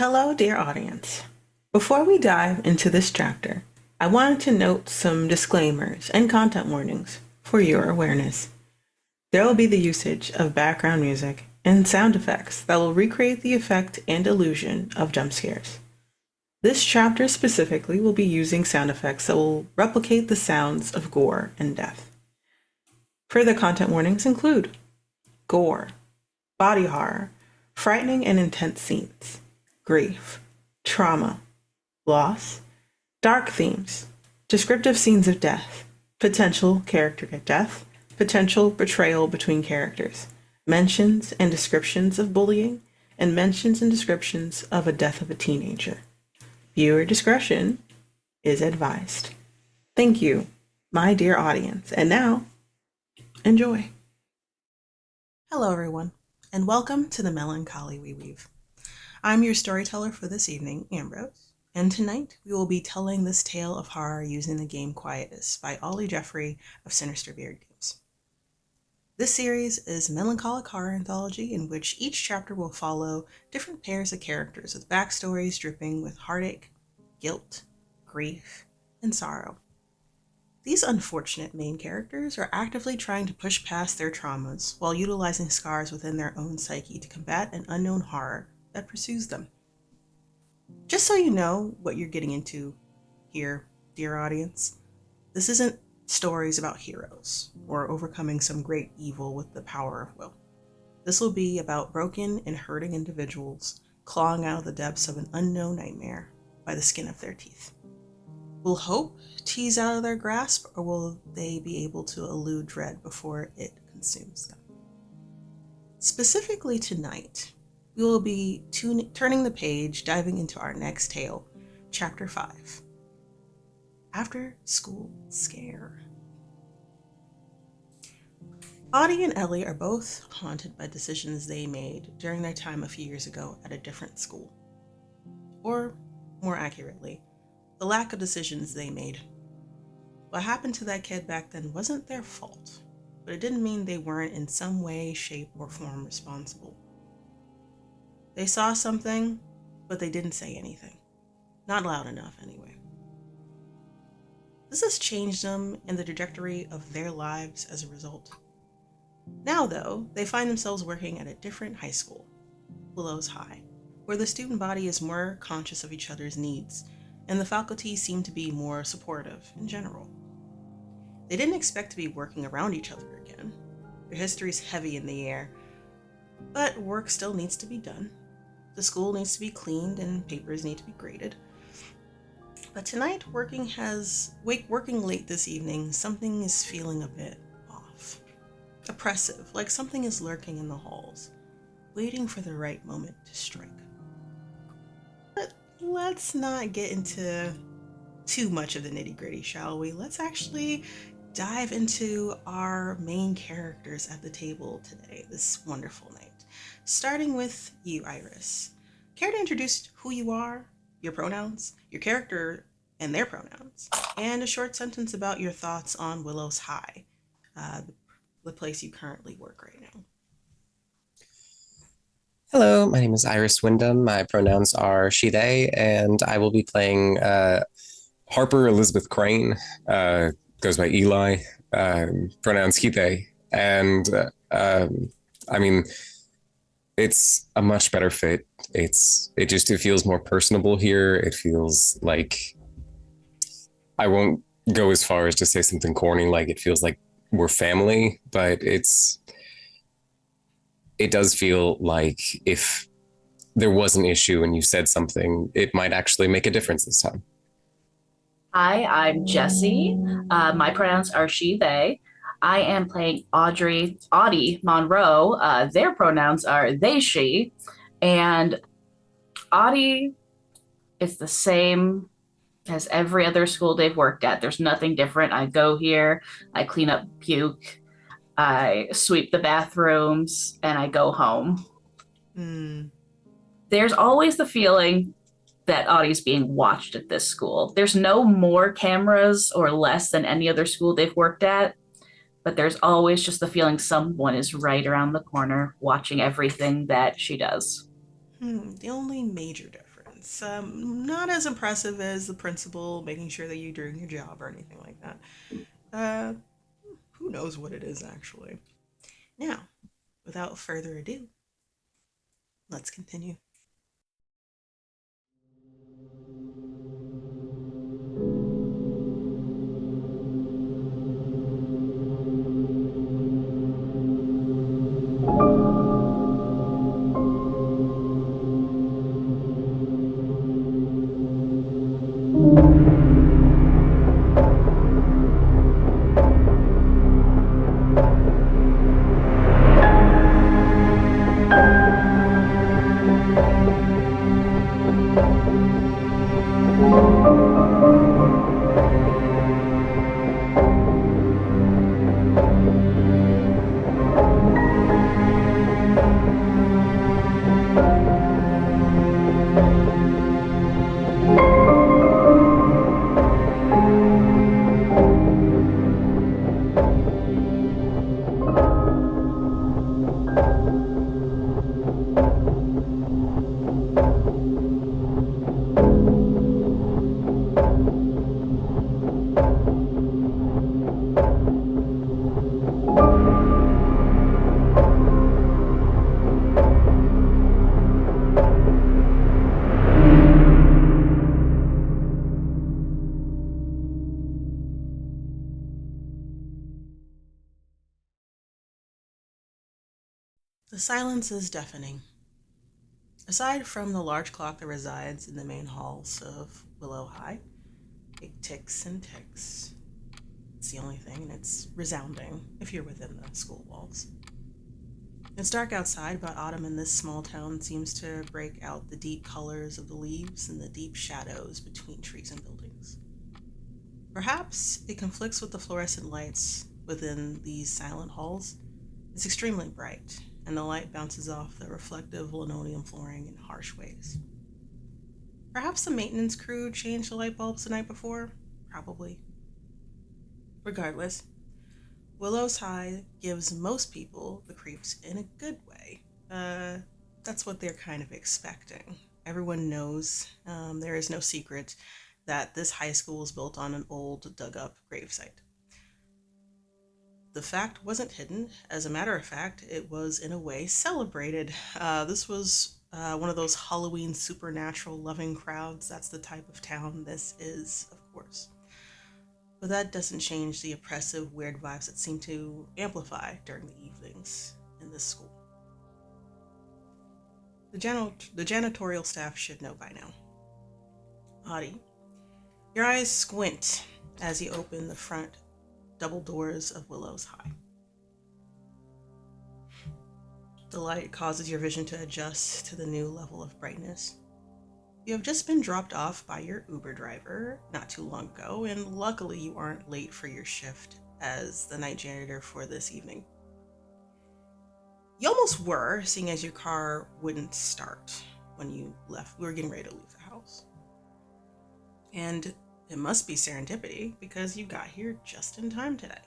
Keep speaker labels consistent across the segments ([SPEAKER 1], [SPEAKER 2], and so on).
[SPEAKER 1] Hello, dear audience. Before we dive into this chapter, I wanted to note some disclaimers and content warnings for your awareness. There will be the usage of background music and sound effects that will recreate the effect and illusion of jump scares. This chapter specifically will be using sound effects that will replicate the sounds of gore and death. Further content warnings include gore, body horror, frightening and intense scenes, grief, trauma, loss, dark themes, descriptive scenes of death, potential character death, potential betrayal between characters, mentions and descriptions of bullying, and mentions and descriptions of a death of a teenager. Viewer discretion is advised. Thank you, my dear audience. And now, enjoy. Hello, everyone, and welcome to the Melancholy we weave. I'm your storyteller for this evening, Ambrose, and tonight we will be telling this tale of horror using the game Quietus by Ollie Jeffrey of Sinister Beard Games. This series is a melancholic horror anthology in which each chapter will follow different pairs of characters with backstories dripping with heartache, guilt, grief, and sorrow. These unfortunate main characters are actively trying to push past their traumas while utilizing scars within their own psyche to combat an unknown horror that pursues them. Just so you know what you're getting into here, dear audience, this isn't stories about heroes or overcoming some great evil with the power of will. This will be about broken and hurting individuals clawing out of the depths of an unknown nightmare by the skin of their teeth. Will hope tease out of their grasp, or will they be able to elude dread before it consumes them? Specifically tonight, we will be turning the page, diving into our next tale, Chapter 5, After School Scare. Audi and Eli are both haunted by decisions they made during their time a few years ago at a different school. Or, more accurately, the lack of decisions they made. What happened to that kid back then wasn't their fault, but it didn't mean they weren't in some way, shape, or form responsible. They saw something, but they didn't say anything. Not loud enough, anyway. This has changed them and the trajectory of their lives as a result. Now, though, they find themselves working at a different high school, Willows High, where the student body is more conscious of each other's needs, and the faculty seem to be more supportive in general. They didn't expect to be working around each other again. Their history's heavy in the air, but work still needs to be done. The school needs to be cleaned and papers need to be graded. But tonight, working late this evening, something is feeling a bit off. Oppressive, like something is lurking in the halls, waiting for the right moment to strike. But let's not get into too much of the nitty-gritty, shall we? Let's actually dive into our main characters at the table today, this wonderful night. Starting with you, Iris. Care to introduce who you are, your pronouns, your character and their pronouns, and a short sentence about your thoughts on Willows High, the place you currently work right now.
[SPEAKER 2] Hello, my name is Iris Wyndham. My pronouns are she, they, and I will be playing Harper Elizabeth Crane, goes by Eli, pronouns he, they. And I mean, it's a much better fit. It feels more personable here. It feels like, I won't go as far as to say something corny, like it feels like we're family, but it does feel like if there was an issue and you said something, it might actually make a difference this time.
[SPEAKER 3] Hi, I'm Jessie. My pronouns are she, they. I am playing Audie Monroe. Their pronouns are they, she. And Audie is the same as every other school they've worked at. There's nothing different. I go here, I clean up puke, I sweep the bathrooms, and I go home. There's always the feeling that Audie's being watched at this school. There's no more cameras or less than any other school they've worked at, but there's always just the feeling someone is right around the corner watching everything that she does.
[SPEAKER 1] The only major difference It's not as impressive as the principal making sure that you're doing your job or anything like that. Who knows what it is, actually. Now, without further ado, let's continue. The silence is deafening. Aside from the large clock that resides in the main halls of Willow High, it ticks and ticks. It's the only thing, and it's resounding if you're within the school walls. It's dark outside, but autumn in this small town seems to break out the deep colors of the leaves and the deep shadows between trees and buildings. Perhaps it conflicts with the fluorescent lights within these silent halls. It's extremely bright, and the light bounces off the reflective linoleum flooring in harsh ways. Perhaps the maintenance crew changed the light bulbs the night before? Probably. Regardless, Willow's High gives most people the creeps in a good way. That's what they're kind of expecting. Everyone knows, there is no secret that this high school is built on an old, dug-up gravesite. The fact wasn't hidden. As a matter of fact, it was, in a way, celebrated. This was one of those Halloween supernatural loving crowds. That's the type of town this is, of course. But that doesn't change the oppressive, weird vibes that seem to amplify during the evenings in this school. The janitorial staff should know by now. Audi, your eyes squint as you open the front double doors of Willow's High. The light causes your vision to adjust to the new level of brightness. You have just been dropped off by your Uber driver not too long ago, and luckily you aren't late for your shift as the night janitor for this evening. You almost were, seeing as your car wouldn't start when you left. We were getting ready to leave the house. And it must be serendipity because you got here just in time today.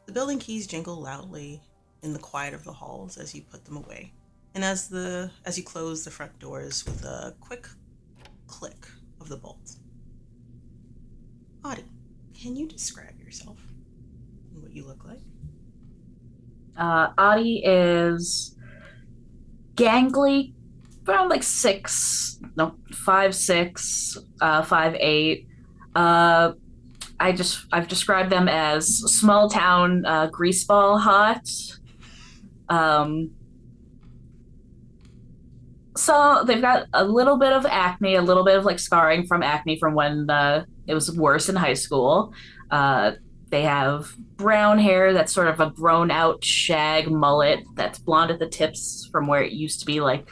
[SPEAKER 1] The building keys jingle loudly in the quiet of the halls as you put them away, and as you close the front doors with a quick click of the bolt. Audi, can you describe yourself and what you look like?
[SPEAKER 3] Audi is gangly, around like 5'6", 5'8". I've described them as small town greaseball hot. So they've got a little bit of acne, a little bit of like scarring from acne from when it was worse in high school. They have brown hair that's sort of a grown out shag mullet that's blonde at the tips from where it used to be like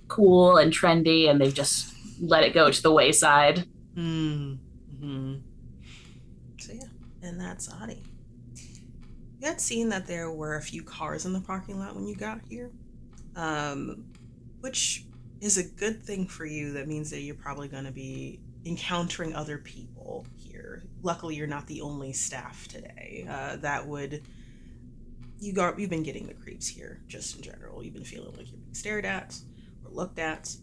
[SPEAKER 3] cool and trendy, and they've just let it go to the wayside.
[SPEAKER 1] Mm-hmm. So yeah, and that's Audi. You had seen that there were a few cars in the parking lot when you got here, which is a good thing for you. That means that you're probably going to be encountering other people here. Luckily, you're not the only staff today. You've been getting the creeps here, just in general. You've been feeling like you're being stared at or looked at.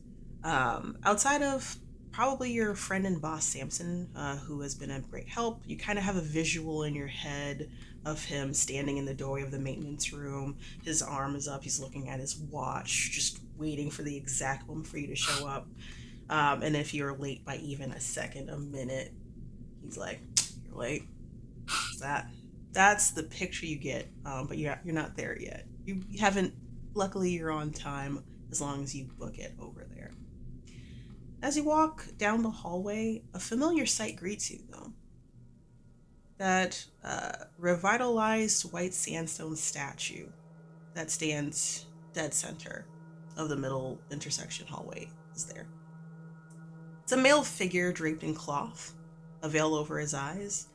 [SPEAKER 1] Outside of probably your friend and boss Samson, who has been a great help, you kind of have a visual in your head of him standing in the doorway of the maintenance room. His arm is up, he's looking at his watch, just waiting for the exact moment for you to show up. And if you're late by even a second, a minute, he's like, "You're late." What's that? That's the picture you get, but you're not there yet. You haven't. Luckily, you're on time as long as you book it over there. As you walk down the hallway, a familiar sight greets you, though. That revitalized white sandstone statue that stands dead center of the middle intersection hallway is there. It's a male figure draped in cloth, a veil over his eyes,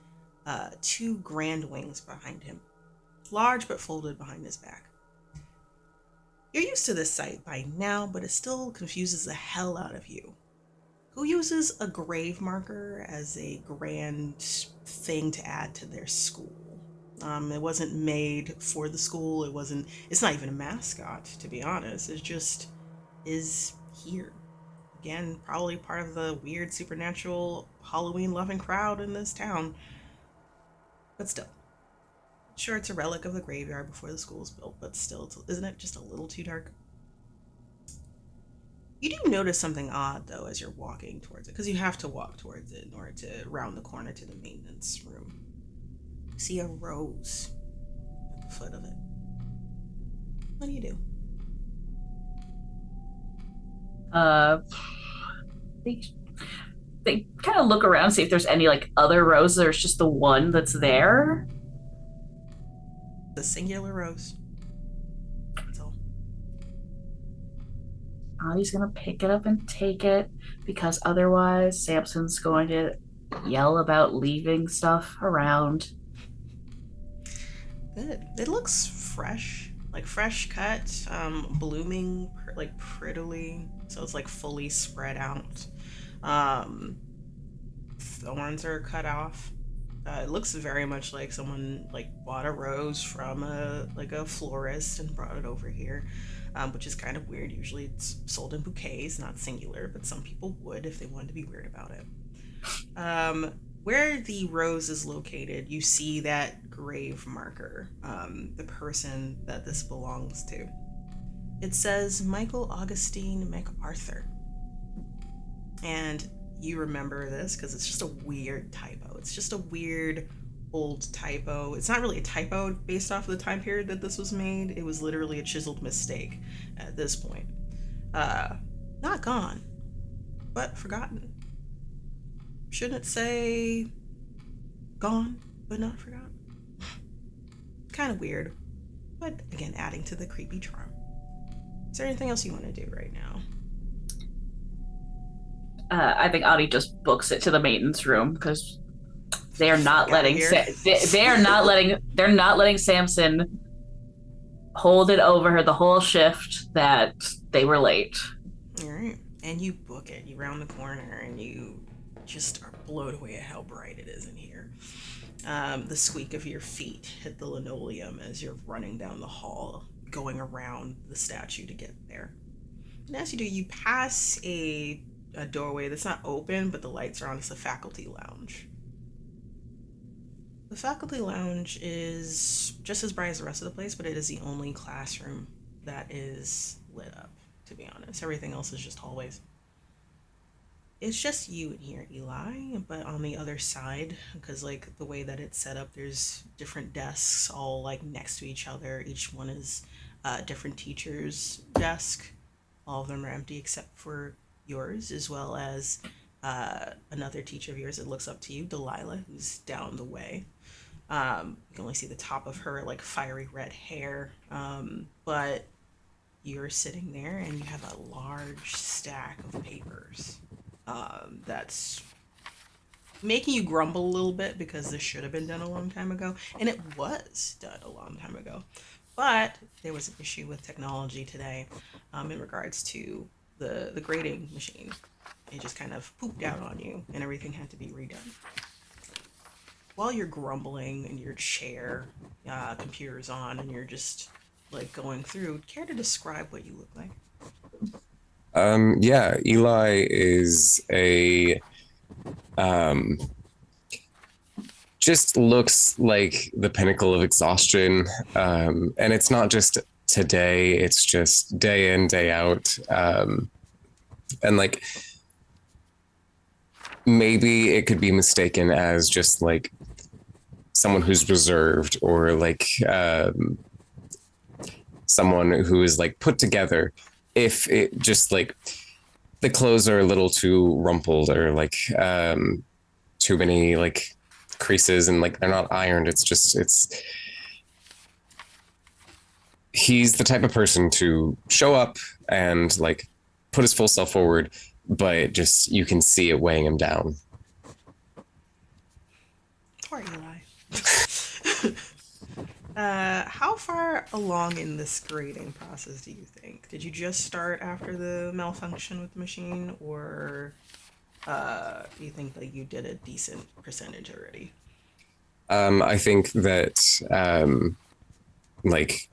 [SPEAKER 1] two grand wings behind him, large but folded behind his back. You're used to this sight by now, but it still confuses the hell out of you. Who uses a grave marker as a grand thing to add to their school? It wasn't made for the school. It's not even a mascot, to be honest. It just is here. Again, probably part of the weird supernatural Halloween loving crowd in this town. But still. Sure, it's a relic of the graveyard before the school was built, but still, isn't it just a little too dark? You do notice something odd, though, as you're walking towards it, because you have to walk towards it in order to round the corner to the maintenance room. You see a rose at the foot of it. What do you do?
[SPEAKER 3] They, they kind of look around, see if there's any like other roses, or it's just the one that's there.
[SPEAKER 1] The singular rose. That's all.
[SPEAKER 3] Audie's gonna pick it up and take it because otherwise Samson's going to yell about leaving stuff around.
[SPEAKER 1] Good. It looks fresh, like fresh cut, blooming like prettily, so it's like fully spread out. Thorns are cut off. It looks very much like someone like bought a rose from a florist and brought it over here, which is kind of weird. Usually it's sold in bouquets, not singular, but some people would if they wanted to be weird about it. Where the rose is located, you see that grave marker, the person that this belongs to. It says Michael Augustine MacArthur. And you remember this because it's just a weird typo. It's just a weird old typo. It's not really a typo based off of the time period that this was made. It was literally a chiseled mistake at this point. Not gone, but forgotten. Shouldn't it say gone, but not forgotten? Kind of weird, but again, adding to the creepy charm. Is there anything else you want to do right now?
[SPEAKER 3] I think Audie just books it to the maintenance room because they're not letting they're not letting Samson hold it over her the whole shift that they were late.
[SPEAKER 1] All right, and you book it. You round the corner, and you just are blown away at how bright it is in here. The squeak of your feet hit the linoleum as you're running down the hall, going around the statue to get there. And as you do, you pass a doorway that's not open, but the lights are on. It's the faculty lounge. The faculty lounge is just as bright as the rest of the place, but it is the only classroom that is lit up, to be honest. Everything else is just hallways. It's just you in here, Eli, but on the other side, because like the way that it's set up, there's different desks all like next to each other. Each one is a different teacher's desk. All of them are empty except for yours, as well as another teacher of yours that looks up to you, Delilah, who's down the way. You can only see the top of her like fiery red hair, but you're sitting there and you have a large stack of papers that's making you grumble a little bit because this should have been done a long time ago, and it was done a long time ago. But there was an issue with technology today in regards to the grading machine. It just kind of pooped out on you and everything had to be redone. While you're grumbling in your chair, computer's on, and you're just like going through, care to describe what you look like?
[SPEAKER 2] Yeah, Eli is a um just looks like the pinnacle of exhaustion. And it's not just today, it's just day in, day out. And like maybe it could be mistaken as just like someone who's reserved or like someone who is like put together if it just like the clothes are a little too rumpled or like too many like creases and like they're not ironed. It's he's the type of person to show up and like put his full self forward, but just you can see it weighing him down.
[SPEAKER 1] Poor Eli. How far along in this grading process do you think? Did you just start after the malfunction with the machine, or do you think that you did a decent percentage already?
[SPEAKER 2] I think that like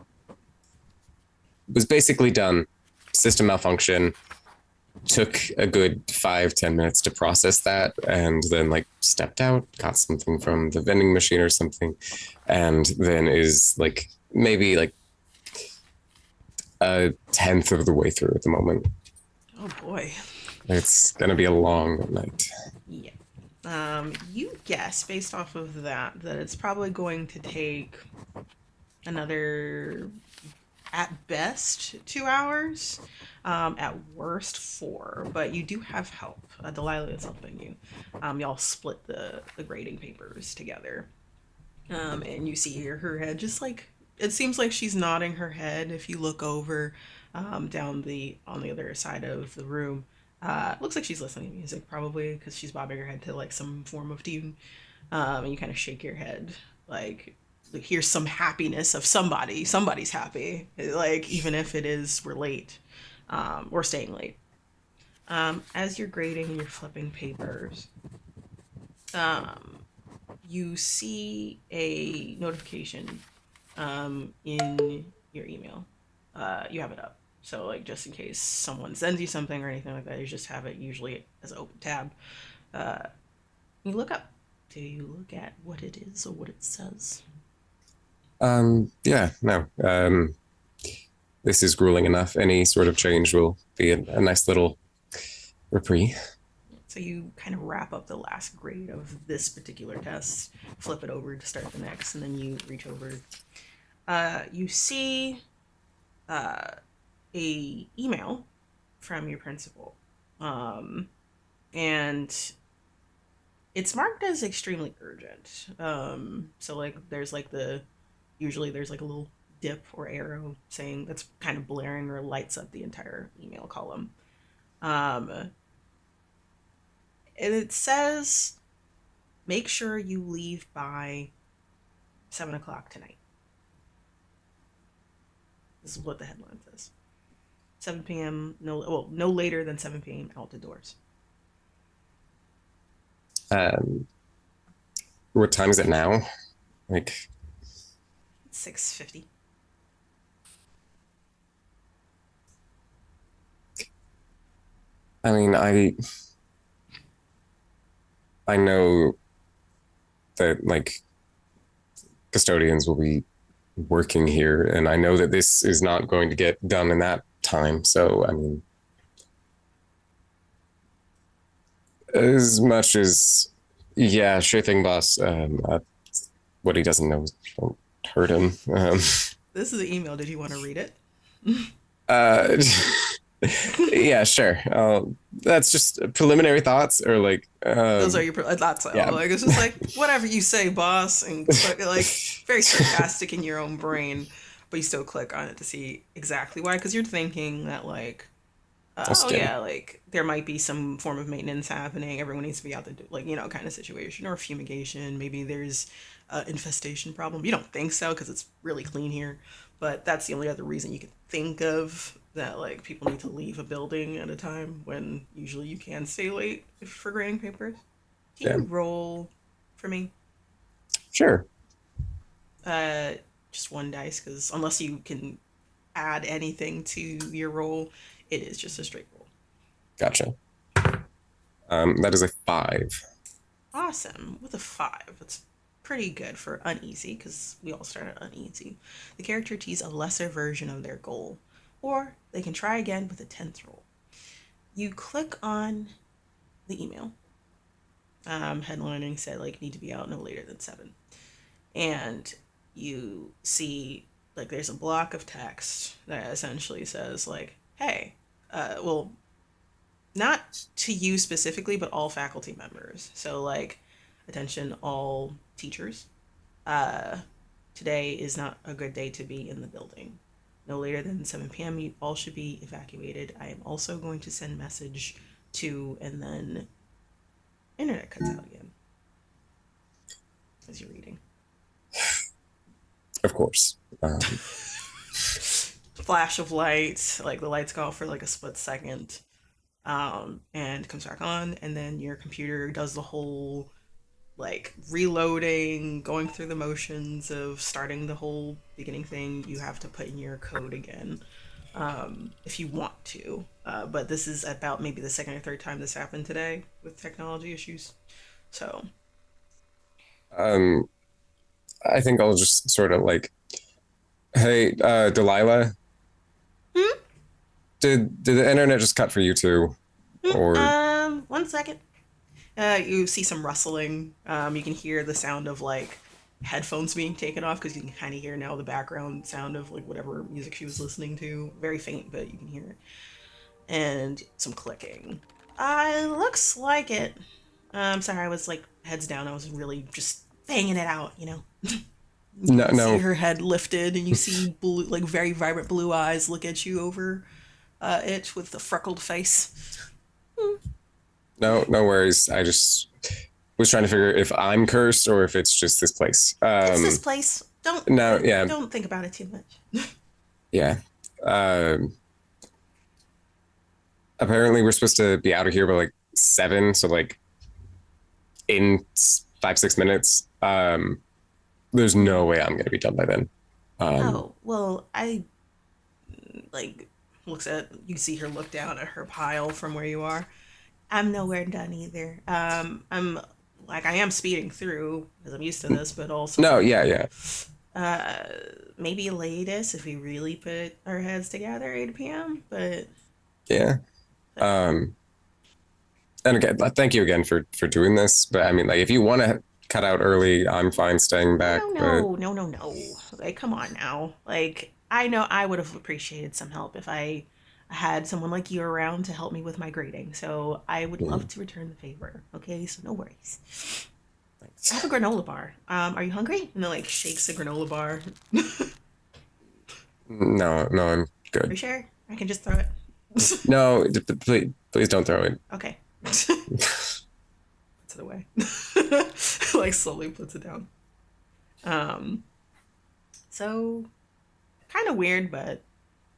[SPEAKER 2] was basically done. System malfunction. Took a good 5-10 minutes to process that, and then like stepped out, got something from the vending machine or something, and then is like maybe like a tenth of the way through at the moment.
[SPEAKER 1] Oh boy.
[SPEAKER 2] It's gonna be a long night.
[SPEAKER 1] Yeah. You guess based off of that it's probably going to take another, at best, 2 hours, at worst 4. But you do have help. Delilah is helping you. Y'all split the grading papers together, and you see her head just like it seems like she's nodding her head. If you look over down the on the other side of the room, looks like she's listening to music probably because she's bobbing her head to like some form of tune, and you kind of shake your head like here's some happiness of somebody's happy, like even if it is we're late, or staying late. As you're grading and you're flipping papers, um, you see a notification in your email. You have it up. So, like, just in case someone sends you something or anything like that, you just have it usually as an open tab. Uh, you look up. Do you look at what it is or what it says?
[SPEAKER 2] Yeah, no. This is grueling enough. Any sort of change will be a nice little reprieve.
[SPEAKER 1] So you kind of wrap up the last grade of this particular test, flip it over to start the next, and then you reach over. You see a email from your principal, and it's marked as extremely urgent. So like there's like the usually there's like a little dip or arrow saying that's kind of blaring or lights up the entire email column. And it says make sure you leave by 7 o'clock tonight. This is what the headline says. 7 p.m. No later than 7 p.m. out the doors.
[SPEAKER 2] What time is it now? Like
[SPEAKER 1] 6:50.
[SPEAKER 2] I mean, I know that like custodians will be working here, and I know that this is not going to get done in that time. So, I mean, as much as, yeah, sure thing, boss. What he doesn't know won't hurt him.
[SPEAKER 1] This is the email. Did you want to read it?
[SPEAKER 2] Uh, yeah, sure. That's just preliminary thoughts, or like
[SPEAKER 1] Those are your thoughts.
[SPEAKER 2] yeah.
[SPEAKER 1] Like it's just like whatever you say, boss, and like very sarcastic in your own brain, but you still click on it to see exactly why, because you're thinking that like, oh yeah, like there might be some form of maintenance happening. Everyone needs to be out there, like kind of situation, or fumigation. Maybe there's infestation problem. You don't think so because it's really clean here, but that's the only other reason you could think of that like people need to leave a building at a time when usually you can stay late for grading papers. Can
[SPEAKER 2] Yeah,
[SPEAKER 1] you roll for me?
[SPEAKER 2] sure.
[SPEAKER 1] Uh, just one dice, because unless you can add anything to your roll, it is just a straight roll.
[SPEAKER 2] Gotcha. That is a 5.
[SPEAKER 1] Awesome. With a 5, it's pretty good for uneasy because we all start at uneasy. The character tees a lesser version of their goal, or they can try again with a 10th roll. You click on the email. Headlining said like need to be out no later than 7, and you see like there's a block of text that essentially says like, hey, well, not to you specifically, but all faculty members. So like, attention, all teachers. Uh, Today is not a good day to be in the building. No later than 7 p.m. You all should be evacuated. I am also going to send message to, and then internet cuts out again as you're reading.
[SPEAKER 2] Of course.
[SPEAKER 1] Flash of light, like the lights go off for like a split second, and comes back on, and then your computer does the whole like reloading, going through the motions of starting the whole beginning thing. You have to put in your code again, if you want to. But this is about maybe the second or third time this happened today with technology issues. So,
[SPEAKER 2] I think I'll just sort of like, hey, Delilah, did the internet just cut for you too? Or
[SPEAKER 1] 1 second. You see some rustling. You can hear the sound of like headphones being taken off because you can kind of hear now the background sound of like whatever music she was listening to. Very faint, but you can hear it. And some clicking. Looks like it. Sorry, I was like heads down. I was really just banging it out, you know.
[SPEAKER 2] no,
[SPEAKER 1] See her head lifted, and you see blue, like very vibrant blue eyes look at you over it with the freckled face.
[SPEAKER 2] no worries. I just was trying to figure if I'm cursed or if it's just this place.
[SPEAKER 1] It's this place. Don't think about it too much.
[SPEAKER 2] Yeah. Apparently we're supposed to be out of here by like 7, so like in 5-6 minutes. There's no way I'm gonna be done by then.
[SPEAKER 1] Oh, well, I like looks at you see her look down at her pile from where you are. I'm nowhere done either. I'm like I am speeding through because I'm used to this, but also
[SPEAKER 2] No, yeah.
[SPEAKER 1] Maybe latest if we really put our heads together 8 p.m. But
[SPEAKER 2] Yeah. And again, thank you again for doing this. But I mean, like, if you want to cut out early, I'm fine staying back.
[SPEAKER 1] No. Like, come on now. Like, I know I would have appreciated some help if I had someone like you around to help me with my grading. So I would love to return the favor. Okay, so no worries.
[SPEAKER 2] Thanks.
[SPEAKER 1] I have a granola bar. Are you hungry? And then like shakes the granola bar.
[SPEAKER 2] No, I'm good.
[SPEAKER 1] Are you sure? I can just throw it.
[SPEAKER 2] No, please don't throw it.
[SPEAKER 1] Okay. Puts it away. Like slowly puts it down. So kind of weird, but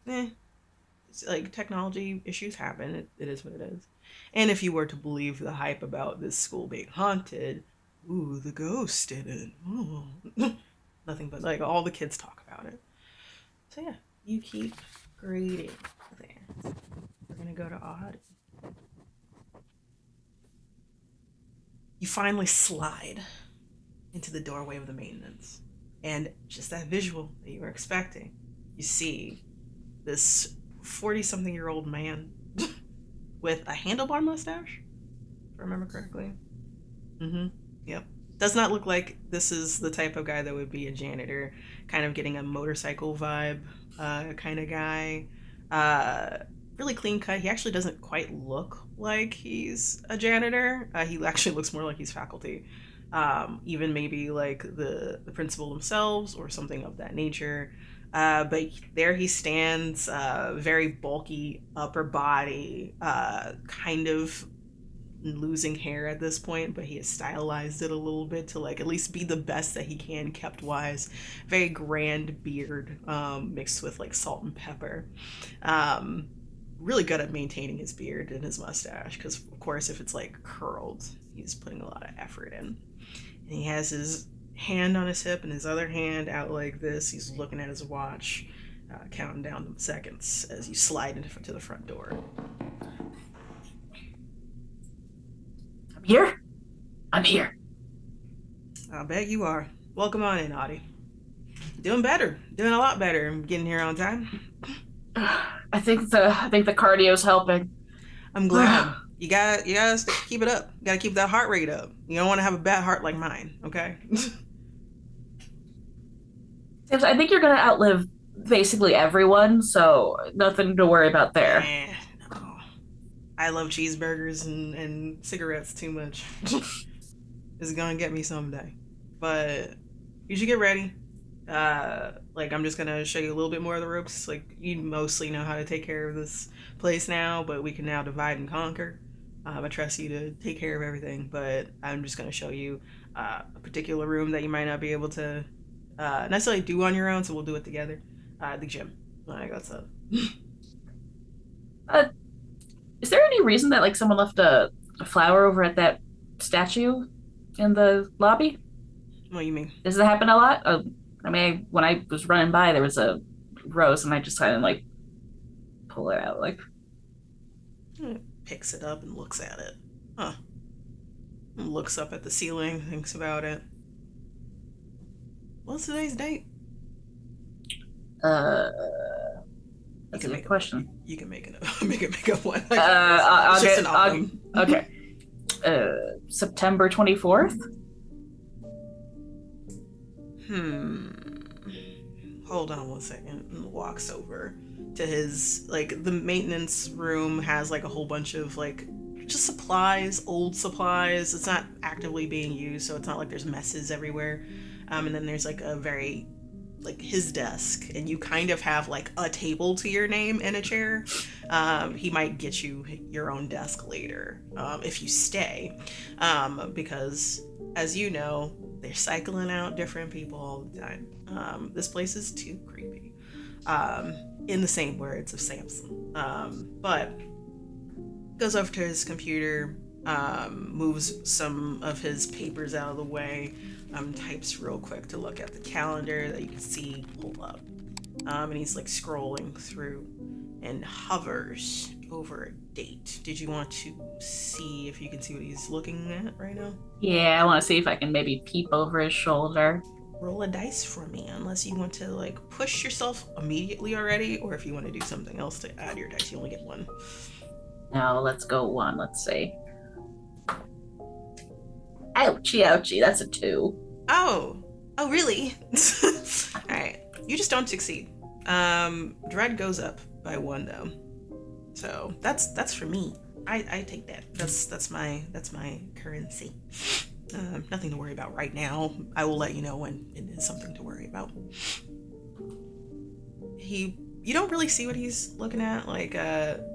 [SPEAKER 1] it's like technology issues happen. It is what it is. And if you were to believe the hype about this school being haunted, ooh, the ghost in it. Ooh. Nothing but like all the kids talk about it. So yeah, you keep grading there. We're gonna go to Audi. You finally slide into the doorway of the maintenance. And just that visual that you were expecting. You see this 40-something-year-old man with a handlebar mustache, if I remember correctly. Yep. Does not look like this is the type of guy that would be a janitor. Kind of getting a motorcycle vibe kind of guy. Really clean cut. He actually doesn't quite look like he's a janitor. He actually looks more like he's faculty. Even maybe like the principal themselves or something of that nature. But there he stands, very bulky upper body, kind of losing hair at this point, but he has stylized it a little bit to like at least be the best that he can kept wise. Very grand beard, mixed with like salt and pepper. Really good at maintaining his beard and his mustache because of course if it's like curled he's putting a lot of effort in. And he has his hand on his hip and his other hand out like this. He's looking at his watch, counting down the seconds as you slide into the front door.
[SPEAKER 3] Here? I'm here.
[SPEAKER 1] I bet you are. Welcome on in, Audi. Doing better. Doing a lot better. I'm getting here on time.
[SPEAKER 3] I think the cardio's helping.
[SPEAKER 1] I'm glad. You gotta keep it up. You gotta keep that heart rate up. You don't want to have a bad heart like mine, okay?
[SPEAKER 3] I think you're gonna outlive basically everyone, so nothing to worry about there.
[SPEAKER 1] No. I love cheeseburgers and cigarettes too much. It's gonna get me someday. But you should get ready. I'm just gonna show you a little bit more of the ropes. Like, you mostly know how to take care of this place now, but we can now divide and conquer. I trust you to take care of everything, but I'm just gonna show you a particular room that you might not be able to necessarily do on your own, so we'll do it together. The gym. That's a
[SPEAKER 3] Is there any reason that like someone left a flower over at that statue in the lobby?
[SPEAKER 1] What do you mean?
[SPEAKER 3] Does that happen a lot? I mean, when I was running by, there was a rose, and I just kind of like pull it out, like.
[SPEAKER 1] Picks it up and looks at it. Huh. Looks up at the ceiling, thinks about it. What's today's date?
[SPEAKER 3] That's a good question.
[SPEAKER 1] You can make it up. Make up one.
[SPEAKER 3] Okay. September 24th.
[SPEAKER 1] Hold on one second. And walks over to his, like, the maintenance room has like a whole bunch of like just supplies, old supplies. It's not actively being used, so it's not like there's messes everywhere. And then there's like a very like his desk, and you kind of have like a table to your name and a chair. He might get you your own desk later if you stay, because as you know, they're cycling out different people all the time. This place is too creepy, in the same words of Samson. But goes over to his computer, moves some of his papers out of the way, types real quick to look at the calendar that you can see pull up. And he's like scrolling through and hovers over a date. Did you want to see if you can see what he's looking at right now?
[SPEAKER 3] Yeah, I want to see if I can maybe peep over his shoulder.
[SPEAKER 1] Roll a dice for me, unless you want to like push yourself immediately already, or if you want to do something else to add your dice. You only get one.
[SPEAKER 3] No, let's go one. Let's see. Ouchie, ouchie. That's a 2.
[SPEAKER 1] Oh really? All right, you just don't succeed. Dread goes up by 1 though, so that's for me. I take that. That's my currency. Nothing to worry about right now. I will let you know when it is something to worry about. You don't really see what he's looking at. Like,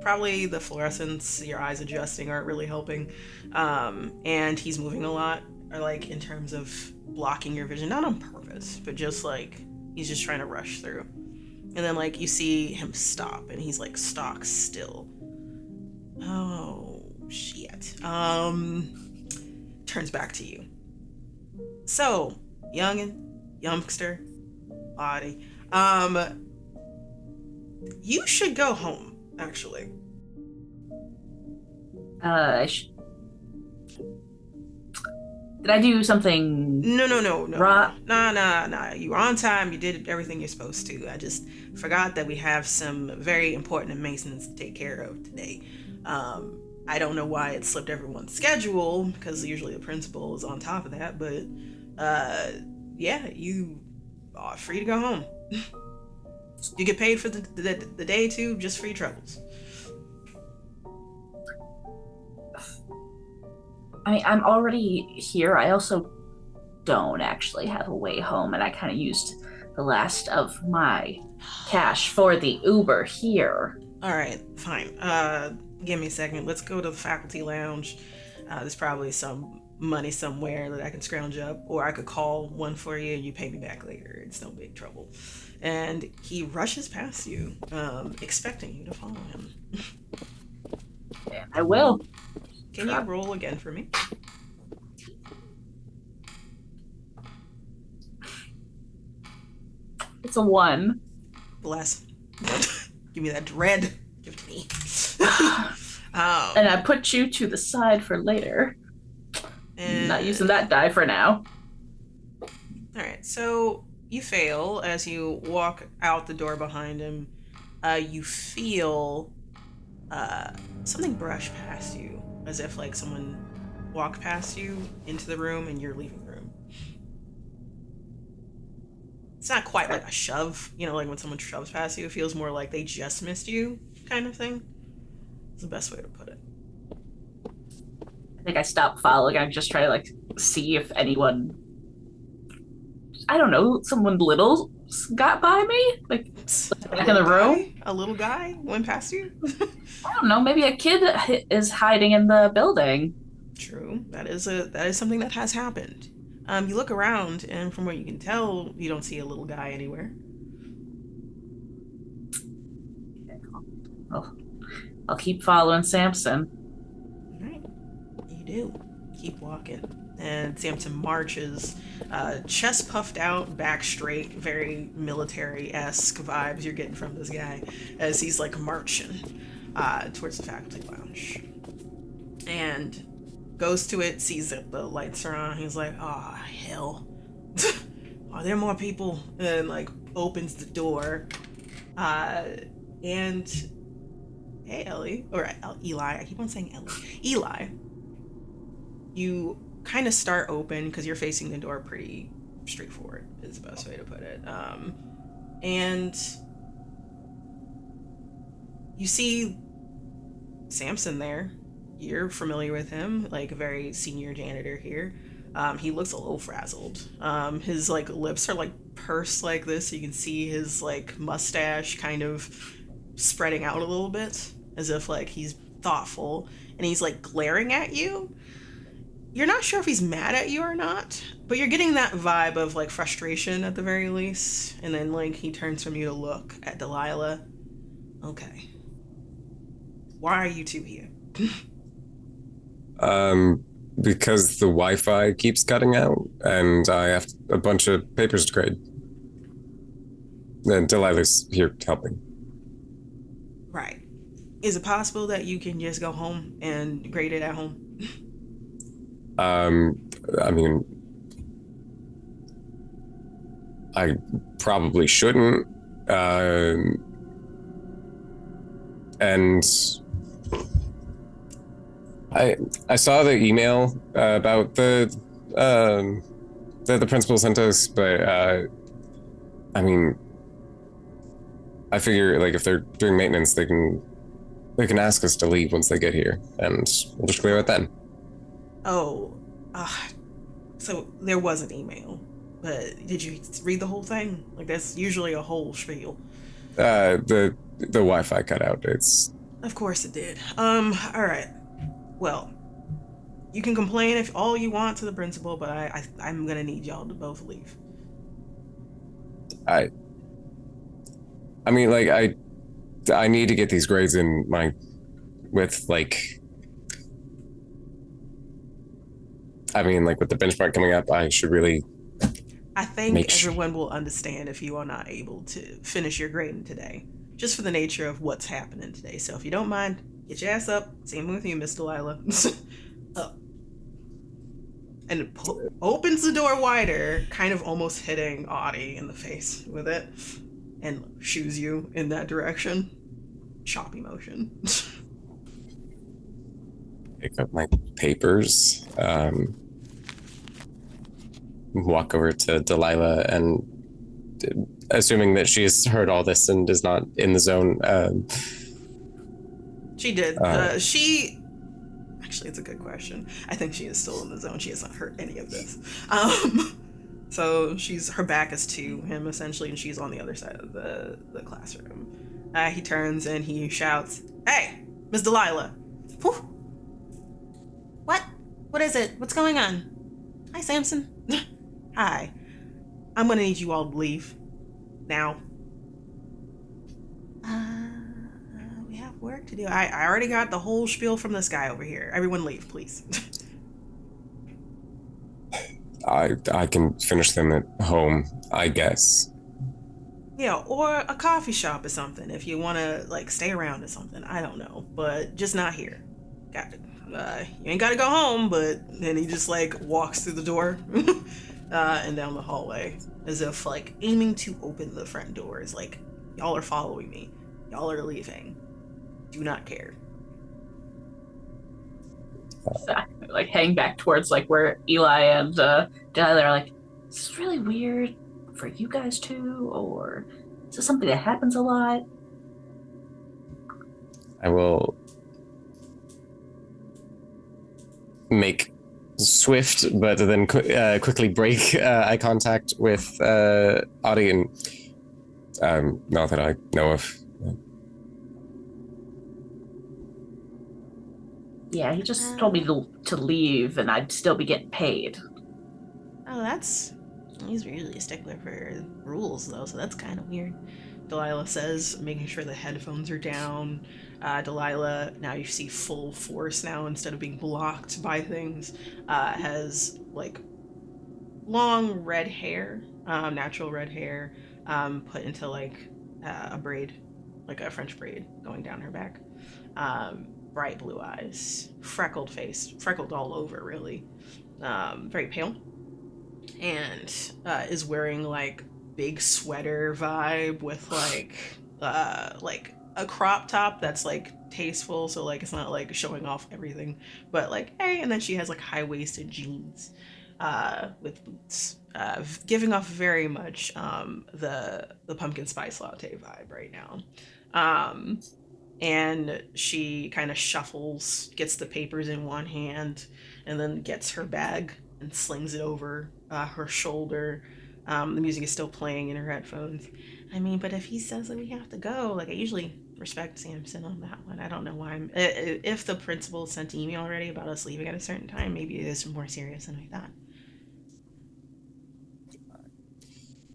[SPEAKER 1] probably the fluorescence, your eyes adjusting aren't really helping. And he's moving a lot, or like in terms of blocking your vision, not on purpose, but just like he's just trying to rush through. And then like you see him stop, and he's like stock still. Oh shit. Turns back to you. So, youngster, body. You should go home, actually.
[SPEAKER 3] Did I do something?
[SPEAKER 1] No.
[SPEAKER 3] Right.
[SPEAKER 1] Nah. You were on time. You did everything you're supposed to. I just forgot that we have some very important maintenance to take care of today. I don't know why it slipped everyone's schedule, because usually the principal is on top of that, but yeah, you are free to go home. You get paid for the day too, just for your troubles.
[SPEAKER 3] I mean, I'm already here. I also don't actually have a way home, and I kind of used the last of my cash for the Uber here.
[SPEAKER 1] All right, fine. Give me a second. Let's go to the faculty lounge. There's probably some money somewhere that I can scrounge up, or I could call one for you and you pay me back later. It's no big trouble. And he rushes past you, expecting you to follow him.
[SPEAKER 3] Yeah, I will.
[SPEAKER 1] Can you roll again for me?
[SPEAKER 3] It's a 1.
[SPEAKER 1] Bless. Give me that dread. Give it to me.
[SPEAKER 3] And I put you to the side for later. Not
[SPEAKER 1] And
[SPEAKER 3] using that die for now.
[SPEAKER 1] all right, so you fail as you walk out the door behind him. You feel something brush past you, as if like someone walked past you into the room and you're leaving the room. It's not quite like a shove, like when someone shoves past you. It feels more like they just missed you, kind of thing. It's the best way to put it.
[SPEAKER 3] I think I stopped following. I just try to like see if anyone, I don't know, someone little got by me, like
[SPEAKER 1] A
[SPEAKER 3] back in the
[SPEAKER 1] little
[SPEAKER 3] room.
[SPEAKER 1] guy, a little guy went past you.
[SPEAKER 3] I don't know. Maybe a kid is hiding in the building.
[SPEAKER 1] True. That is something that has happened. You look around, and from what you can tell, you don't see a little guy anywhere.
[SPEAKER 3] Oh, I'll keep following Samson.
[SPEAKER 1] All right, you do. Keep walking, and Samson marches, chest puffed out, back straight, very military-esque vibes you're getting from this guy as he's like marching towards the faculty lounge, and goes to it, sees that the lights are on. He's like, "Oh hell, are there more people?" And like opens the door, and hey, Ellie, or Eli. I keep on saying Ellie. Eli, you kind of start open because you're facing the door pretty straightforward. Is the best way to put it. And you see Samson there. You're familiar with him, like a very senior janitor here. He looks a little frazzled. His like lips are like pursed like this, so you can see his like mustache kind of spreading out a little bit, as if like he's thoughtful, and he's like glaring at you. You're not sure if he's mad at you or not, but you're getting that vibe of like frustration at the very least. And then like he turns from you to look at Delilah. Okay. Why are you two here?
[SPEAKER 2] Because the Wi-Fi keeps cutting out, and I have a bunch of papers to grade. And Delilah's here helping.
[SPEAKER 1] Right. Is it possible that you can just go home and grade it at home?
[SPEAKER 2] I mean, I probably shouldn't. And I saw the email about the principal sent us, but I mean, I figure like if they're doing maintenance, they can ask us to leave once they get here, and we'll just clear it then.
[SPEAKER 1] Oh, so there was an email, but did you read the whole thing? Like that's usually a whole spiel.
[SPEAKER 2] The Wi-Fi cut out. It's
[SPEAKER 1] Of course it did. All right. Well, you can complain if all you want to the principal, but I'm gonna need y'all to both leave.
[SPEAKER 2] I mean, like I need to get these grades in with like. I mean, like with the benchmark coming up, I should really.
[SPEAKER 1] I think everyone will understand if you are not able to finish your grading today, just for the nature of what's happening today. So if you don't mind, get your ass up. Same with you, Miss Delilah. Up. And opens the door wider, kind of almost hitting Audie in the face with it, and shoos you in that direction. Choppy motion.
[SPEAKER 2] Pick up my papers. Walk over to Delilah, and assuming that she's heard all this and is not in the zone.
[SPEAKER 1] She did. Actually, it's a good question. I think she is still in the zone. She hasn't heard any of this. So her back is to him essentially, and she's on the other side of the classroom. He turns and he shouts, "Hey, Miss Delilah!" Whew. What? What is it? What's going on? Hi, Samson. Hi. I'm gonna need you all to leave now. We have work to do. I already got the whole spiel from this guy over here. Everyone leave, please.
[SPEAKER 2] I can finish them at home, I guess.
[SPEAKER 1] Yeah, or a coffee shop or something if you want to like stay around or something. I don't know, but just not here. Got it. you ain't gotta go home, but then he just like walks through the door and down the hallway as if like aiming to open the front doors. Like, y'all are following me. Y'all are leaving. Do not care.
[SPEAKER 3] So I, like hang back towards like where Eli and Delilah are like, is this really weird for you guys too? Or is this something that happens a lot?
[SPEAKER 2] I will make swift, but then quickly break eye contact with Audi, and not that I know of.
[SPEAKER 3] Yeah, he just told me to leave and I'd still be getting paid.
[SPEAKER 1] Oh, he's really a stickler for rules though, so that's kind of weird. Delilah says, making sure the headphones are down. Delilah, now you see full force now instead of being blocked by things, has like long red hair, natural red hair, put into like a braid, like a French braid going down her back. Bright blue eyes, freckled face, freckled all over really. Very pale, and is wearing like big sweater vibe with like a crop top that's like tasteful, so like it's not like showing off everything, but like hey, and then she has like high-waisted jeans with boots, giving off very much the pumpkin spice latte vibe right now. And she kind of shuffles, gets the papers in one hand, and then gets her bag and slings it over her shoulder. The music is still playing in her headphones. I mean, but if he says that we have to go, like I usually respect Samson on that one. I don't know why if the principal sent an email already about us leaving at a certain time, maybe it is more serious than I thought.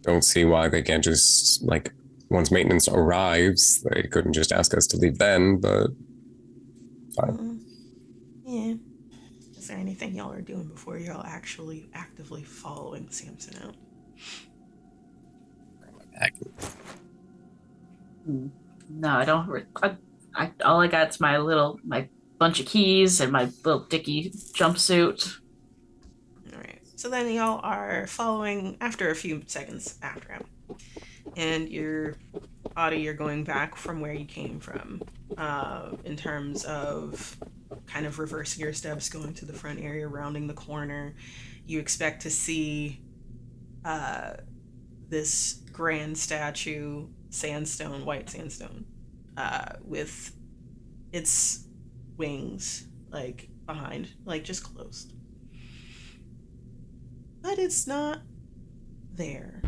[SPEAKER 2] Don't see why they can't just, like, once maintenance arrives, they couldn't just ask us to leave then, but fine.
[SPEAKER 1] Yeah. Is there anything y'all are doing before y'all actually actively following Samson out?
[SPEAKER 3] No, I don't. All I got is my bunch of keys and my little dicky jumpsuit.
[SPEAKER 1] All right. So then y'all are following after a few seconds after him, and you're going back from where you came from, in terms of kind of reversing your steps, going to the front area, rounding the corner. You expect to see this grand statue, sandstone, white sandstone, with its wings like behind, like just closed. But it's not there.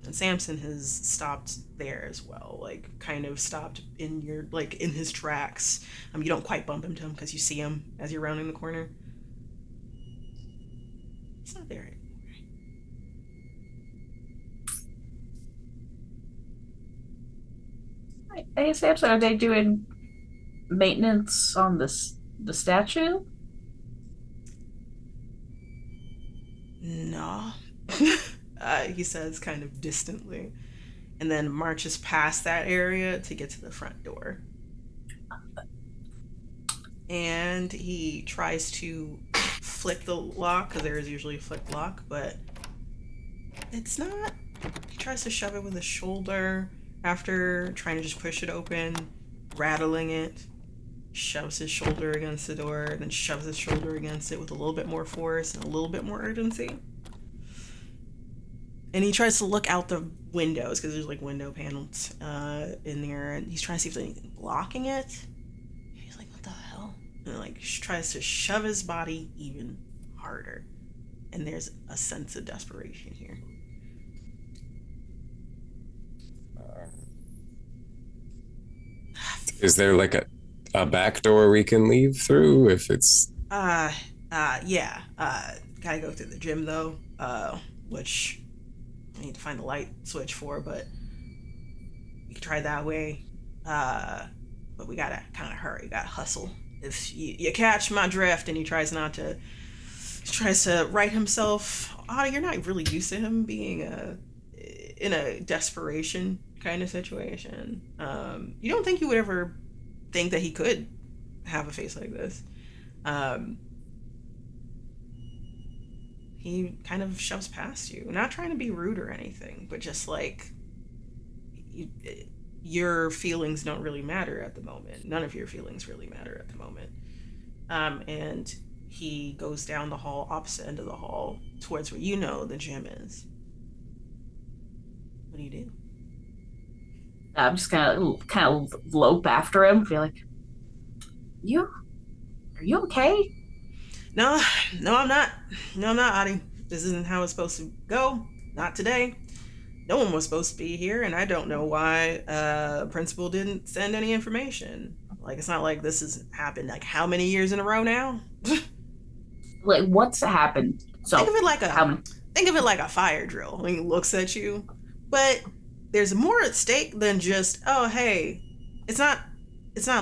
[SPEAKER 1] And Samson has stopped there as well, like kind of stopped in your like in his tracks. You don't quite bump into him because you see him as you're rounding the corner. It's not there anymore.
[SPEAKER 3] Hey Samson, are they doing maintenance on the statue?
[SPEAKER 1] No. He says kind of distantly, and then marches past that area to get to the front door. And he tries to flick the lock, because there is usually a flick lock, but it's not. He tries to shove it with his shoulder after trying to just push it open, rattling it, shoves his shoulder against the door, then shoves his shoulder against it with a little bit more force and a little bit more urgency. And he tries to look out the windows, because there's like window panels in there, and he's trying to see if there's anything blocking it. He's like, what the hell? And like tries to shove his body even harder. And there's a sense of desperation here.
[SPEAKER 2] Is there like a back door we can leave through if it's...
[SPEAKER 1] Yeah. Gotta go through the gym though, which I need to find the light switch for, but we could try that way. But we gotta kind of hurry, gotta hustle. If you catch my drift, and he tries to right himself. You're not really used to him being in a desperation kind of situation. You don't think you would ever think that he could have a face like this. He kind of shoves past you, not trying to be rude or anything, but just like your feelings don't really matter at the moment. None of your feelings really matter at the moment. And he goes down the hall, opposite end of the hall, towards where you know the gym is. What do you do?
[SPEAKER 3] I'm just kind of lope after him. Feel like, are you okay?
[SPEAKER 1] No, no, I'm not. No, I'm not, Adi. This isn't how it's supposed to go. Not today. No one was supposed to be here, and I don't know why principal didn't send any information. Like, it's not like this has happened like how many years in a row now?
[SPEAKER 3] Like, what's happened? So
[SPEAKER 1] think of it like a fire drill. When he looks at you, but there's more at stake than just, oh hey, it's not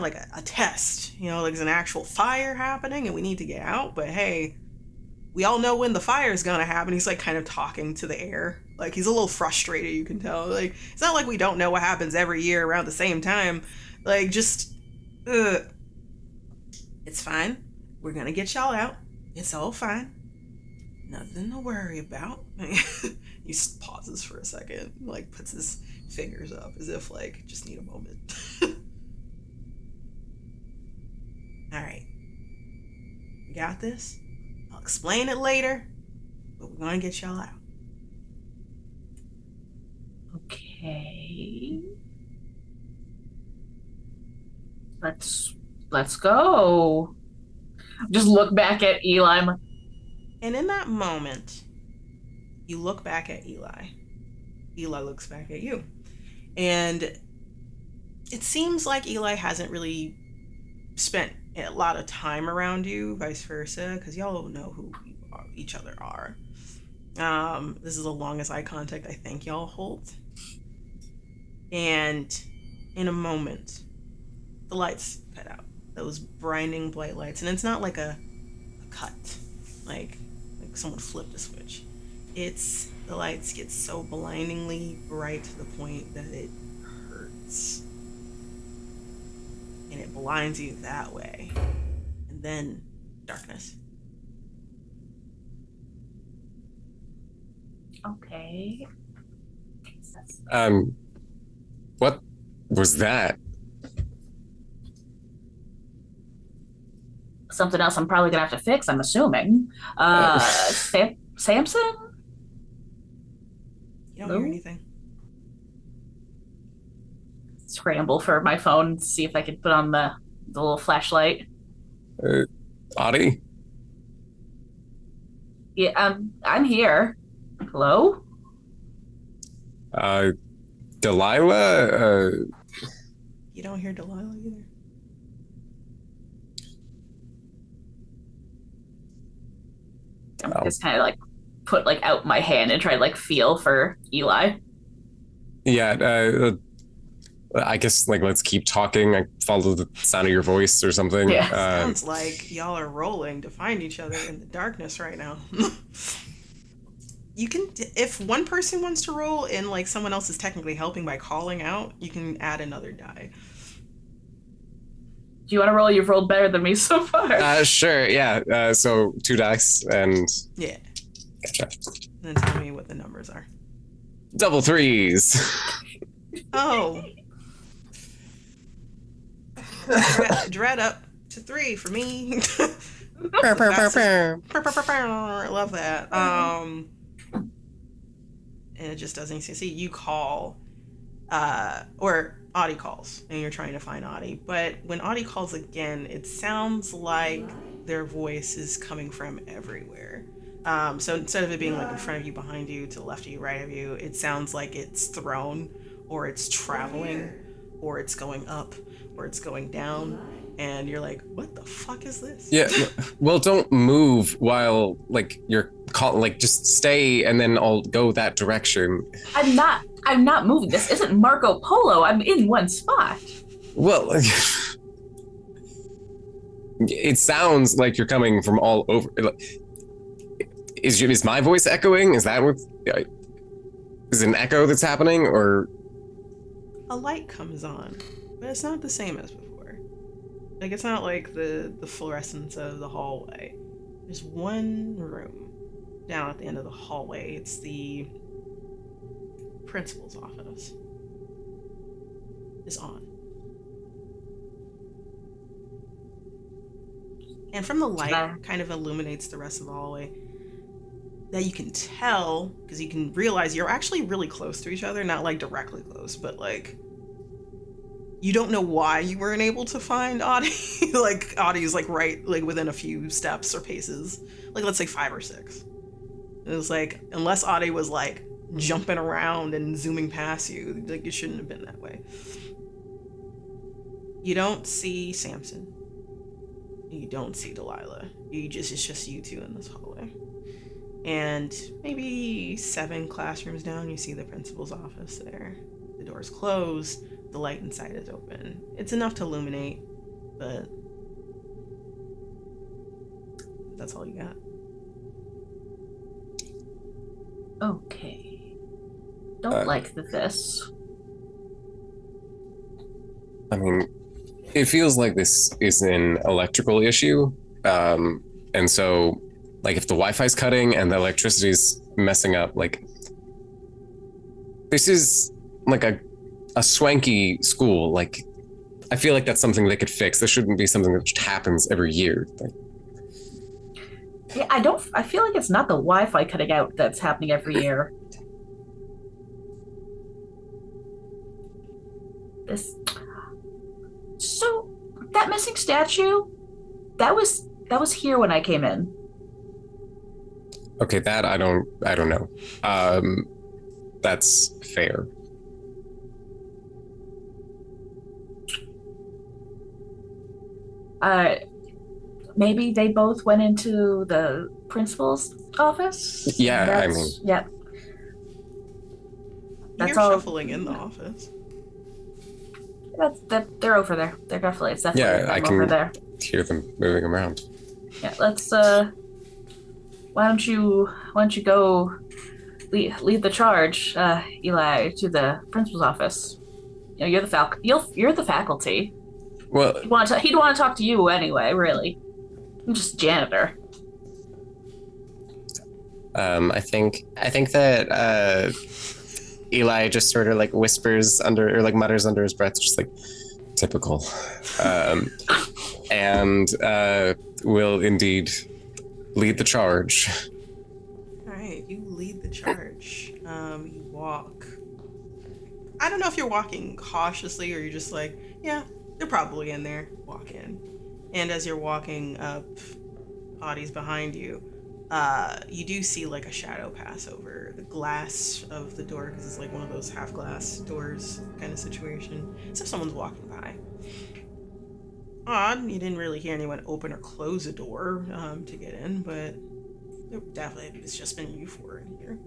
[SPEAKER 1] like a test, you know, like there's an actual fire happening and we need to get out, but hey, we all know when the fire is gonna happen. He's like kind of talking to the air, like he's a little frustrated, you can tell. Like, it's not like we don't know what happens every year around the same time. Like, just it's fine, we're gonna get y'all out, it's all fine, nothing to worry about. He pauses for a second, like puts his fingers up as if like just need a moment. All right, we got this. I'll explain it later, but we're gonna get y'all out.
[SPEAKER 3] Okay. Let's go. Just look back at Eli.
[SPEAKER 1] And in that moment, you look back at Eli. Eli looks back at you. And it seems like Eli hasn't really spent a lot of time around you, vice versa, because y'all know who each other are. This is the longest eye contact I think y'all hold. And in a moment, the lights cut out. Those blinding bright lights. And it's not like a cut, like someone flipped a switch. It's the lights get so blindingly bright to the point that it hurts. And it blinds you that way. And then darkness.
[SPEAKER 3] Okay.
[SPEAKER 2] What was that?
[SPEAKER 3] Something else I'm probably gonna have to fix, I'm assuming. Samson?
[SPEAKER 1] You don't hear anything.
[SPEAKER 3] Scramble for my phone, see if I can put on the little flashlight.
[SPEAKER 2] Audi?
[SPEAKER 3] Yeah, I'm here. Hello?
[SPEAKER 2] Delilah?
[SPEAKER 1] You don't hear Delilah either.
[SPEAKER 3] I'm just kind of like put like out my hand and try to like feel for Eli.
[SPEAKER 2] Yeah, I guess like let's keep talking. I follow the sound of your voice or something.
[SPEAKER 3] Yeah.
[SPEAKER 1] Sounds like y'all are rolling to find each other in the darkness right now. You can, if one person wants to roll and like someone else is technically helping by calling out, you can add another die.
[SPEAKER 3] Do you want to roll? You've rolled better than me so far.
[SPEAKER 2] Sure, yeah. So 2 dice and...
[SPEAKER 1] Yeah.
[SPEAKER 2] Gotcha.
[SPEAKER 1] Then tell me what the numbers are.
[SPEAKER 2] Double 3s.
[SPEAKER 1] Oh. Dread up to 3 for me. I love that. And it just doesn't succeed. You call, or Audi calls, and you're trying to find Audi. But when Audi calls again, it sounds like their voice is coming from everywhere. So instead of it being like in front of you, behind you, to the left of you, right of you, it sounds like it's thrown, or it's traveling, or it's going up, or it's going down. And you're like, what the fuck is this?
[SPEAKER 2] Yeah, well, don't move while like you're like just stay and then I'll go that direction.
[SPEAKER 3] I'm not moving. This isn't Marco Polo. I'm in one spot.
[SPEAKER 2] Well, it sounds like you're coming from all over. Is my voice echoing? Is that what? Is it an echo that's happening, or?
[SPEAKER 1] a light comes on, but it's not the same as before. Like, it's not like the fluorescence of the hallway. There's one room down at the end of the hallway. It's the principal's office. Is on. And from the light, kind of illuminates the rest of the hallway, that you can tell, because you can realize you're actually really close to each other, not like directly close, but like, you don't know why you weren't able to find Audi. Like, Audi is like right, like within a few steps or paces, like let's say 5 or 6. It was like, unless Audi was like jumping around and zooming past you, like it shouldn't have been that way. You don't see Samson. You don't see Delilah. It's just you two in this hallway. And maybe 7 classrooms down, you see the principal's office there. The door's closed, the light inside is open. It's enough to illuminate, but that's all you got.
[SPEAKER 3] Okay. Don't like this.
[SPEAKER 2] I mean, it feels like this is an electrical issue. And so, like, if the Wi-Fi's cutting and the electricity's messing up, like, this is like a swanky school. Like, I feel like that's something they could fix. This shouldn't be something that just happens every year. Like,
[SPEAKER 3] yeah, I feel like it's not the Wi-Fi cutting out that's happening every year. So that missing statue, that was here when I came in.
[SPEAKER 2] okay, that I don't know. That's fair.
[SPEAKER 3] Maybe they both went into the principal's office.
[SPEAKER 2] Yeah, I mean,
[SPEAKER 3] yeah. That's
[SPEAKER 1] You're
[SPEAKER 3] all.
[SPEAKER 1] shuffling in the office.
[SPEAKER 3] They're over there. They're definitely. It's definitely
[SPEAKER 2] yeah, I
[SPEAKER 3] over there.
[SPEAKER 2] can hear them moving around.
[SPEAKER 3] Yeah, let's. Why don't you go lead the charge, Eli, to the principal's office? You know, you're the faculty.
[SPEAKER 2] Well,
[SPEAKER 3] He'd want to talk to you anyway. Really, I'm just janitor.
[SPEAKER 2] I think that Eli just sort of like whispers under, or like mutters under his breath, just like typical, and will indeed lead the charge.
[SPEAKER 1] All right, you lead the charge. You walk. I don't know if you're walking cautiously or you're just like, yeah, they're probably in there. Walk in. And as you're walking up, Audie's behind you. You do see like a shadow pass over the glass of the door, because it's like one of those half glass doors kind of situation. As if someone's walking by. Odd, you didn't really hear anyone open or close a door to get in, but definitely it's just been you four in here.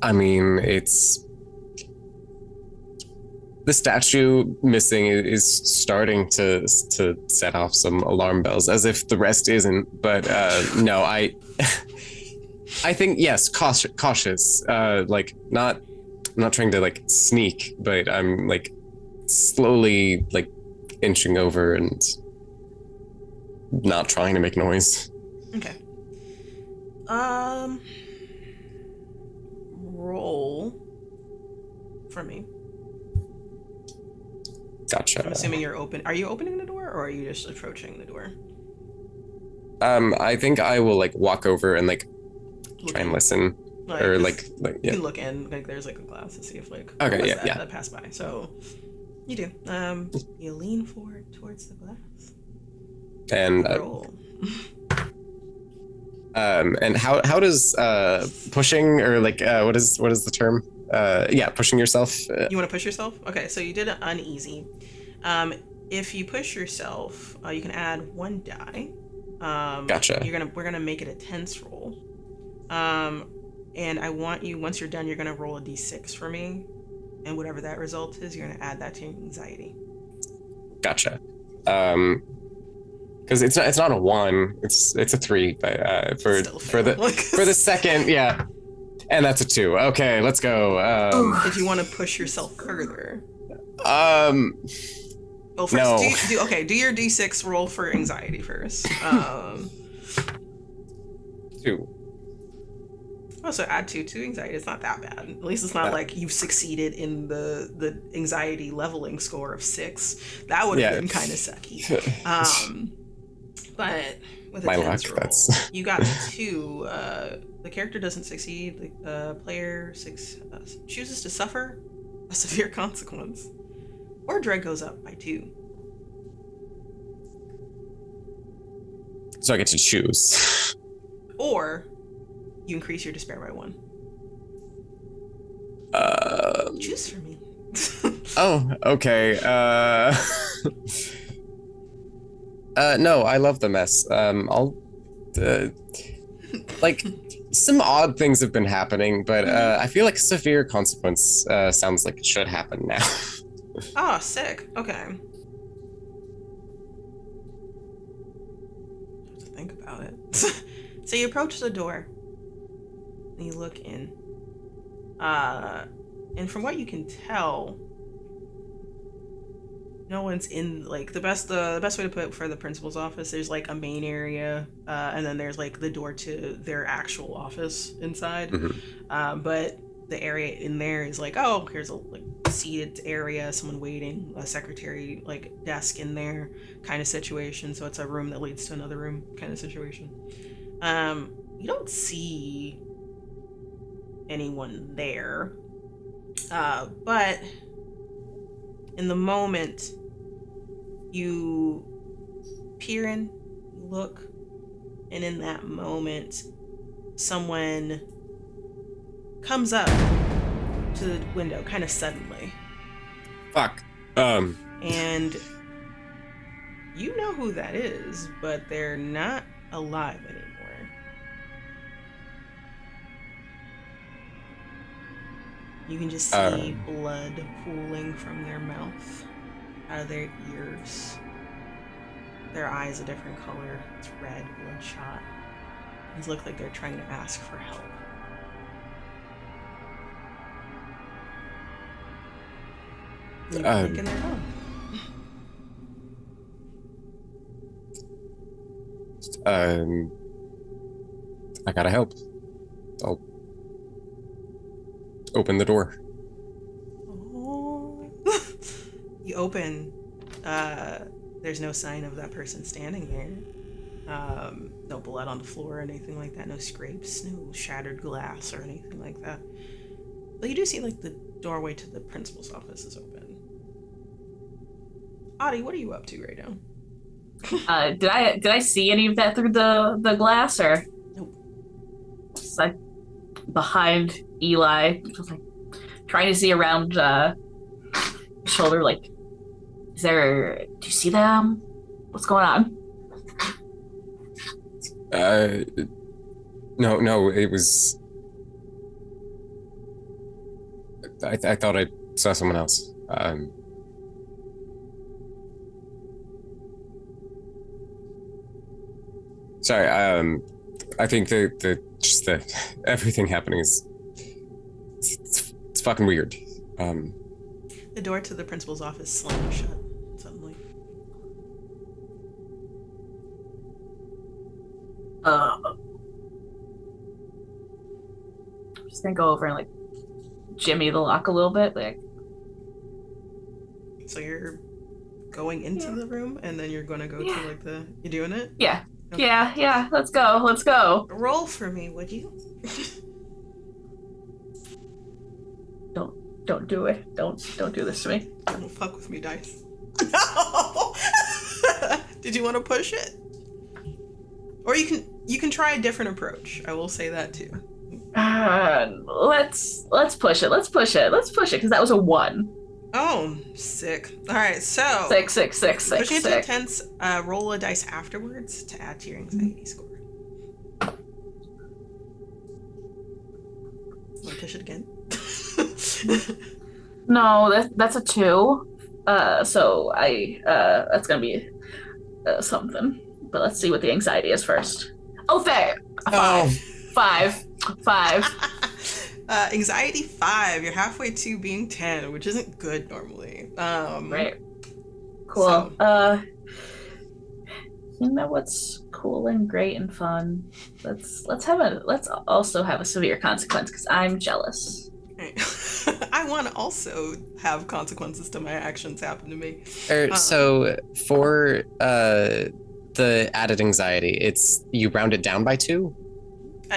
[SPEAKER 2] I mean, it's the statue missing is starting to set off some alarm bells, as if the rest isn't. But no, I think yes, cautious. Like not trying to like sneak, but I'm like slowly like inching over and not trying to make noise.
[SPEAKER 1] Okay. Roll for me.
[SPEAKER 2] Gotcha.
[SPEAKER 1] I'm assuming you're open. Are you opening the door, or are you just approaching the door?
[SPEAKER 2] I think I will like walk over and like try and listen, or like
[SPEAKER 1] yeah.
[SPEAKER 2] Yeah.
[SPEAKER 1] You can look in. Like there's like a glass to see if like
[SPEAKER 2] okay, yeah,
[SPEAKER 1] that passed by. So you do. You lean forward towards the glass.
[SPEAKER 2] And
[SPEAKER 1] roll.
[SPEAKER 2] And how does pushing, or like what is the term? Pushing yourself.
[SPEAKER 1] You want to push yourself? Okay, so you did an uneasy. If you push yourself, you can add 1 die.
[SPEAKER 2] Gotcha.
[SPEAKER 1] We're gonna make it a tense roll. And I want you, once you're done, you're gonna roll a d6 for me, and whatever that result is, you're gonna add that to your anxiety.
[SPEAKER 2] Gotcha. Because it's not a 1, it's a 3, but for the second, yeah. And that's a 2. Okay, let's go.
[SPEAKER 1] Did you want to push yourself further? Well, first,
[SPEAKER 2] No.
[SPEAKER 1] do your D6 roll for anxiety first.
[SPEAKER 2] 2.
[SPEAKER 1] Oh, so add 2 to anxiety. It's not that bad. At least it's not like you've succeeded in the anxiety leveling score of 6. That would have been kind of sucky. But with a
[SPEAKER 2] My
[SPEAKER 1] 10
[SPEAKER 2] luck,
[SPEAKER 1] roll,
[SPEAKER 2] that's...
[SPEAKER 1] you got 2. The character doesn't succeed. The player chooses to suffer a severe consequence, or dread goes up by 2.
[SPEAKER 2] So I get to choose.
[SPEAKER 1] Or you increase your despair by 1. Choose for me.
[SPEAKER 2] Oh, okay. No, I love the mess. I'll like some odd things have been happening, but I feel like severe consequence sounds like it should happen now.
[SPEAKER 1] Oh, sick. Okay. I have to think about it. So you approach the door and you look in. And from what you can tell, no one's in. Like the best way to put it for the principal's office, there's like a main area, and then there's like the door to their actual office inside. But the area in there is like, oh, here's a like seated area, someone waiting, a secretary like desk in there kind of situation. So it's a room that leads to another room kind of situation. You don't see anyone there, but in the moment you peer in, look, and in that moment someone comes up to the window kind of suddenly.
[SPEAKER 2] Fuck.
[SPEAKER 1] And you know who that is, but they're not alive anymore. You can just see blood pooling from their mouth, out of their ears. Their eyes a different color. It's red, bloodshot. These look like they're trying to ask for help. You're thinking they're home.
[SPEAKER 2] I gotta help. I'll open the door.
[SPEAKER 1] Oh. You open. There's no sign of that person standing there. No blood on the floor or anything like that. No scrapes, no shattered glass or anything like that. But you do see like the doorway to the principal's office is open. Audie, what are you up to right now?
[SPEAKER 3] Did I see any of that through the glass, or
[SPEAKER 1] Nope.
[SPEAKER 3] just like behind Eli, just like trying to see around shoulder, like, do you see them? What's going on?
[SPEAKER 2] No, it was... I thought I saw someone else. Sorry, I think just the everything happening is... It's fucking weird.
[SPEAKER 1] The door to the principal's office slammed shut suddenly.
[SPEAKER 3] I'm just gonna go over and like jimmy the lock a little bit, like.
[SPEAKER 1] So you're going into the room, and then you're gonna go to like the... You doing it?
[SPEAKER 3] Yeah.
[SPEAKER 1] Okay.
[SPEAKER 3] Yeah. Let's go.
[SPEAKER 1] Roll for me, would you?
[SPEAKER 3] Don't do it. Don't do this to me.
[SPEAKER 1] Don't fuck with me, dice. No. Did you want to push it? Or you can try a different approach. I will say that too.
[SPEAKER 3] Let's push it. Let's push it because that was a 1.
[SPEAKER 1] Oh, sick. All right, so
[SPEAKER 3] 6.
[SPEAKER 1] pushing it to the tense. Roll a dice afterwards to add to your anxiety score. Want to push it again?
[SPEAKER 3] No, that's a 2. So that's gonna be something. But let's see what the anxiety is first. Oh, fair. 5.
[SPEAKER 1] Anxiety 5. You're halfway to being 10, which isn't good normally.
[SPEAKER 3] Right. Cool.
[SPEAKER 1] So.
[SPEAKER 3] You know what's cool and great and fun? Let's also have a severe consequence because I'm jealous.
[SPEAKER 1] I want to also have consequences to my actions happen to me.
[SPEAKER 2] So for the added anxiety, it's you round it down by 2?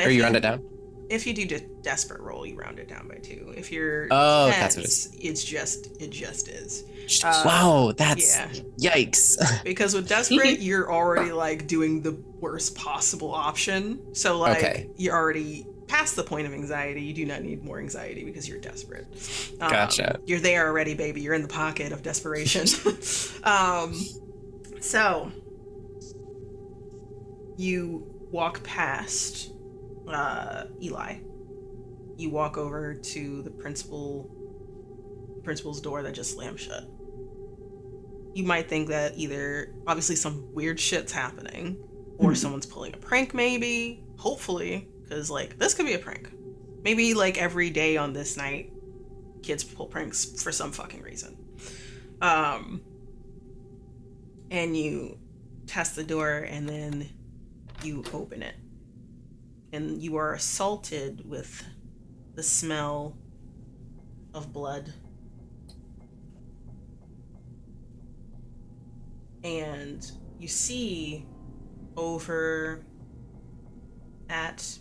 [SPEAKER 2] Or you round it down?
[SPEAKER 1] If you do just desperate roll, you round it down by 2. If you're
[SPEAKER 2] tense,
[SPEAKER 1] that's what it just is.
[SPEAKER 2] Wow, that's yikes.
[SPEAKER 1] Because with desperate, you're already like doing the worst possible option. So like you're already past the point of anxiety. You do not need more anxiety because you're desperate.
[SPEAKER 2] Gotcha.
[SPEAKER 1] You're there already, baby. You're in the pocket of desperation. So you walk past Eli. You walk over to the principal's door that just slammed shut. You might think that either obviously some weird shit's happening or someone's pulling a prank, maybe, hopefully, because like this could be a prank. Maybe like every day on this night kids pull pranks for some fucking reason. And you test the door and then you open it. And you are assaulted with the smell of blood. And you see over at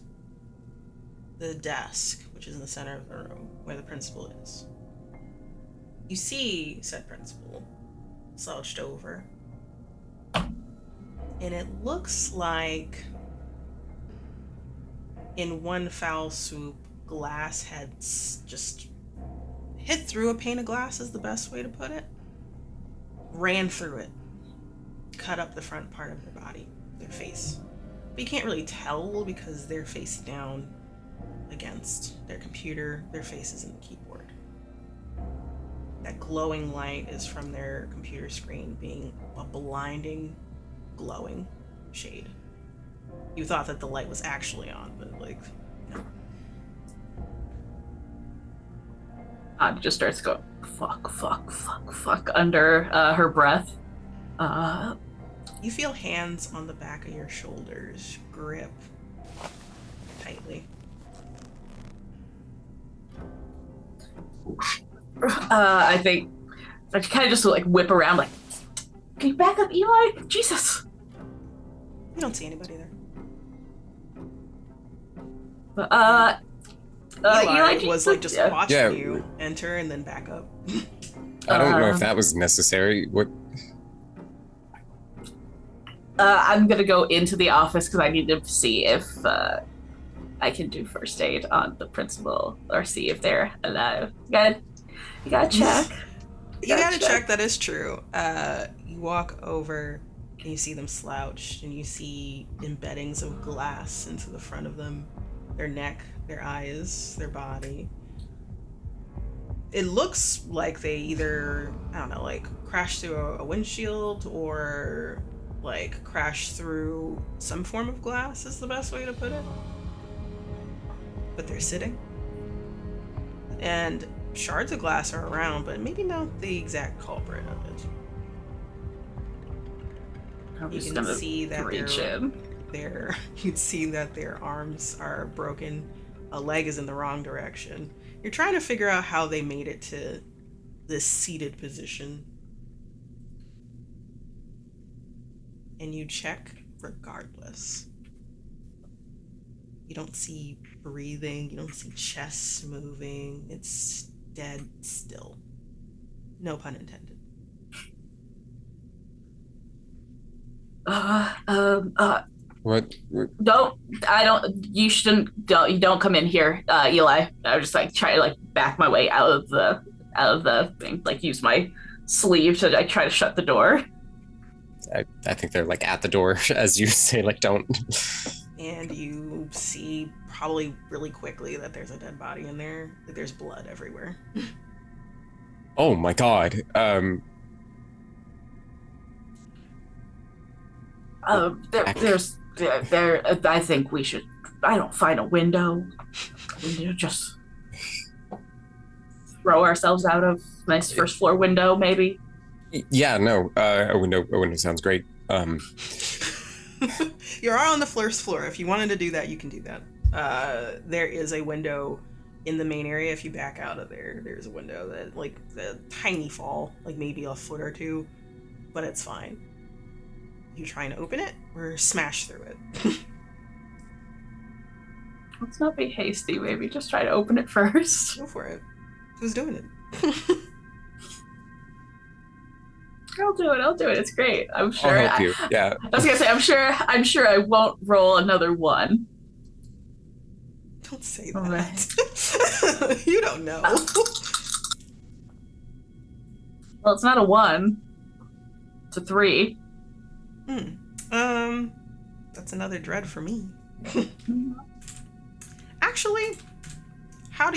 [SPEAKER 1] the desk, which is in the center of the room where the principal is, you see said principal slouched over. And it looks like in one foul swoop, glass had just hit through a pane of glass is the best way to put it. Ran through it. Cut up the front part of their body, their face. But you can't really tell because they're face down against their computer. Their face is in the keyboard. That glowing light is from their computer screen being a blinding, glowing shade. You thought that the light was actually on, but like, no.
[SPEAKER 3] Just starts going, fuck, under her breath.
[SPEAKER 1] You feel hands on the back of your shoulders grip tightly.
[SPEAKER 3] I think I kind of just like whip around, like, can you back up, Eli? Jesus.
[SPEAKER 1] You don't see anybody there. Eli was like just watching you enter and then back up.
[SPEAKER 2] I don't know if that was necessary. What?
[SPEAKER 3] I'm gonna go into the office because I need to see if I can do first aid on the principal or see if they're alive. You gotta check.
[SPEAKER 1] You gotta check. That is true. You walk over and you see them slouched and you see embeddings of glass into the front of them, their neck, their eyes, their body. It looks like they either, I don't know, like crashed through a windshield or like crashed through some form of glass is the best way to put it. But they're sitting. And shards of glass are around, but maybe not the exact culprit of it. You can see that you can see that their arms are broken. A leg is in the wrong direction. You're trying to figure out how they made it to this seated position. And you check regardless. You don't see breathing, you don't see chests moving. It's dead still. No pun intended.
[SPEAKER 2] What?
[SPEAKER 3] You don't come in here, Eli. I was just like try to like back my way out of the thing, like use my sleeve to like try to shut the door.
[SPEAKER 2] I think they're like at the door as you say, like don't.
[SPEAKER 1] And you see probably really quickly that there's a dead body in there. Like there's blood everywhere.
[SPEAKER 2] Oh my god.
[SPEAKER 3] I think we should. I don't find a window. Just throw ourselves out of nice first floor window, maybe?
[SPEAKER 2] Yeah, no, a window sounds great.
[SPEAKER 1] You're on the first floor. If you wanted to do that, you can do that. There is a window in the main area. If you back out of there, there's a window that, like, the tiny fall, like maybe a foot or two, but it's fine. You trying to open it or smash through it?
[SPEAKER 3] Let's not be hasty, maybe just try to open it first.
[SPEAKER 1] Go for it. Who's doing it?
[SPEAKER 3] I'll do it. It's great. I'm sure.
[SPEAKER 2] I'll help you. Yeah.
[SPEAKER 3] I was gonna say, I'm sure I won't roll another one.
[SPEAKER 1] Don't say that. You don't know.
[SPEAKER 3] Well, it's not a 1. It's a 3.
[SPEAKER 1] That's another dread for me. Actually, how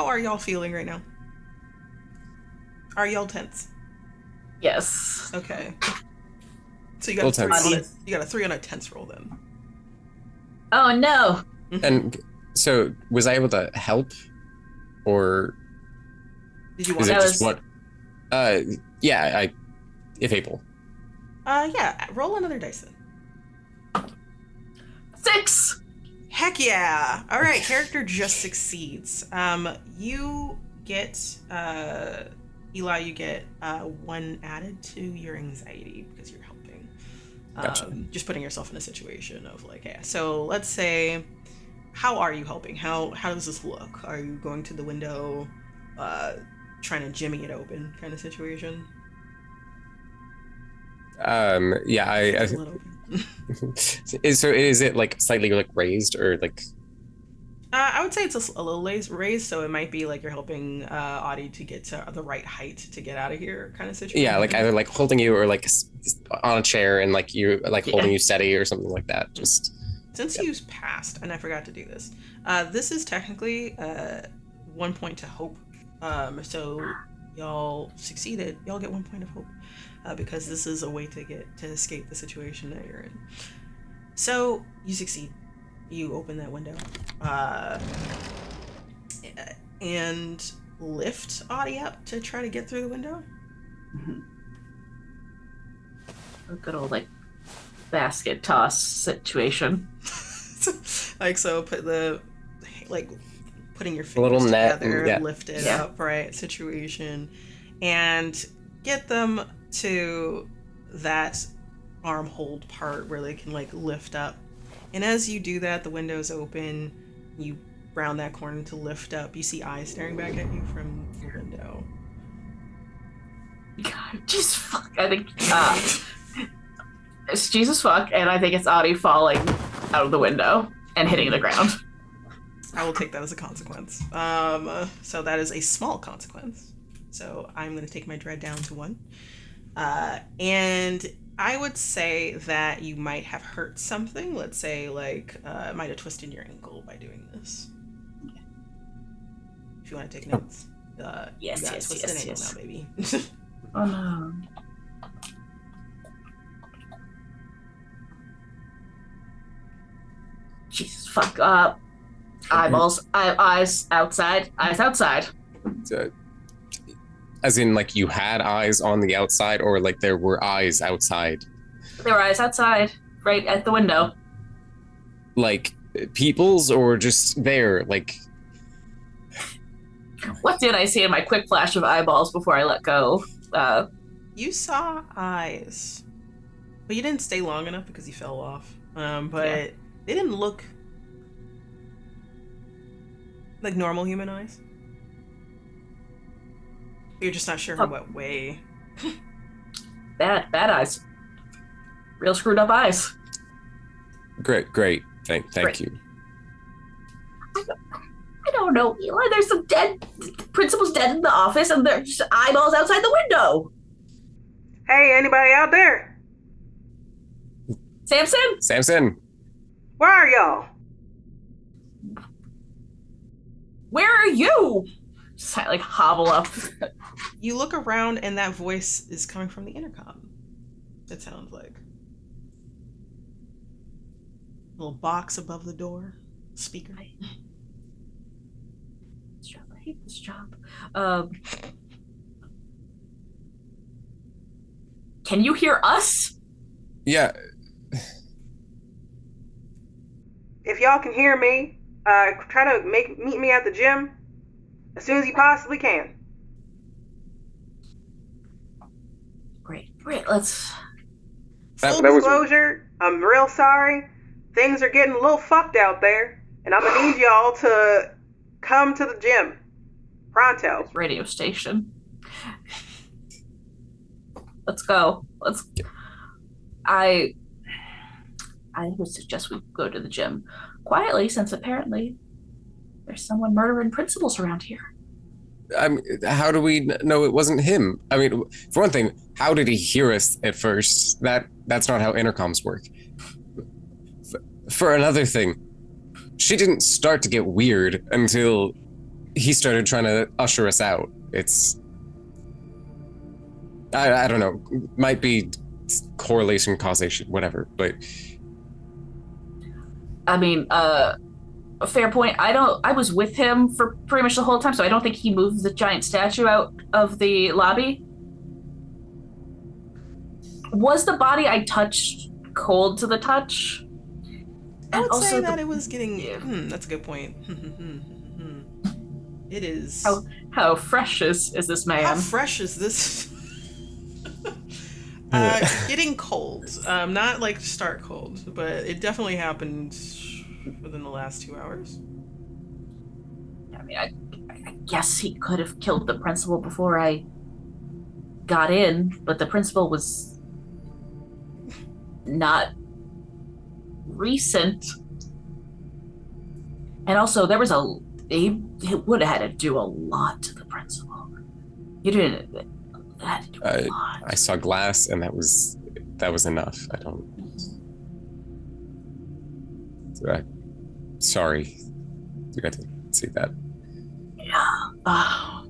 [SPEAKER 1] are y'all feeling right now? Are y'all tense?
[SPEAKER 3] Yes.
[SPEAKER 1] Okay. So you got a 3 on a tense roll then.
[SPEAKER 3] Oh no.
[SPEAKER 2] And so was I able to help, or
[SPEAKER 1] Did you want
[SPEAKER 2] is it
[SPEAKER 1] to?
[SPEAKER 2] just what? Yeah, if able.
[SPEAKER 1] Yeah. Roll another dice then.
[SPEAKER 3] 6.
[SPEAKER 1] Heck yeah! All right, character just succeeds. You get Eli. You get 1 added to your anxiety because you're helping.
[SPEAKER 2] Gotcha.
[SPEAKER 1] Just putting yourself in a situation of like, yeah. So let's say, how are you helping? How does this look? Are you going to the window, trying to jimmy it open, kind of situation?
[SPEAKER 2] Yeah, so is it like slightly like raised or like?
[SPEAKER 1] I would say it's a little raised, so it might be like you're helping Audi to get to the right height to get out of here, kind of situation.
[SPEAKER 2] Yeah, like either like holding you or like on a chair and like you like holding you steady or something like that. Just
[SPEAKER 1] since you passed, and I forgot to do this. This is technically 1 point to hope. So y'all succeeded. Y'all get 1 point of hope because this is a way to escape the situation that you're in. So you succeed. You open that window and lift Audie up to try to get through the window.
[SPEAKER 3] Mm-hmm. A good old like basket toss situation.
[SPEAKER 1] Like so, putting your fingers
[SPEAKER 2] little net
[SPEAKER 1] together,
[SPEAKER 2] and,
[SPEAKER 1] lift it up, right? Situation, and get them to that arm hold part where they can like lift up. And as you do that, the window's open. You round that corner to lift up. You see eyes staring back at you from the window.
[SPEAKER 3] God, Jesus fuck! I think it's Jesus fuck, and I think it's Audie falling out of the window and hitting the ground.
[SPEAKER 1] I will take that as a consequence. So that is a small consequence. So I'm going to take my dread down to 1. And I would say that you might have hurt something. Let's say, like, might have twisted your ankle by doing this. If you want to take notes.
[SPEAKER 3] Yes.
[SPEAKER 1] Now, baby.
[SPEAKER 3] Oh no. Jesus fuck up. Eyeballs. Eyes outside. Eyes outside.
[SPEAKER 2] As in, like, you had eyes on the outside, or like there were eyes outside?
[SPEAKER 3] There were eyes outside, right at the window.
[SPEAKER 2] Like people's, or just there? Like,
[SPEAKER 3] what did I see in my quick flash of eyeballs before I let go?
[SPEAKER 1] You saw eyes, but you didn't stay long enough because you fell off. But they didn't look like normal human eyes. You're just not sure in what way.
[SPEAKER 3] Bad eyes. Real screwed up eyes.
[SPEAKER 2] Great. Thank you.
[SPEAKER 3] I don't know, Eli. There's some dead principals dead in the office, and there's just eyeballs outside the window.
[SPEAKER 1] Hey, anybody out there?
[SPEAKER 3] Samson?
[SPEAKER 1] Where are y'all?
[SPEAKER 3] Where are you? Just like hobble up.
[SPEAKER 1] You look around, and that voice is coming from the intercom. It sounds like a little box above the door, speaker.
[SPEAKER 3] Struggling. hate this job. Can you hear us?
[SPEAKER 2] Yeah.
[SPEAKER 1] If y'all can hear me, try to meet me at the gym as soon as you possibly can.
[SPEAKER 3] Great. Let's.
[SPEAKER 1] Full disclosure, I'm real sorry. Things are getting a little fucked out there, and I'm gonna need y'all to come to the gym. Pronto.
[SPEAKER 3] Radio station. Let's go. I would suggest we go to the gym quietly, since apparently there's someone murdering principals around here.
[SPEAKER 2] How do we know it wasn't him? I mean, for one thing, how did he hear us at first? That's not how intercoms work. For another thing, she didn't start to get weird until he started trying to usher us out. It's... I don't know. Might be correlation, causation, whatever, but...
[SPEAKER 3] I mean, a fair point. I was with him for pretty much the whole time, so I don't think he moved the giant statue out of the lobby. Was the body I touched cold to the touch?
[SPEAKER 1] I would say that it was getting... that's a good point. It is...
[SPEAKER 3] How fresh is this man?
[SPEAKER 1] How fresh is this? Getting cold. Not like start cold, but it definitely happened within the last 2 hours.
[SPEAKER 3] I mean, I guess he could have killed the principal before I got in, but the principal was not recent. And also, there was he would have had to do a lot to the principal. You didn't... Had to do a lot.
[SPEAKER 2] I saw glass, and that was enough. I don't... sorry. I didn't see that.
[SPEAKER 3] Yeah.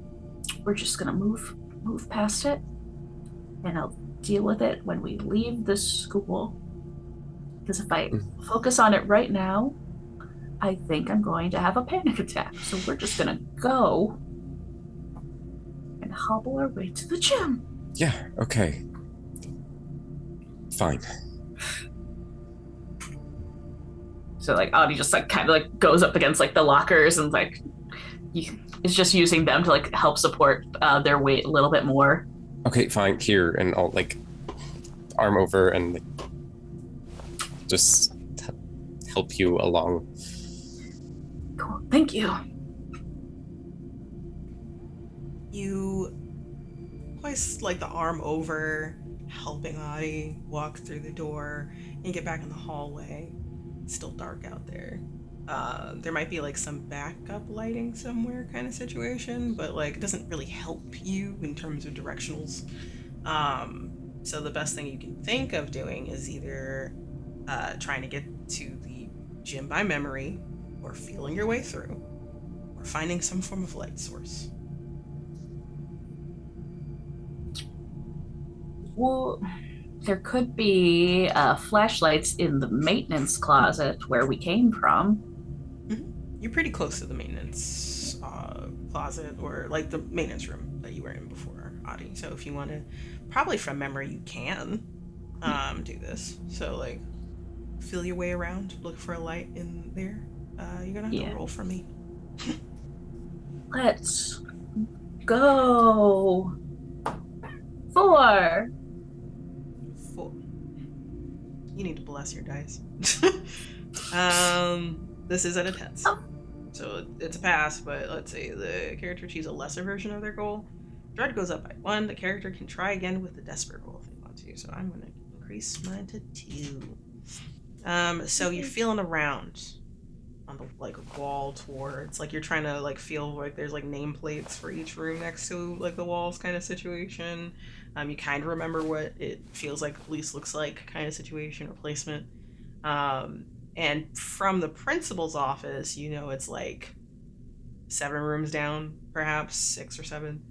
[SPEAKER 3] We're just gonna move past it, and I'll deal with it when we leave the school. Because if I focus on it right now, I think I'm going to have a panic attack. So we're just gonna go and hobble our way to the gym.
[SPEAKER 2] Yeah, okay. Fine.
[SPEAKER 3] So like Audi just like kind of like goes up against like the lockers and like is just using them to like help support their weight a little bit more.
[SPEAKER 2] Okay, fine. Here, and I'll like arm over and like, just help you along.
[SPEAKER 3] Cool. Thank you.
[SPEAKER 1] You hoist like the arm over, helping Audi walk through the door and get back in the hallway. It's still dark out there. There might be like some backup lighting somewhere kind of situation, but like it doesn't really help you in terms of directionals. So the best thing you can think of doing is either trying to get to the gym by memory, or feeling your way through, or finding some form of light source.
[SPEAKER 3] Well, there could be flashlights in the maintenance closet where we came from.
[SPEAKER 1] Mm-hmm. You're pretty close to the maintenance closet, or like the maintenance room that you were in before, Audi. So if you want to, probably from memory, you can do this. So like, feel your way around, look for a light in there. You're gonna have to roll for me.
[SPEAKER 3] Let's go. 4.
[SPEAKER 1] You need to bless your dice. This is at a 10. So it's a pass, but let's say the character achieves a lesser version of their goal. Dread goes up by 1. The character can try again with the desperate roll if they want to. So I'm going to increase mine to 2. So you're feeling around on the like wall towards, like you're trying to like feel like there's like nameplates for each room next to like the walls kind of situation. You kind of remember what it feels like police looks like kind of situation or placement. And from the principal's office, you know, it's like 7 rooms down, perhaps 6 or 7.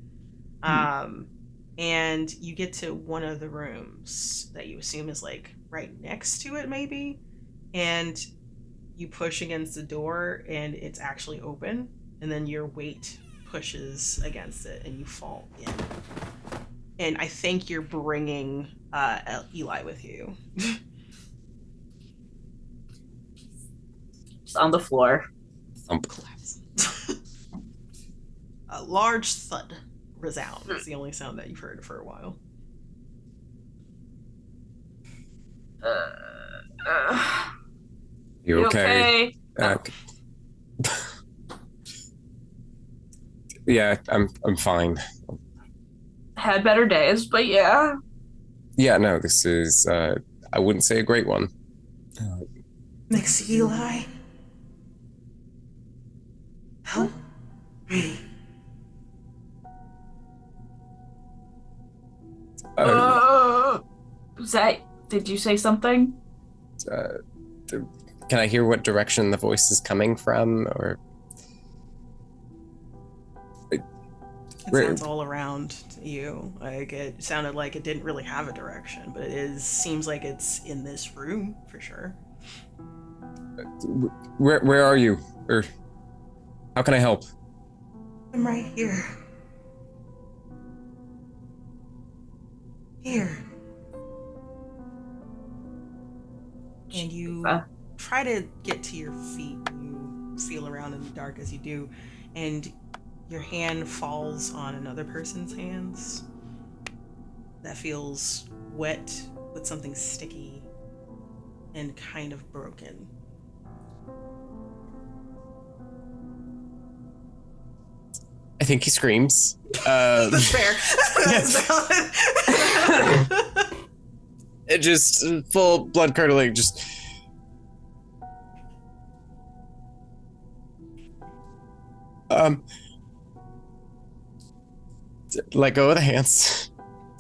[SPEAKER 1] And you get to one of the rooms that you assume is like right next to it maybe, and you push against the door and it's actually open, and then your weight pushes against it and you fall in. And I think you're bringing Eli with you.
[SPEAKER 3] Just on the floor.
[SPEAKER 1] Collapse. A large thud resounds. It's the only sound that you've heard for a while.
[SPEAKER 2] You okay? Yeah, I'm fine.
[SPEAKER 3] Had better days, but yeah.
[SPEAKER 2] Yeah, no, this is I wouldn't say a great one.
[SPEAKER 1] Next to Eli. Help me.
[SPEAKER 3] Did you say something?
[SPEAKER 2] Can I hear what direction the voice is coming from, or?
[SPEAKER 1] It sounds all around you. Like, it sounded like it didn't really have a direction, but seems like it's in this room for sure.
[SPEAKER 2] Where are you? Or how can I help?
[SPEAKER 1] I'm right here. Here. And you try to get to your feet. You feel around in the dark as you do, and your hand falls on another person's hands that feels wet with something sticky and kind of broken.
[SPEAKER 2] I think he screams.
[SPEAKER 1] That's fair. That's valid.
[SPEAKER 2] It just full blood curdling. Just. Let go of the hands.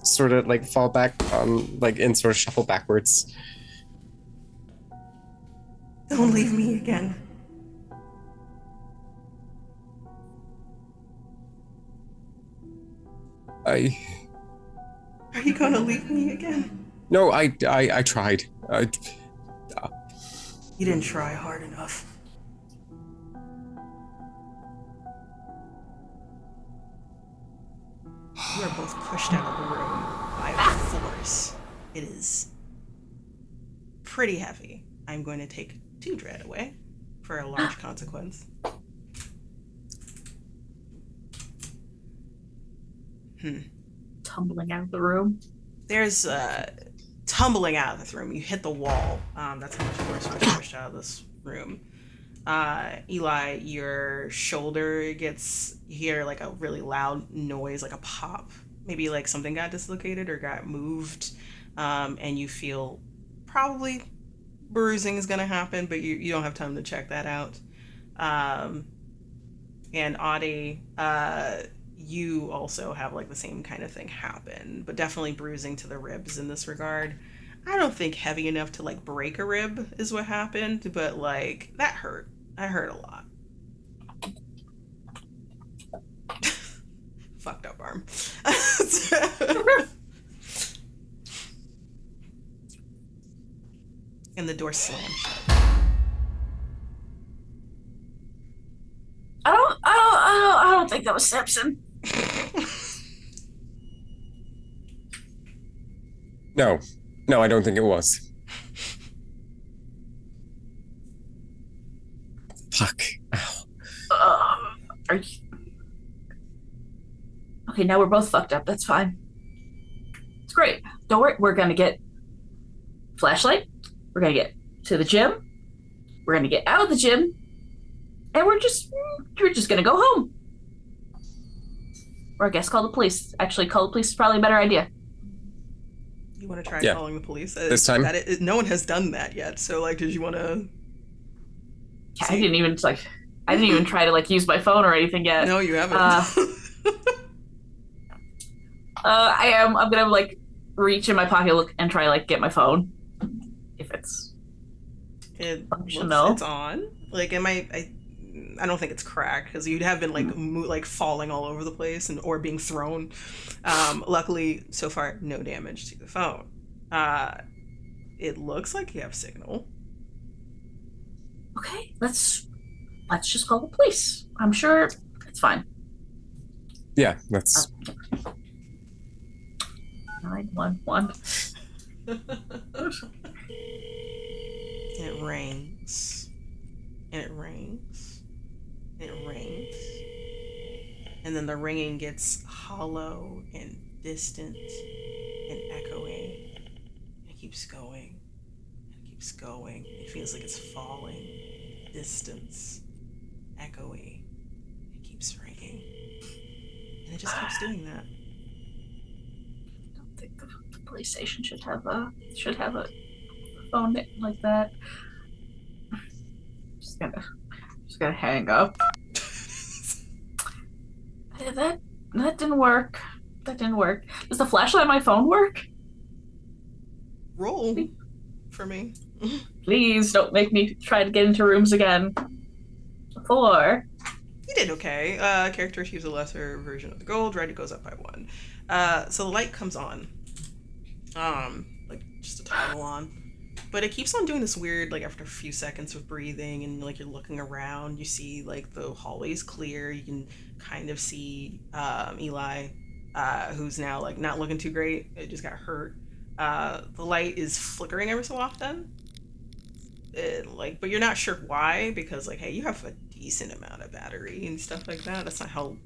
[SPEAKER 2] Sort of like fall back on, like, and sort of shuffle backwards.
[SPEAKER 1] Don't leave me again. Are you gonna leave me again?
[SPEAKER 2] No, I tried.
[SPEAKER 1] You didn't try hard enough. You are both pushed out of the room by force. It is pretty heavy. I'm going to take 2 dread away for a large consequence.
[SPEAKER 3] Tumbling out of the room.
[SPEAKER 1] There's tumbling out of this room. You hit the wall. That's how much force was pushed out of this room. Eli, your shoulder gets, you hear like a really loud noise, like a pop. Maybe like something got dislocated or got moved. And you feel probably bruising is going to happen, but you don't have time to check that out. And Audi, you also have like the same kind of thing happen, but definitely bruising to the ribs in this regard. I don't think heavy enough to like break a rib is what happened, but like that hurt. I hurt a lot. Fucked up arm. And the door slammed shut.
[SPEAKER 3] I don't think that was Simpson.
[SPEAKER 2] No, I don't think it was. Fuck. Ow.
[SPEAKER 3] Are you... Okay, now we're both fucked up. That's fine. It's great. Don't worry. We're gonna get flashlight. We're gonna get to the gym. We're gonna get out of the gym, and we're just gonna go home. Or I guess call the police. Actually, call the police is probably a better idea.
[SPEAKER 1] You want to try calling the police?
[SPEAKER 2] This time?
[SPEAKER 1] No one has done that yet. So, like, did you want to?
[SPEAKER 3] I didn't even try to like use my phone or anything yet.
[SPEAKER 1] No, you haven't.
[SPEAKER 3] I'm gonna like reach in my pocket, look, and try like get my phone if it's functional.
[SPEAKER 1] It's on. Like, I don't think it's cracked because you'd have been like falling all over the place or being thrown. Luckily, so far, no damage to the phone. It looks like you have signal.
[SPEAKER 3] Okay, let's just call the police. I'm sure it's fine.
[SPEAKER 2] Yeah, that's
[SPEAKER 3] 911.
[SPEAKER 1] It rings. And it rings. And it rings. And then the ringing gets hollow and distant and echoing. It keeps going. It keeps going. It feels like it's falling. Distance. Echoey. It keeps ringing. And it just keeps doing that.
[SPEAKER 3] I don't think the PlayStation should have a phone like that. Just gonna hang up. That didn't work. That didn't work. Does the flashlight on my phone work?
[SPEAKER 1] Roll for me.
[SPEAKER 3] Please don't make me try to get into rooms again. 4.
[SPEAKER 1] You did okay. Character achieves a lesser version of the gold. Ready goes up by 1. So the light comes on. Like just a toggle on. But it keeps on doing this weird, like after a few seconds of breathing and like you're looking around, you see like the hallway's clear. You can kind of see Eli, who's now like not looking too great. It just got hurt. The light is flickering every so often. But you're not sure why, because like, hey, you have a decent amount of battery and stuff like that. That's not how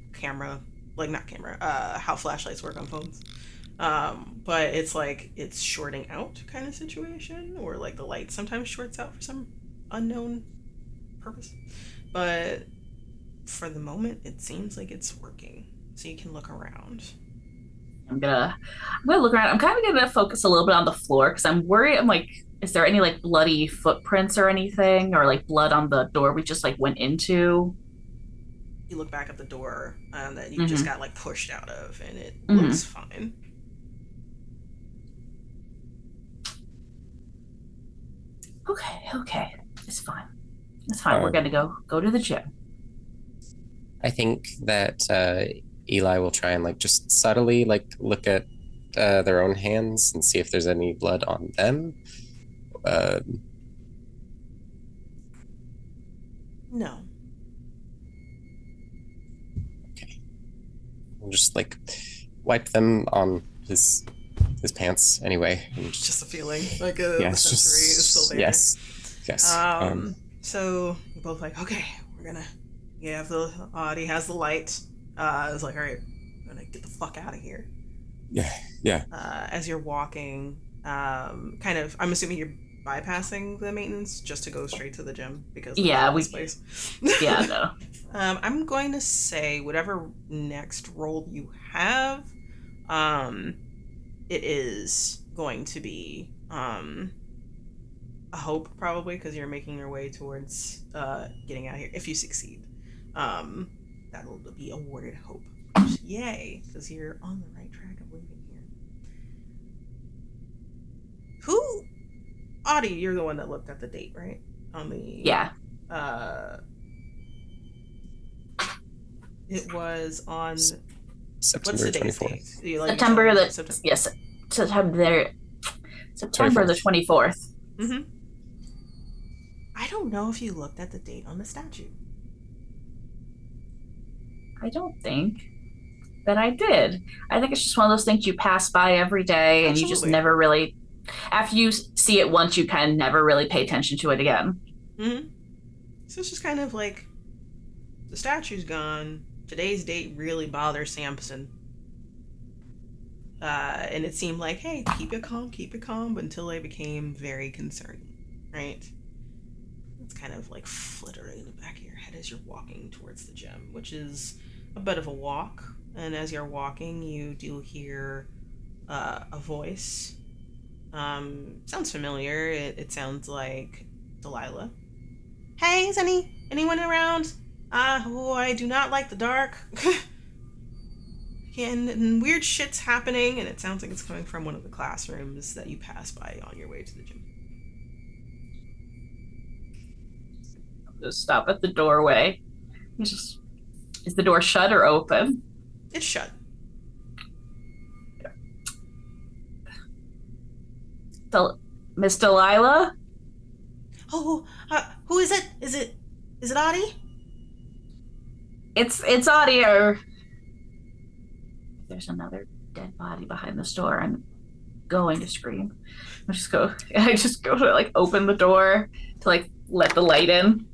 [SPEAKER 1] how flashlights work on phones. But it's like it's shorting out kind of situation, or like the light sometimes shorts out for some unknown purpose. But for the moment, it seems like it's working. So you can look around.
[SPEAKER 3] I'm gonna look around. I'm kind of gonna focus a little bit on the floor because I'm worried. I'm like, is there any like bloody footprints or anything, or like blood on the door we just like went into?
[SPEAKER 1] You look back at the door that you just got like pushed out of, and it
[SPEAKER 3] Mm-hmm.
[SPEAKER 1] looks fine.
[SPEAKER 3] Okay, it's fine. It's fine. We're gonna go to the gym.
[SPEAKER 2] I think that Eli will try and like just subtly like look at their own hands and see if there's any blood on them.
[SPEAKER 1] No.
[SPEAKER 2] Okay. We'll just like wipe them on his pants anyway.
[SPEAKER 1] It's just a feeling, like the sensory is still there.
[SPEAKER 2] Yes.
[SPEAKER 1] So you're both like, okay, the Audi has the light. It's like, all right, I'm gonna get the fuck out of here.
[SPEAKER 2] Yeah.
[SPEAKER 1] As you're walking, I'm assuming you're bypassing the maintenance just to go straight to the gym because this place.
[SPEAKER 3] Yeah, no.
[SPEAKER 1] I'm going to say whatever next roll you have, it is going to be a hope probably because you're making your way towards getting out of here. If you succeed, that'll be awarded hope. Yay, because you're on the right track of leaving here. Audie, you're the one that looked at the date, right? On the it was on
[SPEAKER 2] September 24th.
[SPEAKER 3] September the 24th.
[SPEAKER 1] Mm-hmm. I don't know if you looked at the date on the statue.
[SPEAKER 3] I don't think that I did. I think it's just one of those things you pass by every day and you just never really, after you see it once, you kind of never really pay attention to it again.
[SPEAKER 1] Mm-hmm. So it's just kind of like the statue's gone. Today's date really bothers Samson. And it seemed like, hey, keep it calm, but until it became very concerning, right? It's kind of like flittering in the back of your head as you're walking towards the gym, which is a bit of a walk. And as you're walking, you do hear a voice. Sounds familiar. It sounds like Delilah. Hey, is anyone around? I do not like the dark. And weird shit's happening, and it sounds like it's coming from one of the classrooms that you pass by on your way to the gym.
[SPEAKER 3] Just stop at the doorway. Is the door shut or open?
[SPEAKER 1] It's shut.
[SPEAKER 3] Miss Delilah?
[SPEAKER 1] Oh, who is it? Is it Audie?
[SPEAKER 3] It's Audie. There's another dead body behind the store. I'm going to scream. I just go to like open the door to like let the light in.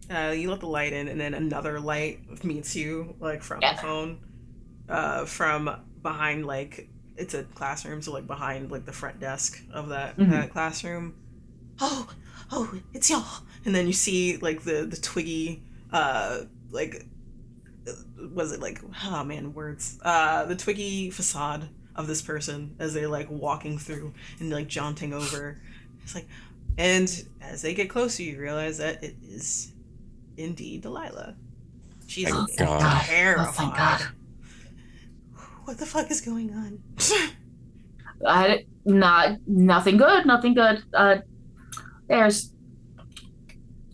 [SPEAKER 1] You let the light in, and then another light meets you, like from the
[SPEAKER 3] Yeah.
[SPEAKER 1] phone, from behind, like it's a classroom, so like behind like the front desk of that classroom. Oh, it's y'all. And then you see like the Twiggy, like was it like, oh man, words, the Twiggy facade of this person as they like walking through and like jaunting over. It's like, and as they get closer, you realize that it is indeed Delilah. She's
[SPEAKER 2] Thank God.
[SPEAKER 1] terrified.
[SPEAKER 3] Oh, thank God.
[SPEAKER 1] What the fuck is going on?
[SPEAKER 3] Nothing good. Nothing good. There's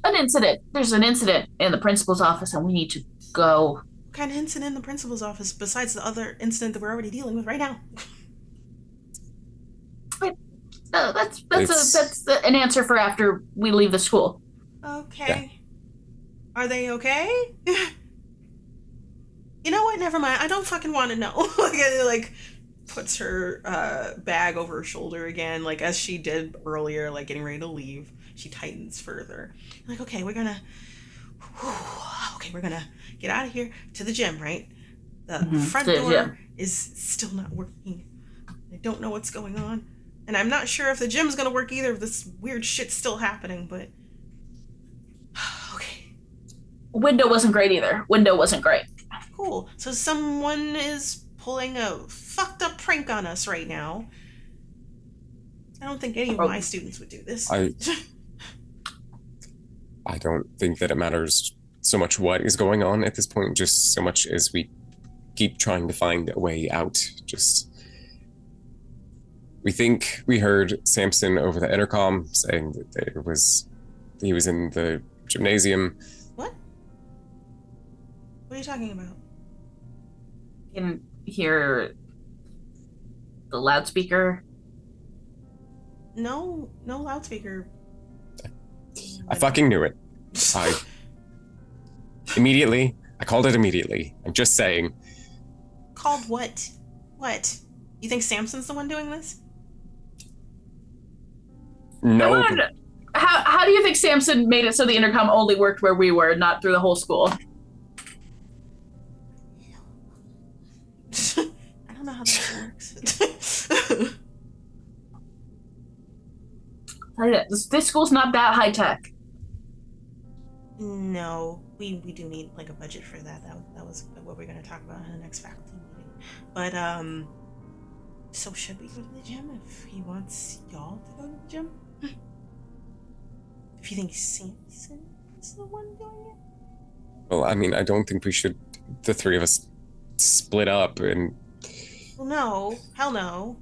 [SPEAKER 3] an incident. There's an incident in the principal's office, and we need to go.
[SPEAKER 1] What kind of incident in the principal's office besides the other incident that we're already dealing with right now?
[SPEAKER 3] That's an answer for after we leave the school.
[SPEAKER 1] Okay.
[SPEAKER 2] Yeah.
[SPEAKER 1] Are they okay? You know what? Never mind. I don't fucking want to know. like puts her bag over her shoulder again, like as she did earlier, like getting ready to leave. She tightens further. Like, okay, we're gonna get out of here to the gym, right? The front door is still not working. I don't know what's going on. And I'm not sure if the gym's gonna work either, if this weird shit's still happening, but okay.
[SPEAKER 3] Window wasn't great either. Window wasn't great.
[SPEAKER 1] Cool. So someone is pulling a fucked up prank on us right now. I don't think any of my students would do this.
[SPEAKER 2] I don't think that it matters so much what is going on at this point, just so much as we keep trying to find a way out. We think we heard Samson over the intercom saying that he was in the gymnasium.
[SPEAKER 1] What? What are you talking about?
[SPEAKER 3] Can hear the loudspeaker.
[SPEAKER 1] No loudspeaker.
[SPEAKER 2] I fucking knew it. I called it immediately. I'm just saying.
[SPEAKER 1] Called what? What? You think Samson's the one doing this?
[SPEAKER 2] No.
[SPEAKER 3] How do you think Samson made it so the intercom only worked where we were, not through the whole school?
[SPEAKER 1] I don't know how that works.
[SPEAKER 3] This school's not that high tech.
[SPEAKER 1] No, we do need like a budget for that. That was what we're gonna talk about in the next faculty meeting. But so should we go to the gym if he wants y'all to go to the gym? If you think Samson is the one doing it?
[SPEAKER 2] Well, I mean, I don't think we should, the three of us, split up and...
[SPEAKER 1] Well, no. Hell no.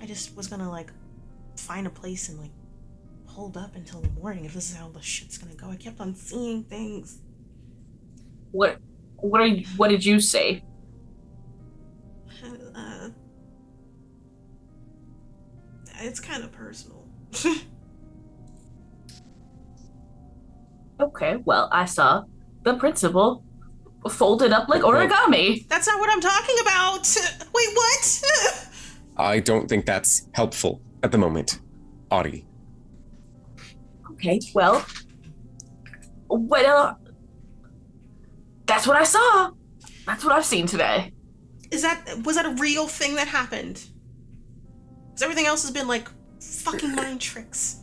[SPEAKER 1] I just was gonna, like, find a place and, like, hold up until the morning if this is how the shit's gonna go. I kept on seeing things.
[SPEAKER 3] What did you say?
[SPEAKER 1] It's kind of personal.
[SPEAKER 3] Okay, well, I saw the principal folded up like origami.
[SPEAKER 1] That's not what I'm talking about. Wait, what?
[SPEAKER 2] I don't think that's helpful at the moment, Audi.
[SPEAKER 3] Okay, well, that's what I saw. That's what I've seen today.
[SPEAKER 1] Was that a real thing that happened? Because everything else has been like fucking mind tricks.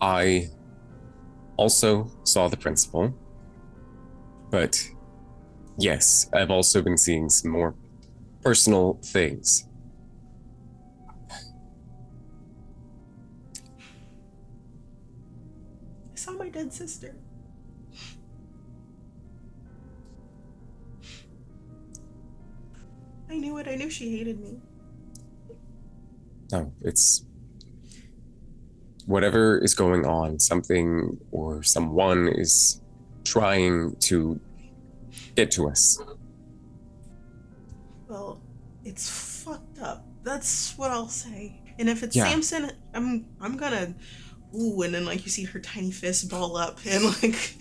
[SPEAKER 2] I also saw the principal, but yes, I've also been seeing some more personal things.
[SPEAKER 1] I saw my dead sister. I knew it. I knew she hated me.
[SPEAKER 2] No, it's whatever is going on, something or someone is trying to get to us.
[SPEAKER 1] Well, it's fucked up. That's what I'll say. And if it's
[SPEAKER 2] Yeah.
[SPEAKER 1] Samson, I'm gonna ooh, and then like you see her tiny fist ball up and like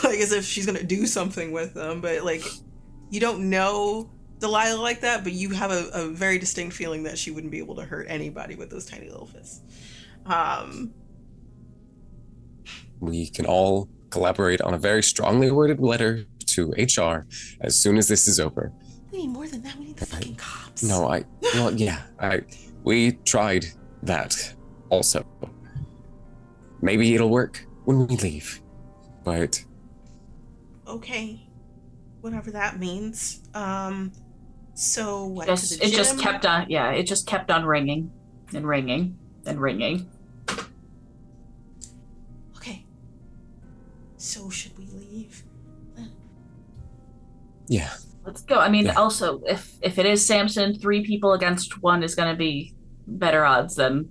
[SPEAKER 1] as if she's gonna do something with them, but like you don't know Delilah like that, but you have a very distinct feeling that she wouldn't be able to hurt anybody with those tiny little fists.
[SPEAKER 2] We can all collaborate on a very strongly worded letter to HR as soon as this is over.
[SPEAKER 1] We need more than that. We need the fucking cops.
[SPEAKER 2] No, we tried that also. Maybe it'll work when we leave, but...
[SPEAKER 1] Okay. Whatever that means. So what?
[SPEAKER 3] It just kept on ringing and ringing and ringing.
[SPEAKER 1] Okay. So should we leave?
[SPEAKER 2] Yeah.
[SPEAKER 3] Let's go. I mean, also, if it is Samson, 3 people against 1 is going to be better odds than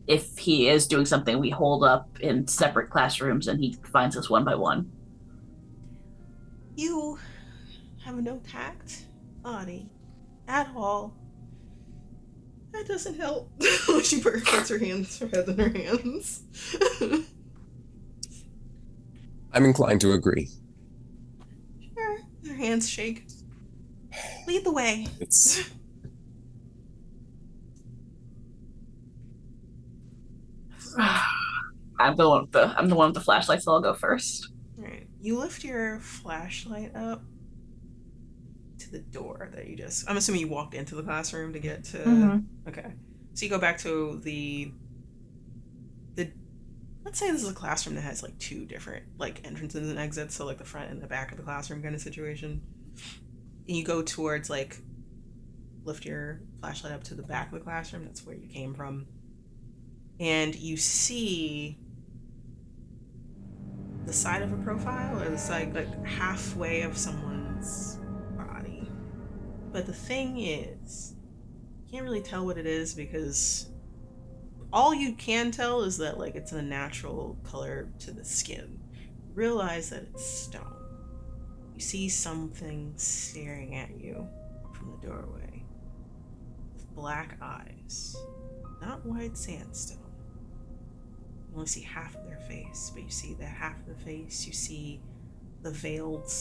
[SPEAKER 3] if he is doing something we hold up in separate classrooms and he finds us 1 by 1.
[SPEAKER 1] You have no tact, Audie, at all. That doesn't help. She puts her head in her hands.
[SPEAKER 2] I'm inclined to agree.
[SPEAKER 1] Sure. Her hands shake. Lead the way.
[SPEAKER 3] I'm the one with the flashlight, so I'll go first.
[SPEAKER 1] All right. You lift your flashlight up to the door that you just... I'm assuming you walked into the classroom to get to...
[SPEAKER 3] Mm-hmm.
[SPEAKER 1] Okay. So you go back to the... Let's say this is a classroom that has like 2 different like entrances and exits, so like the front and the back of the classroom kind of situation. And you go towards like... lift your flashlight up to the back of the classroom. That's where you came from. And you see the side of a profile, or the side, like halfway of someone's body. But the thing is, you can't really tell what it is because all you can tell is that like it's a natural color to the skin. You realize that it's stone. You see something staring at you from the doorway with black eyes, not white sandstone. You only see half of their face, but you see that half of the face. You see the veiled,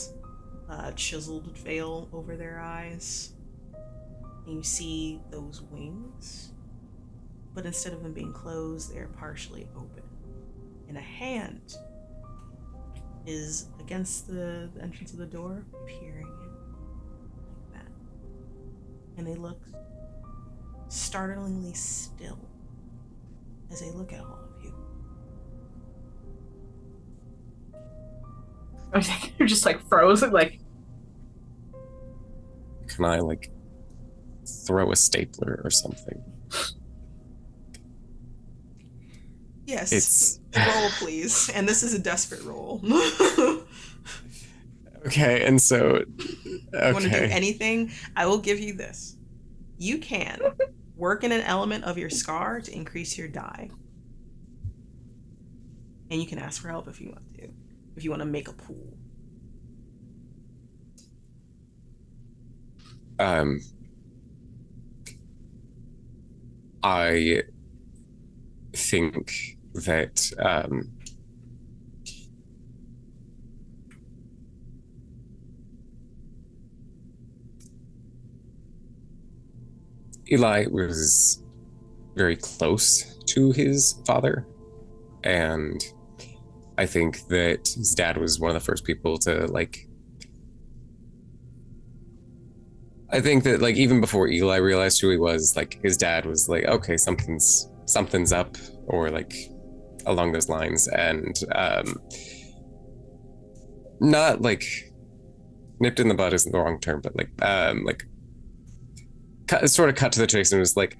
[SPEAKER 1] chiseled veil over their eyes. And you see those wings, but instead of them being closed, they're partially open. And a hand is against the entrance of the door, peering in like that. And they look startlingly still as they look at all of you.
[SPEAKER 3] You're just like frozen, like.
[SPEAKER 2] Can I like throw a stapler or something?
[SPEAKER 1] Yes.
[SPEAKER 2] It's
[SPEAKER 1] roll, please. And this is a desperate roll.
[SPEAKER 2] Okay, and so
[SPEAKER 1] You want to do anything? I will give you this. You can work in an element of your scar to increase your die. And you can ask for help if you want to. If you want to make a pool.
[SPEAKER 2] I think that Eli was very close to his father, and I think that his dad was one of the first people to like. I think that like even before Eli realized who he was, like his dad was like, okay, something's up, or like along those lines, and not like nipped in the bud isn't the wrong term, but like cut to the chase and was like,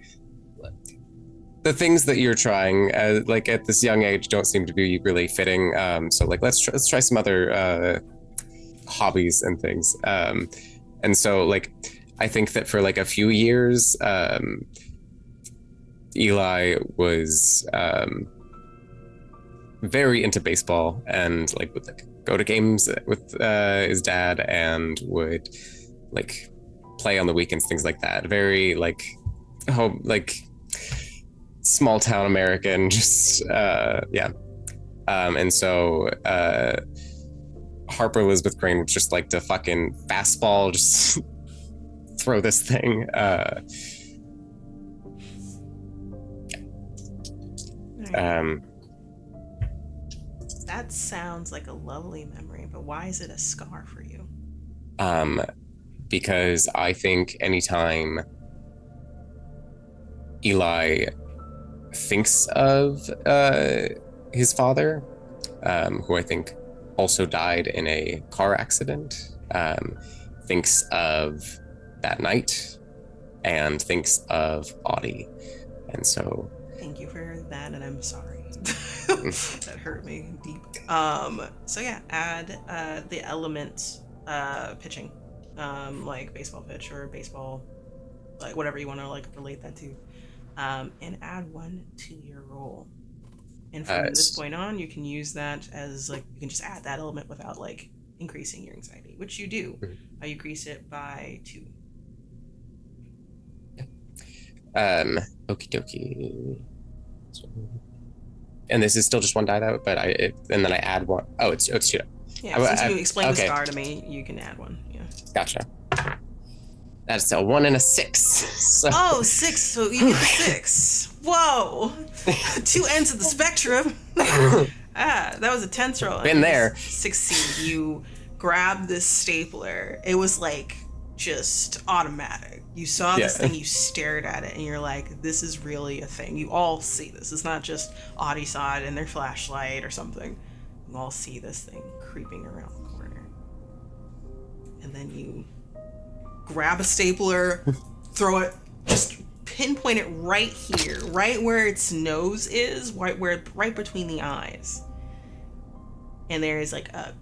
[SPEAKER 2] the things that you're trying like at this young age don't seem to be really fitting, so like let's try some other hobbies and things, and so like I think that for like a few years Eli was very into baseball and like would like go to games with his dad and would like play on the weekends, things like that. Very like home, like small town American, just yeah. And so Harper Elizabeth Crane would just like to fucking fastball, just throw this thing.
[SPEAKER 1] That sounds like a lovely memory, but why is it a scar for you?
[SPEAKER 2] Because I think anytime Eli thinks of his father, who I think also died in a car accident, thinks of that night and thinks of Audi. And so...
[SPEAKER 1] Thank you for that, and I'm sorry. That hurt me deep. So yeah, add the elements pitching, like baseball pitch or baseball, like whatever you want to like relate that to, and add 1 to your roll. And from this point on, you can use that as like, you can just add that element without like increasing your anxiety, which you do. You increase it by 2.
[SPEAKER 2] Okie dokie. And this is still just 1 die though, but and then I add 1. Oh, it's 2.
[SPEAKER 1] Yeah, since you explained the scar to me, you can add 1. Yeah.
[SPEAKER 2] Gotcha. That's a 1 and a 6. So.
[SPEAKER 1] Oh, 6. So you get the 6. Whoa. 2 ends of the spectrum. That was a 10th roll.
[SPEAKER 2] Been there.
[SPEAKER 1] Succeed. You grab this stapler. It was like just automatic. You saw this thing, you stared at it, and you're like, this is really a thing. You all see this. It's not just Audi saw it in their flashlight or something. You all see this thing creeping around the corner. And then you grab a stapler, throw it, just pinpoint it right here, right where its nose is, right between the eyes. And there is like a...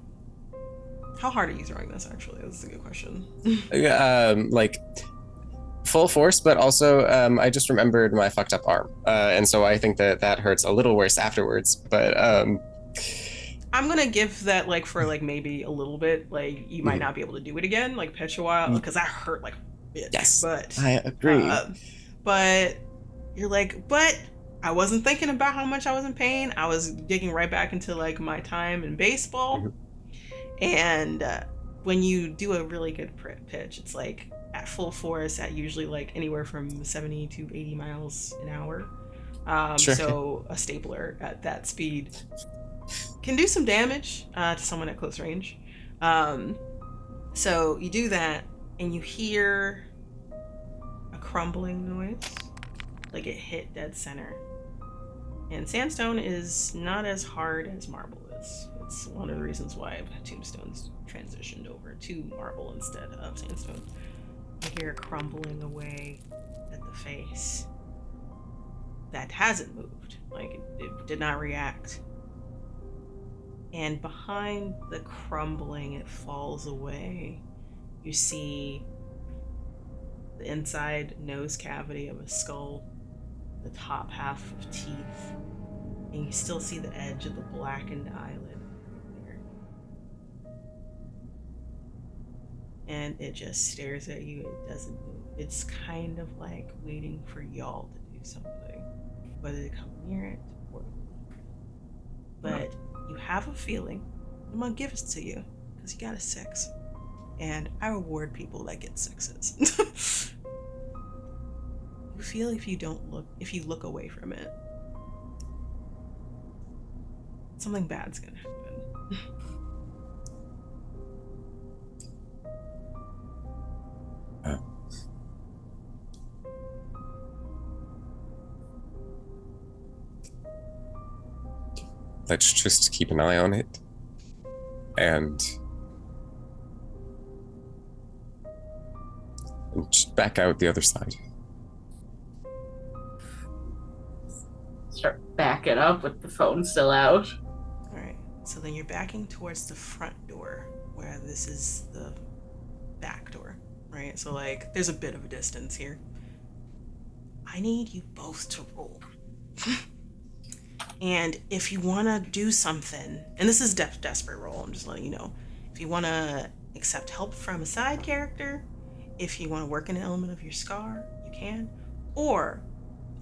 [SPEAKER 1] How hard are you throwing this, actually? This is a good question.
[SPEAKER 2] Like full force, but also I just remembered my fucked up arm. And so I think that hurts a little worse afterwards, but...
[SPEAKER 1] I'm gonna give that like for like maybe a little bit, like you might not be able to do it again, like pitch a while, because that hurt like a bitch.
[SPEAKER 2] Yes,
[SPEAKER 1] but
[SPEAKER 2] I agree.
[SPEAKER 1] But you're like, but I wasn't thinking about how much I was in pain. I was digging right back into like my time in baseball. And when you do a really good pitch, it's like at full force at usually like anywhere from 70 to 80 miles an hour. Sure. So a stapler at that speed can do some damage to someone at close range. So you do that and you hear a crumbling noise, like it hit dead center. And sandstone is not as hard as marble is. It's one of the reasons why tombstones transitioned over to marble instead of sandstone. You hear crumbling away at the face that hasn't moved, like it did not react. And behind the crumbling, it falls away. You see the inside nose cavity of a skull, the top half of teeth, and you still see the edge of the blackened eyelid there. And it just stares at you. It doesn't move. It's kind of like waiting for y'all to do something, whether to come near it or leave. But you have a feeling. I'm gonna give it to you because you got a 6, and I reward people that get 6s. You feel if you look away from it, something bad's gonna happen.
[SPEAKER 2] Let's just keep an eye on it and just back out the other side.
[SPEAKER 3] Start backing up with the phone still out.
[SPEAKER 1] All right, so then you're backing towards the front door, where this is the back door, right? So like, there's a bit of a distance here. I need you both to roll. And if you want to do something, and this is desperate roll, I'm just letting you know. If you want to accept help from a side character, if you want to work in an element of your scar, you can. Or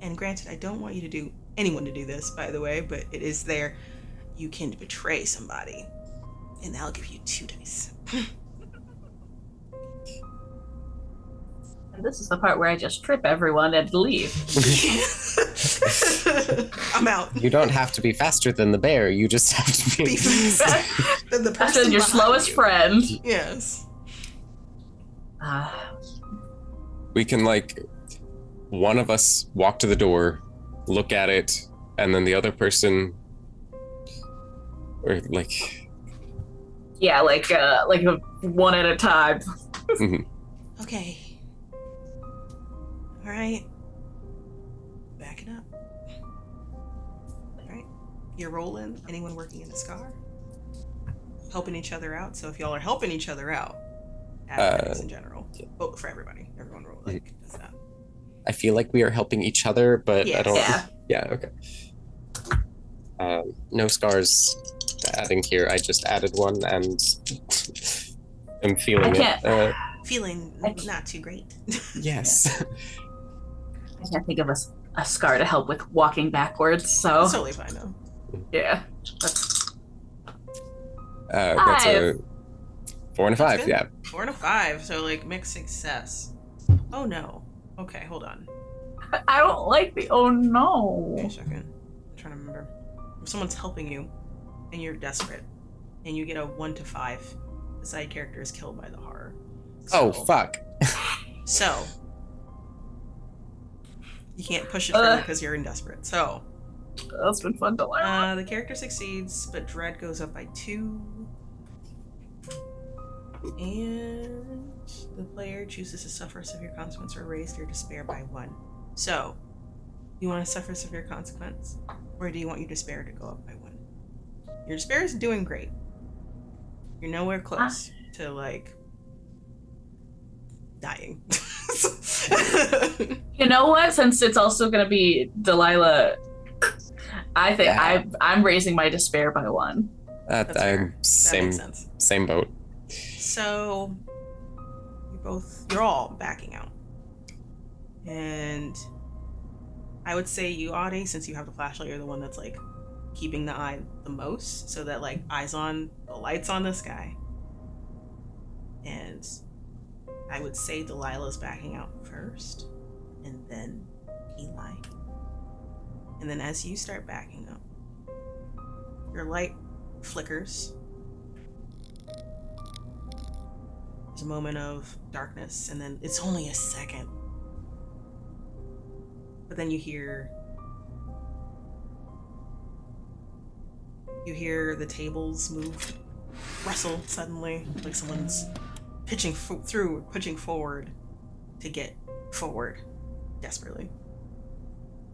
[SPEAKER 1] And granted, I don't want you to do anyone to do this, by the way, but it is there. You can betray somebody, and that'll give you 2 dice.
[SPEAKER 3] And this is the part where I just trip everyone and leave.
[SPEAKER 1] I'm out.
[SPEAKER 2] You don't have to be faster than the bear. You just have to be
[SPEAKER 1] faster than the person
[SPEAKER 3] That's your slowest friend.
[SPEAKER 1] Yes.
[SPEAKER 2] We can, like, one of us walk to the door, look at it, and then the other person, or like,
[SPEAKER 3] yeah, like a one at a time.
[SPEAKER 1] Okay. All right. Back it up. All right. You're rolling. Anyone working in a scar? Helping each other out. So if y'all are helping each other out, athletics in general, but for everybody, everyone roll like does that.
[SPEAKER 2] I feel like we are helping each other, but
[SPEAKER 1] Yes.
[SPEAKER 2] I don't.
[SPEAKER 3] Yeah.
[SPEAKER 2] Okay. No scars adding here. I just added one and I'm feeling it.
[SPEAKER 1] Feeling not too great.
[SPEAKER 2] Yes.
[SPEAKER 3] I can't think of a scar to help with walking backwards, so.
[SPEAKER 1] That's totally fine though.
[SPEAKER 3] Yeah.
[SPEAKER 2] That's a 4 and a 5. Yeah.
[SPEAKER 1] 4 and a 5. So like mixed success. Oh no. Okay, hold on.
[SPEAKER 3] I don't like the oh no.
[SPEAKER 1] Wait a second. I'm trying to remember. If someone's helping you and you're desperate and you get a 1 to 5, the side character is killed by the horror. So,
[SPEAKER 2] fuck.
[SPEAKER 1] So you can't push it further because you're in desperate. So
[SPEAKER 3] that's been fun to learn.
[SPEAKER 1] the character succeeds, but dread goes up by 2. And the player chooses to suffer severe consequence or raise their despair by 1. So, you want to suffer severe consequence? Or do you want your despair to go up by 1? Your despair is doing great. You're nowhere close to, like, dying.
[SPEAKER 3] You know what? Since it's also going to be Delilah, I think I'm raising my despair by 1.
[SPEAKER 2] I'm
[SPEAKER 1] that makes sense.
[SPEAKER 2] Same boat.
[SPEAKER 1] So you're all backing out. And I would say you, Audi, since you have the flashlight, you're the one that's like keeping the eye the most, so that like eyes on the lights on this guy. And I would say Delilah's backing out first, and then Eli. And then as you start backing up, your light flickers. There's a moment of darkness, and then it's only a second. But then you hear the tables move, rustle suddenly, like someone's pushing forward to get forward desperately.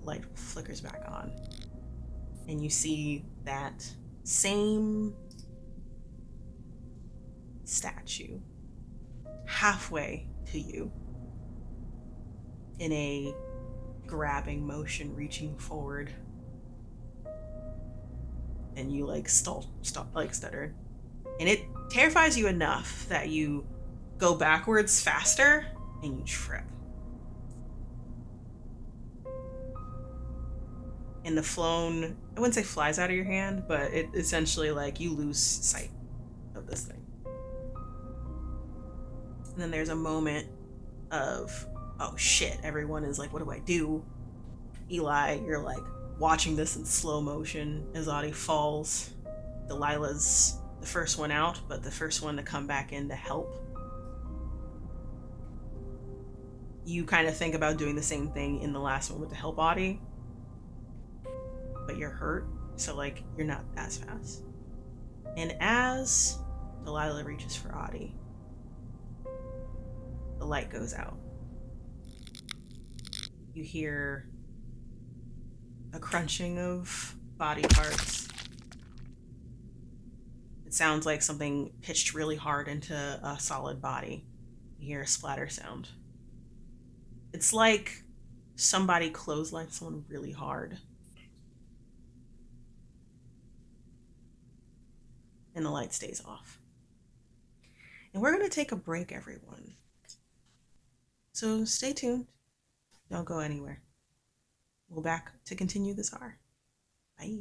[SPEAKER 1] Light flickers back on, and you see that same statue halfway to you in a grabbing motion, reaching forward, and you like stutter, and it terrifies you enough that you go backwards faster and you trip. And the phone, I wouldn't say flies out of your hand, but it essentially like you lose sight of this thing. And then there's a moment of, oh shit, everyone is like, what do I do? Eli, you're like watching this in slow motion as Audi falls. Delilah's the first one out, but the first one to come back in to help. You kind of think about doing the same thing in the last moment to help Audi, but you're hurt, so like you're not as fast. And as Delilah reaches for Audi, the light goes out. You hear a crunching of body parts. It sounds like something pitched really hard into a solid body. You hear a splatter sound. It's like somebody clotheslined someone really hard. And the light stays off. And we're going to take a break, everyone. So stay tuned. Don't go anywhere. we'll back to continue this R. Bye.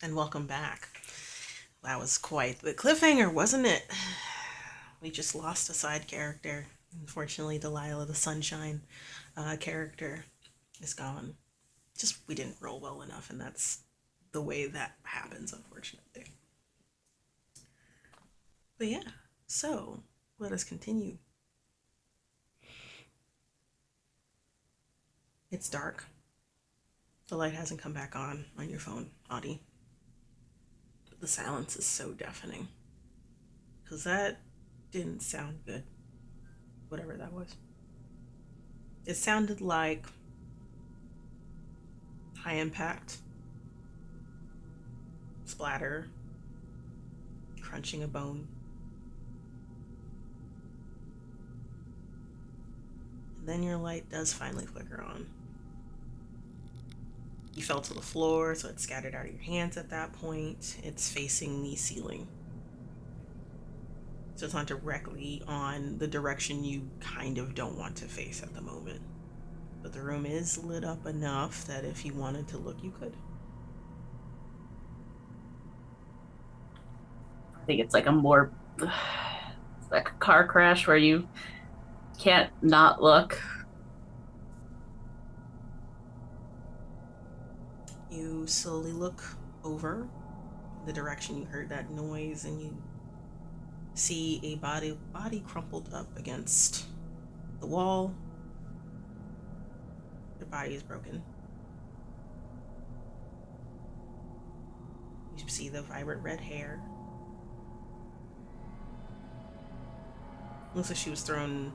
[SPEAKER 1] And welcome back. That was quite the cliffhanger, wasn't it? We just lost a side character. Unfortunately, Delilah, the sunshine character, is gone. Just we didn't roll well enough, and that's the way that happens, unfortunately. But yeah, so let us continue. It's dark. The light hasn't come back on your phone, Audie. But the silence is so deafening. Because that didn't sound good. Whatever that was. It sounded like high impact, splatter, crunching a bone. And then your light does finally flicker on. You fell to the floor, so it scattered out of your hands at that point. It's facing the ceiling. So it's not directly on the direction you kind of don't want to face at the moment. But the room is lit up enough that if you wanted to look, you could.
[SPEAKER 3] I think it's like a more like a car crash where you can't not look.
[SPEAKER 1] You slowly look over the direction you heard that noise, and you see a body crumpled up against the wall. The body is broken. You see the vibrant red hair. Looks like she was thrown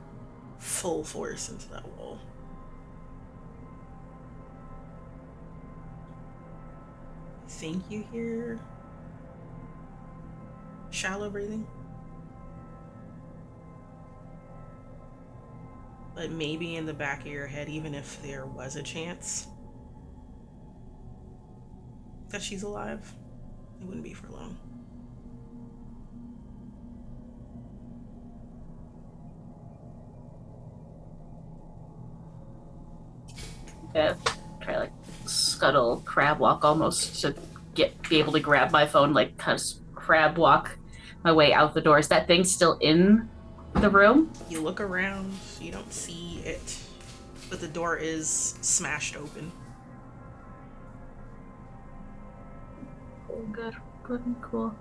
[SPEAKER 1] full force into that wall. I think you hear shallow breathing. But maybe in the back of your head, even if there was a chance that she's alive, it wouldn't be for long.
[SPEAKER 3] Yeah, try like scuttle crab walk almost to be able to grab my phone, like kind of crab walk my way out the door. Is that thing still in the room?
[SPEAKER 1] You look around, you don't see it, but the door is smashed open.
[SPEAKER 3] Oh, good and cool.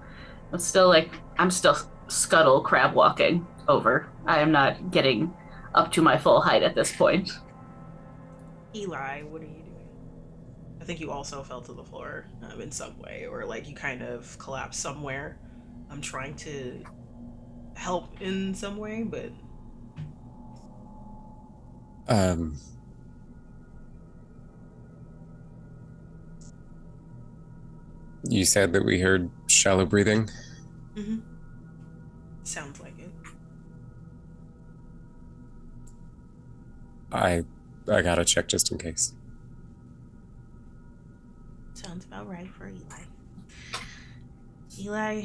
[SPEAKER 3] I'm still scuttle crab walking over. I am not getting up to my full height at this point.
[SPEAKER 1] Eli, what are you doing? I think you also fell to the floor in some way, or like you kind of collapsed somewhere. I'm trying to help in some way, but
[SPEAKER 2] You said that we heard shallow breathing.
[SPEAKER 1] Sounds like it.
[SPEAKER 2] I gotta check just in case.
[SPEAKER 1] Sounds about right for Eli. Eli,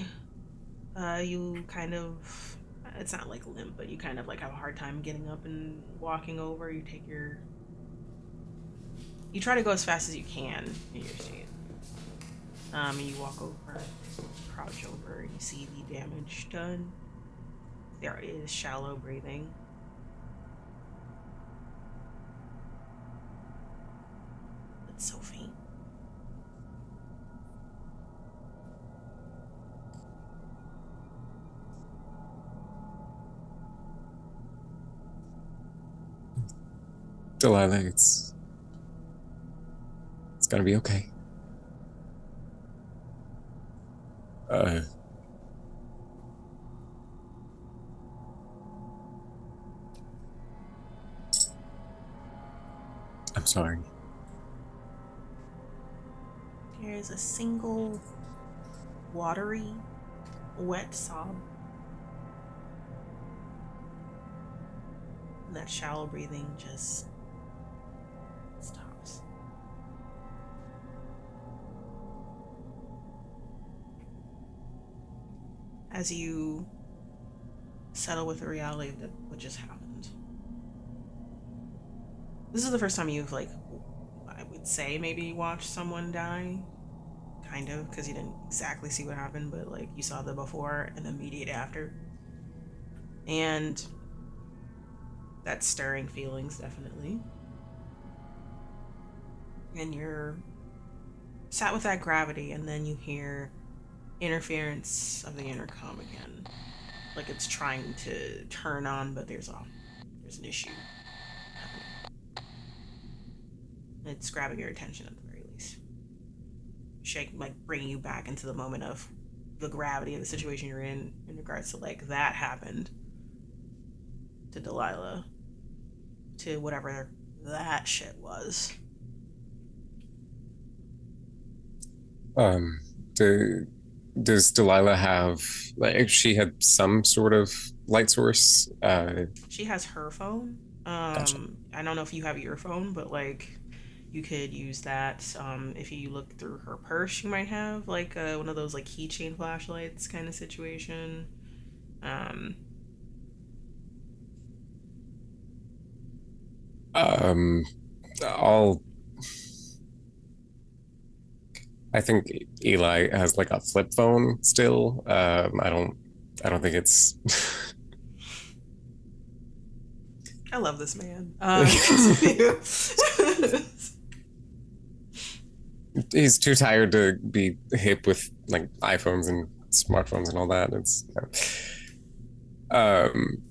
[SPEAKER 1] you kind of, it's not like limp, but you kind of like have a hard time getting up and walking over. You try to go as fast as you can in your seat. And you walk over, crouch over, you see the damage done. There is shallow breathing. It's so faint.
[SPEAKER 2] Delilah, it's gonna be okay. I'm sorry.
[SPEAKER 1] There is a single watery, wet sob. And that shallow breathing just stops. As you settle with the reality that what just happened. This is the first time you've, like, I would say maybe watched someone die. Kind of, because you didn't exactly see what happened, but like you saw the before and the immediate after. And That's stirring feelings, definitely. And you're sat with that gravity, and then you hear interference of the intercom again. Like it's trying to turn on, but there's an issue happening. It's grabbing your attention at the very least. Shake, like bringing you back into the moment of the gravity of the situation you're in regards to like that happened to Delilah, to whatever that shit was.
[SPEAKER 2] Does Delilah have, like, if she had some sort of light source?
[SPEAKER 1] She has her phone.
[SPEAKER 2] Gotcha.
[SPEAKER 1] I don't know if you have your phone, but like you could use that. If you look through her purse, you might have like one of those like keychain flashlights kind of situation. Um,
[SPEAKER 2] Um, I'll. I think Eli has like a flip phone still. I don't. I don't think it's.
[SPEAKER 1] I love this man.
[SPEAKER 2] He's too tired to be hip with like iPhones and smartphones and all that. It's. Um,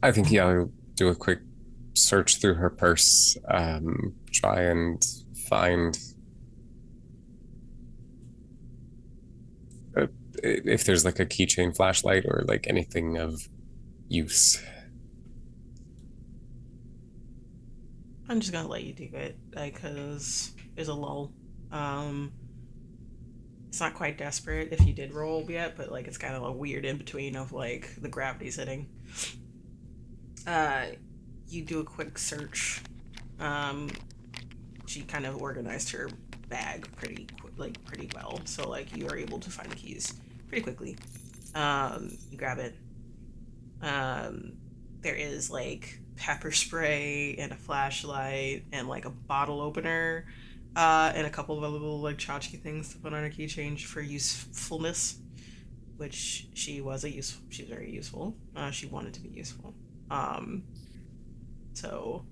[SPEAKER 2] I think I'll do a quick search through her purse. Try and find if there's like a keychain flashlight or like anything of use.
[SPEAKER 1] I'm just gonna let you do it, like, cause there's a lull. Um, it's not quite desperate if you did roll yet, but like it's kind of a weird in between of like the gravity's hitting. Uh, you do a quick search. Um, she kind of organized her bag pretty well, so like you are able to find the keys pretty quickly. You grab it. Um, there is like pepper spray and a flashlight and like a bottle opener, and a couple of other little like tchotchke things to put on her keychain for usefulness. Which she was she was very useful. She wanted to be useful. Um, so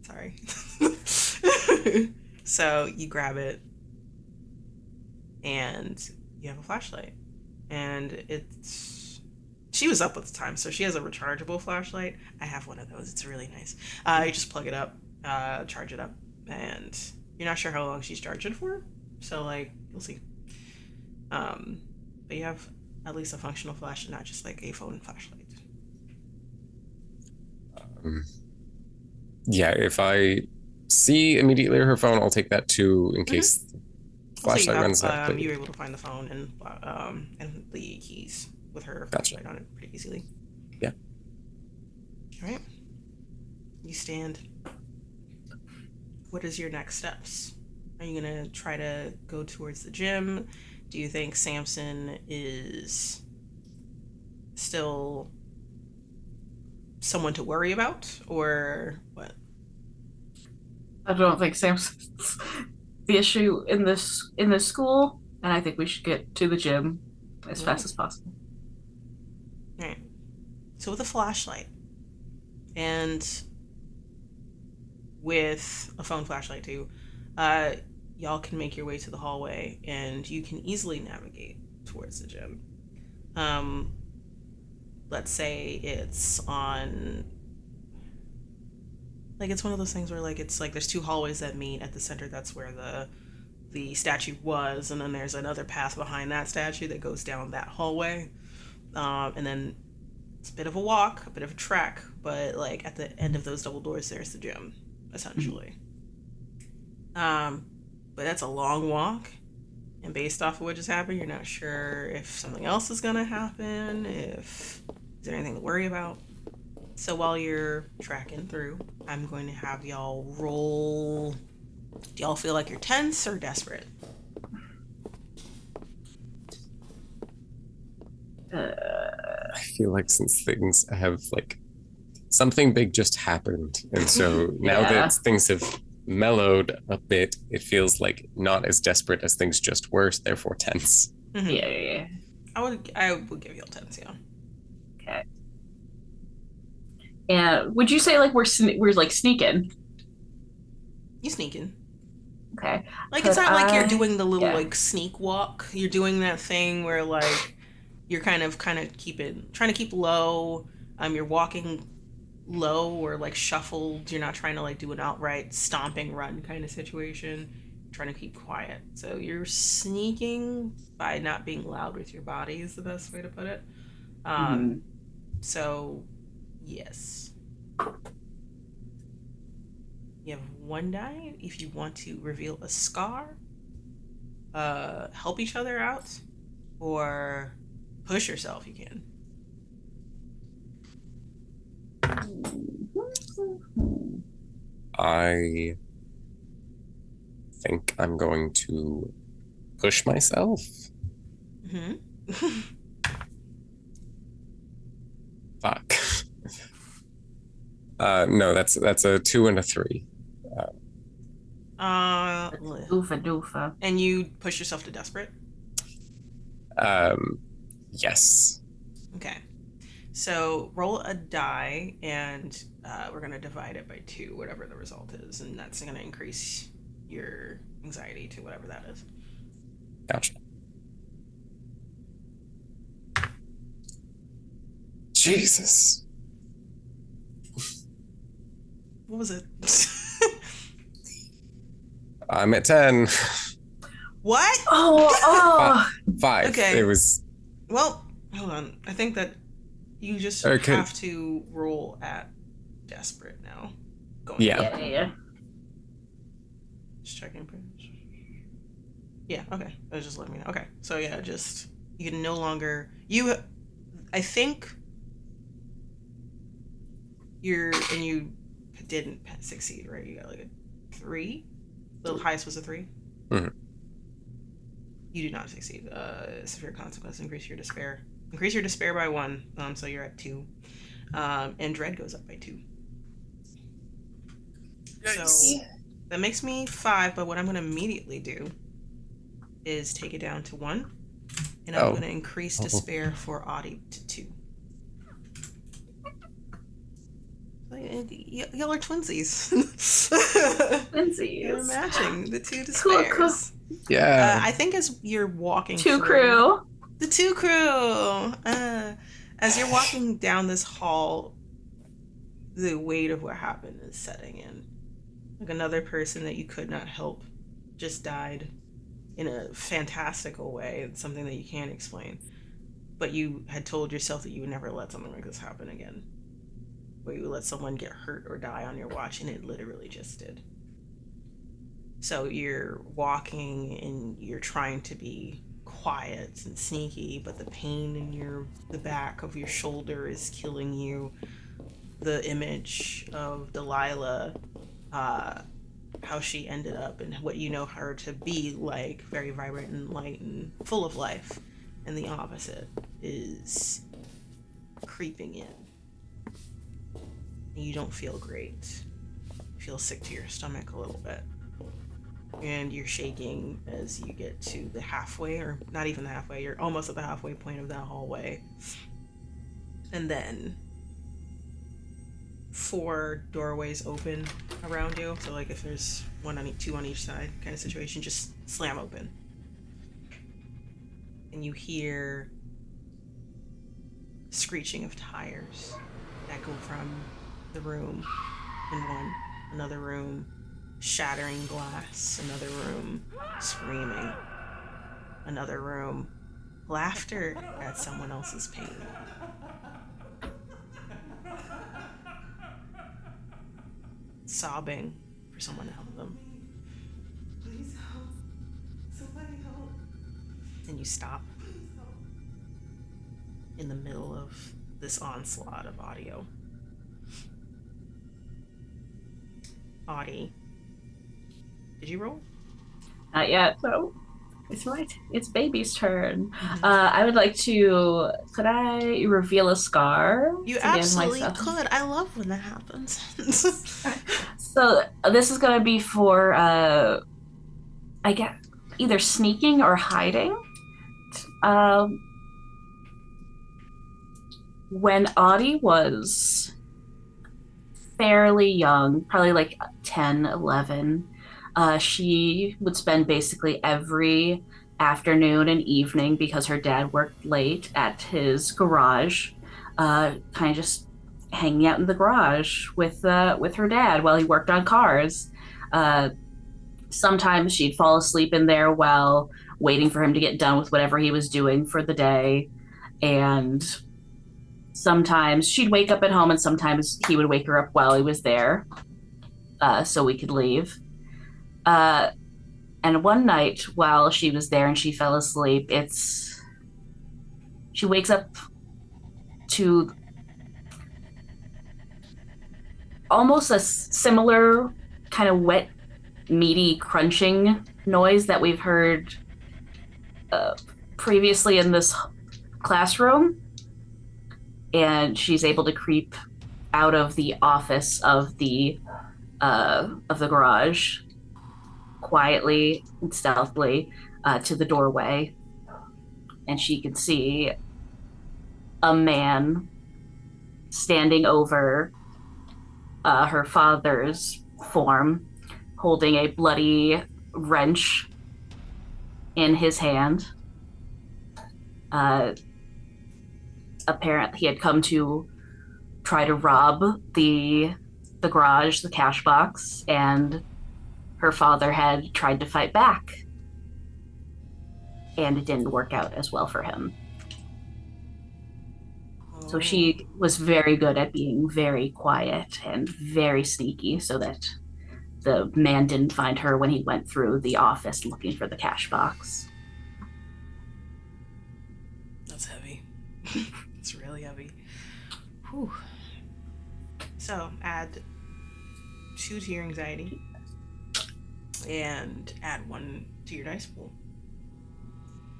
[SPEAKER 1] sorry. So you grab it and you have a flashlight, and it's she was up at the time, so she has a rechargeable flashlight. I have one of those. It's really nice. You just plug it up, charge it up, and you're not sure how long she's charged it for. So like you'll see. But you have at least a functional flashlight, not just like a phone flashlight.
[SPEAKER 2] Yeah, if I see immediately her phone, I'll take that too in case the
[SPEAKER 1] Also, you
[SPEAKER 2] flashlight
[SPEAKER 1] have
[SPEAKER 2] runs out.
[SPEAKER 1] you were able to find the phone and the keys with her
[SPEAKER 2] Gotcha.
[SPEAKER 1] flashlight on it pretty easily.
[SPEAKER 2] Yeah.
[SPEAKER 1] All right. You stand. What is your next steps? Are you gonna try to go towards the gym? Do you think Samson is still someone to worry about, or what?
[SPEAKER 3] I don't think Samson's the issue in this school, and I think we should get to the gym as fast as possible.
[SPEAKER 1] All right. So with a flashlight and with a phone flashlight too, y'all can make your way to the hallway, and you can easily navigate towards the gym. Um, let's say it's on, like, it's one of those things where like it's like there's two hallways that meet at the center. That's where the statue was, and then there's another path behind that statue that goes down that hallway. And then it's a bit of a walk, a bit of a trek, but like at the end of those double doors, there's the gym, essentially. But that's a long walk, and based off of what just happened, you're not sure if something else is gonna happen, if is there anything to worry about. So while you're tracking through, I'm going to have y'all roll. Do y'all feel like you're tense or desperate?
[SPEAKER 2] I feel like since things have like something big just happened, and so now
[SPEAKER 3] Yeah.
[SPEAKER 2] that things have mellowed a bit, it feels like not as desperate as things just were, therefore tense.
[SPEAKER 3] Yeah.
[SPEAKER 1] I would give y'all tense, yeah.
[SPEAKER 3] Okay. And would you say like we're like sneaking?
[SPEAKER 1] You sneaking.
[SPEAKER 3] Okay.
[SPEAKER 1] Like it's
[SPEAKER 3] Could
[SPEAKER 1] not like you're
[SPEAKER 3] I?
[SPEAKER 1] doing the little
[SPEAKER 3] Yeah.
[SPEAKER 1] like sneak walk. You're doing that thing where like you're kind of trying to keep low. You're walking low or like shuffled. You're not trying to like do an outright stomping run kind of situation. You're trying to keep quiet. So you're sneaking by not being loud with your body is the best way to put it. Um,
[SPEAKER 3] Mhm.
[SPEAKER 1] so yes, you have one die if you want to reveal a scar, help each other out, or push yourself. You can.
[SPEAKER 2] I think I'm going to push myself.
[SPEAKER 1] Hmm.
[SPEAKER 2] Fuck. No, that's a 2 and a 3.
[SPEAKER 1] uh,
[SPEAKER 3] Doofa doofa.
[SPEAKER 1] and you push yourself to desperate.
[SPEAKER 2] Um, yes.
[SPEAKER 1] Okay. So roll a die, and we're gonna divide it by 2, whatever the result is, and that's gonna increase your anxiety to whatever that is.
[SPEAKER 2] Gotcha. Jesus.
[SPEAKER 1] What was it?
[SPEAKER 2] I'm at 10.
[SPEAKER 1] What?
[SPEAKER 3] Oh.
[SPEAKER 2] 5.
[SPEAKER 1] Okay.
[SPEAKER 2] It was.
[SPEAKER 1] Well, hold on. I think that you just
[SPEAKER 2] Okay.
[SPEAKER 1] have to roll at desperate now. Going
[SPEAKER 2] Yeah.
[SPEAKER 3] Yeah.
[SPEAKER 1] Just checking. Yeah, okay. That was just letting me know. Okay. So yeah, just you can no longer I think you didn't succeed, right? You got like a 3. The highest was a 3.
[SPEAKER 2] Mhm.
[SPEAKER 1] You do not succeed. Severe consequence. Increase your despair. Increase your despair by 1. So you're at 2. And dread goes up by 2. So that makes me 5. But what I'm going to immediately do is take it down to 1, and I'm going to increase despair for Audi to 2. Y'all are twinsies.
[SPEAKER 3] Twinsies.
[SPEAKER 1] You're matching the 2 despairs.
[SPEAKER 3] Cool.
[SPEAKER 2] Yeah.
[SPEAKER 1] I think as you're walking
[SPEAKER 3] Two
[SPEAKER 1] through,
[SPEAKER 3] crew.
[SPEAKER 1] the 2 crew. As you're walking down this hall, the weight of what happened is setting in. Like another person that you could not help just died in a fantastical way. It's something that you can't explain. But you had told yourself that you would never let something like this happen again. Where you would let someone get hurt or die on your watch, and it literally just did. So you're walking and you're trying to be quiet and sneaky, but the pain in the back of your shoulder is killing you. The image of Delilah, how she ended up and what you know her to be like, very vibrant and light and full of life, and the opposite is creeping in. And you don't feel great. You feel sick to your stomach a little bit. And you're shaking as you get to the halfway, or not even the halfway, you're almost at the halfway point of that hallway. And then 4 doorways open around you. So like if there's 2 on each side kind of situation, just slam open. And you hear screeching of tires that go from the room in one, another room, shattering glass, another room, screaming, another room, laughter at someone else's pain. Sobbing for someone to help them. Please help. Somebody help. And you stop in the middle of this onslaught of audio. Audi, did you roll?
[SPEAKER 3] Not yet. So it's baby's turn. I would like to. Could I reveal a scar?
[SPEAKER 1] You absolutely could. I love when that happens.
[SPEAKER 3] So this is gonna be for I guess either sneaking or hiding. When Audie was fairly young, probably like 10, 11. She would spend basically every afternoon and evening because her dad worked late at his garage, kind of just hanging out in the garage with her dad while he worked on cars. Uh, Sometimes she'd fall asleep in there while waiting for him to get done with whatever he was doing for the day. And sometimes she'd wake up at home, and sometimes he would wake her up while he was there, so we could leave. Uh, and one night while she was there and she fell asleep, she wakes up to almost a similar kind of wet, meaty crunching noise that we've heard previously in this classroom. And she's able to creep out of the office of the garage quietly and stealthily to the doorway, and she can see a man standing over her father's form, holding a bloody wrench in his hand. Apparently, he had come to try to rob the garage, the cash box, and her father had tried to fight back, and it didn't work out as well for him. So she was very good at being very quiet and very sneaky so that the man didn't find her when he went through the office looking for the cash box.
[SPEAKER 1] That's heavy. It's really heavy. Whew. So add 2 to your anxiety and add 1 to your dice pool.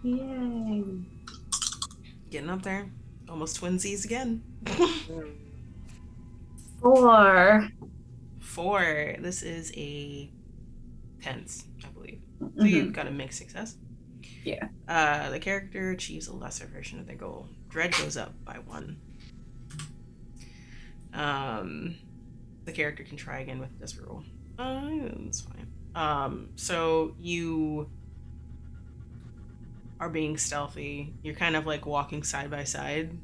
[SPEAKER 3] Yay.
[SPEAKER 1] Getting up there. Almost twinsies again.
[SPEAKER 3] 4.
[SPEAKER 1] 4. This is a tense, I believe. So you've got a mixed success.
[SPEAKER 3] Yeah.
[SPEAKER 1] The character achieves a lesser version of their goal. Dread goes up by 1. The character can try again with this roll. That's fine. So you are being stealthy. You're kind of like walking side by side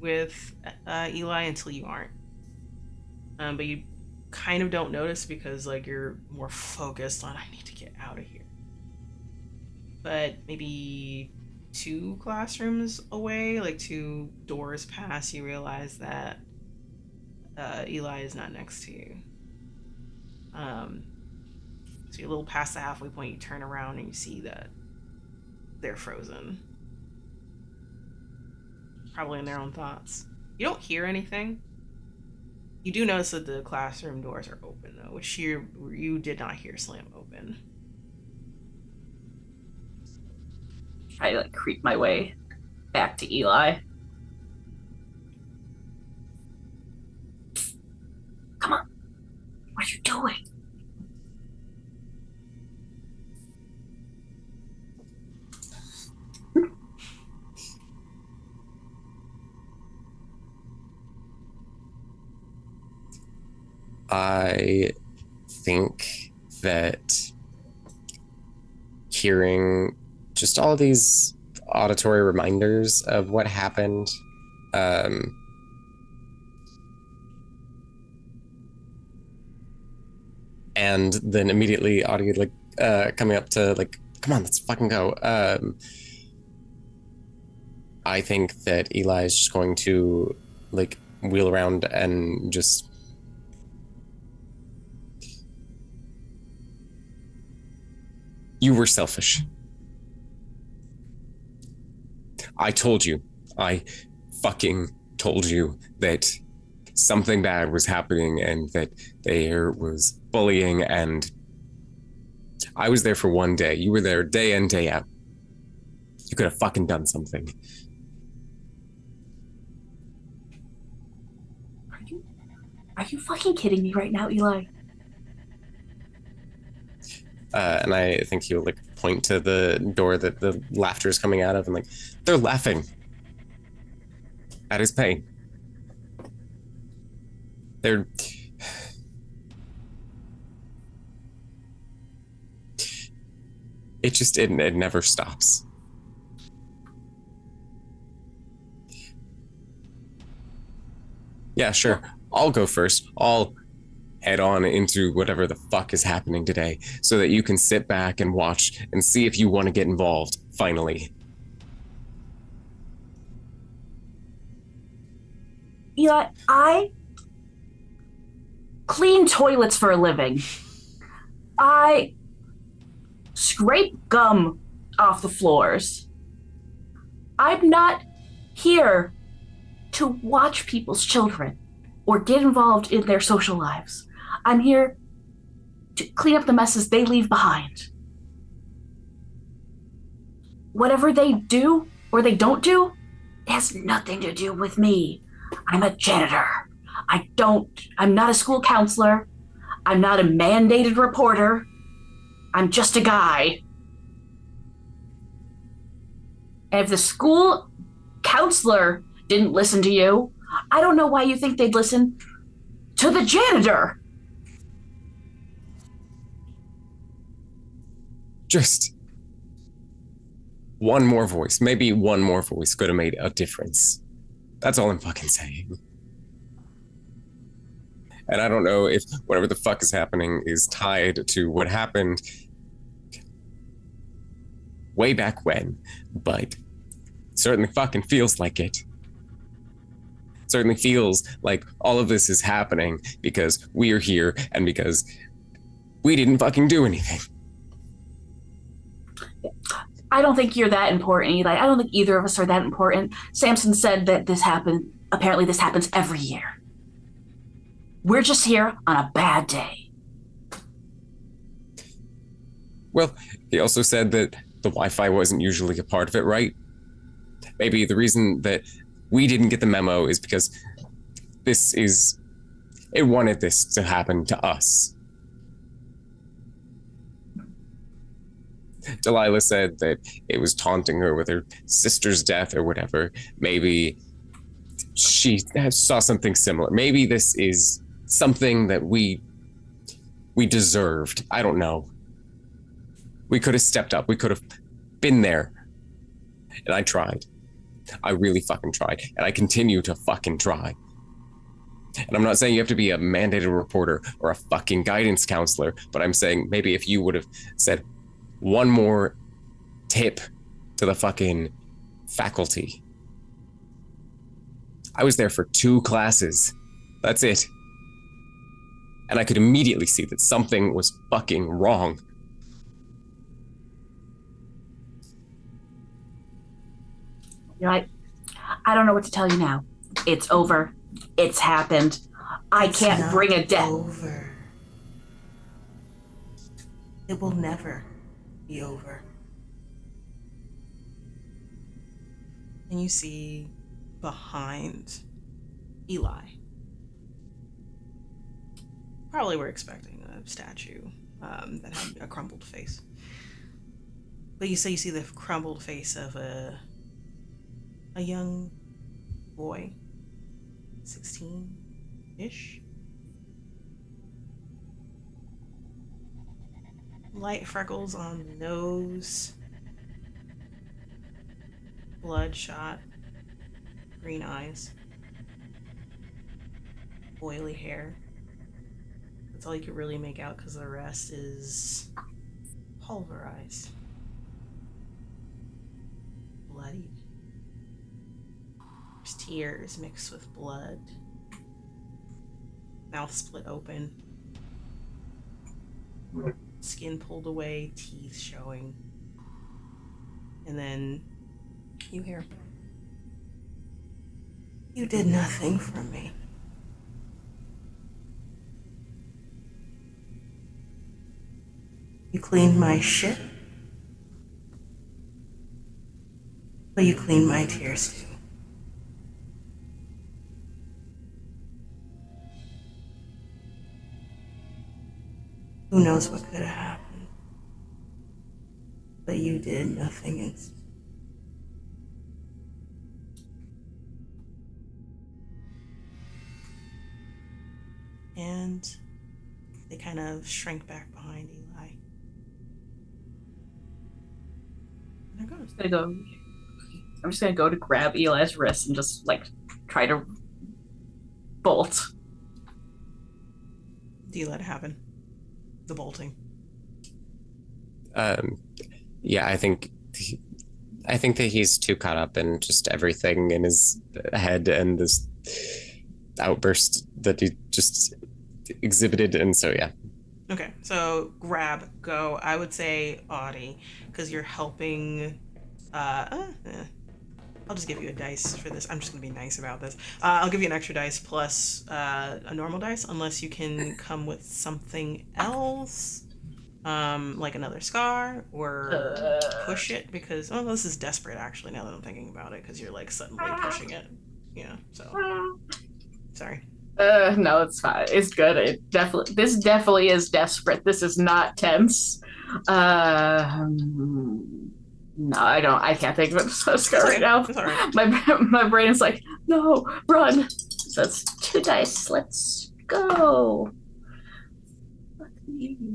[SPEAKER 1] with Eli until you aren't. But you kind of don't notice because like you're more focused on I need to get out of here. But maybe 2 classrooms away, like 2 doors past, you realize that Eli is not next to you. So you're a little past the halfway point, you turn around and you see that they're frozen. Probably in their own thoughts. You don't hear anything. You do notice that the classroom doors are open though, which you did not hear slam open.
[SPEAKER 3] I like creep my way back to Eli. Come on. What are you doing?
[SPEAKER 2] I think that hearing just all these auditory reminders of what happened, and then immediately Audie like coming up to like, come on, let's fucking go. I think that Eli is just going to like wheel around and just you were selfish. I told you. I fucking told you that something bad was happening and that there was bullying, and I was there for 1 day. You were there day in, day out. You could have fucking done something.
[SPEAKER 3] Are you fucking kidding me right now, Eli?
[SPEAKER 2] And I think he'll like point to the door that the laughter is coming out of, and like, they're laughing at his pain. They're it never stops. Yeah, sure. I'll go first. I'll head on into whatever the fuck is happening today so that you can sit back and watch and see if you want to get involved, finally.
[SPEAKER 3] Eli, I clean toilets for a living. I scrape gum off the floors. I'm not here to watch people's children or get involved in their social lives. I'm here to clean up the messes they leave behind. Whatever they do or they don't do, it has nothing to do with me. I'm a janitor. I'm not a school counselor. I'm not a mandated reporter. I'm just a guy. And if the school counselor didn't listen to you, I don't know why you think they'd listen to the janitor.
[SPEAKER 2] Just one more voice, maybe one more voice could have made a difference. That's all I'm fucking saying. And I don't know if whatever the fuck is happening is tied to what happened way back when, but it certainly fucking feels like it. It certainly feels like all of this is happening because we are here and because we didn't fucking do anything.
[SPEAKER 3] I don't think you're that important, Eli. I don't think either of us are that important. Samson said that this happened. Apparently this happens every year. We're just here on a bad day.
[SPEAKER 2] Well, he also said that the Wi-Fi wasn't usually a part of it, right? Maybe the reason that we didn't get the memo is because it wanted this to happen to us. Delilah said that it was taunting her with her sister's death or whatever. Maybe she saw something similar. Maybe this is something that we deserved. I don't know. We could have stepped up. We could have been there. And I tried. I really fucking tried. And I continue to fucking try. And I'm not saying you have to be a mandated reporter or a fucking guidance counselor, but I'm saying maybe if you would have said one more tip to the fucking faculty. I was there for 2 classes. That's it. And I could immediately see that something was fucking wrong.
[SPEAKER 3] You're like, I don't know what to tell you now. It's over. It's happened. I can't bring a death.
[SPEAKER 1] Over. It will never be over. And you see behind Eli. Probably we're expecting a statue that had a crumbled face. But you see the crumbled face of a young boy, 16-ish. Light freckles on the nose, bloodshot, green eyes, oily hair. That's all you could really make out because the rest is pulverized, bloodied. There's tears mixed with blood, mouth split open, skin pulled away, teeth showing. And then you hear, "You did nothing for me. You cleaned my shit, but you cleaned my tears too." Who knows what could have happened? But you did nothing instead. And they kind of shrink back behind Eli.
[SPEAKER 3] I'm just gonna go to grab Eli's wrist and just like try to bolt.
[SPEAKER 1] Do you let it happen? The bolting.
[SPEAKER 2] Yeah, I think that he's too caught up in just everything in his head and this outburst that he just exhibited, and so yeah.
[SPEAKER 1] Okay, so grab, go. I would say Audi, because you're helping. I'll just give you a dice for this. I'm just gonna be nice about this. I'll give you an extra dice plus a normal dice, unless you can come with something else, like another scar or push it. Because this is desperate actually. Now that I'm thinking about it, because you're like suddenly pushing it. Yeah. So sorry.
[SPEAKER 3] No, it's fine. It's good. This definitely is desperate. This is not tense. No, I can't think of a right now.
[SPEAKER 1] That's all right.
[SPEAKER 3] My brain is like, no, run. So it's 2 dice. Let's go.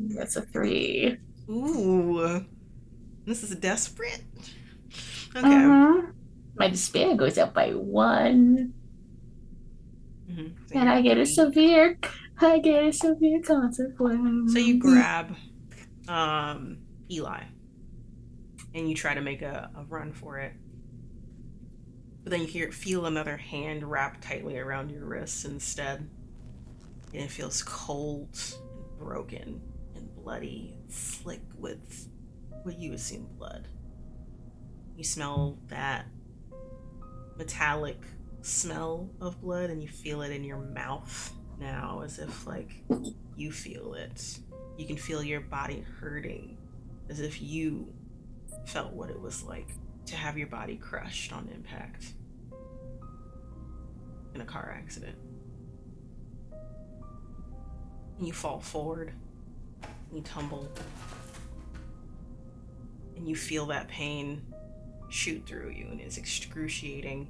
[SPEAKER 3] That's a 3.
[SPEAKER 1] Ooh, this is desperate. Okay.
[SPEAKER 3] My despair goes up by 1.
[SPEAKER 1] Mm-hmm.
[SPEAKER 3] And I get a severe consequence.
[SPEAKER 1] So you grab Eli and you try to make a run for it. But then you feel another hand wrap tightly around your wrists instead. And it feels cold and broken and bloody, slick with what you assume blood. You smell that metallic smell of blood, and you feel it in your mouth now, as if like you feel it. You can feel your body hurting, as if you felt what it was like to have your body crushed on impact in a car accident. And you fall forward, and you tumble, and you feel that pain shoot through you, and it's excruciating.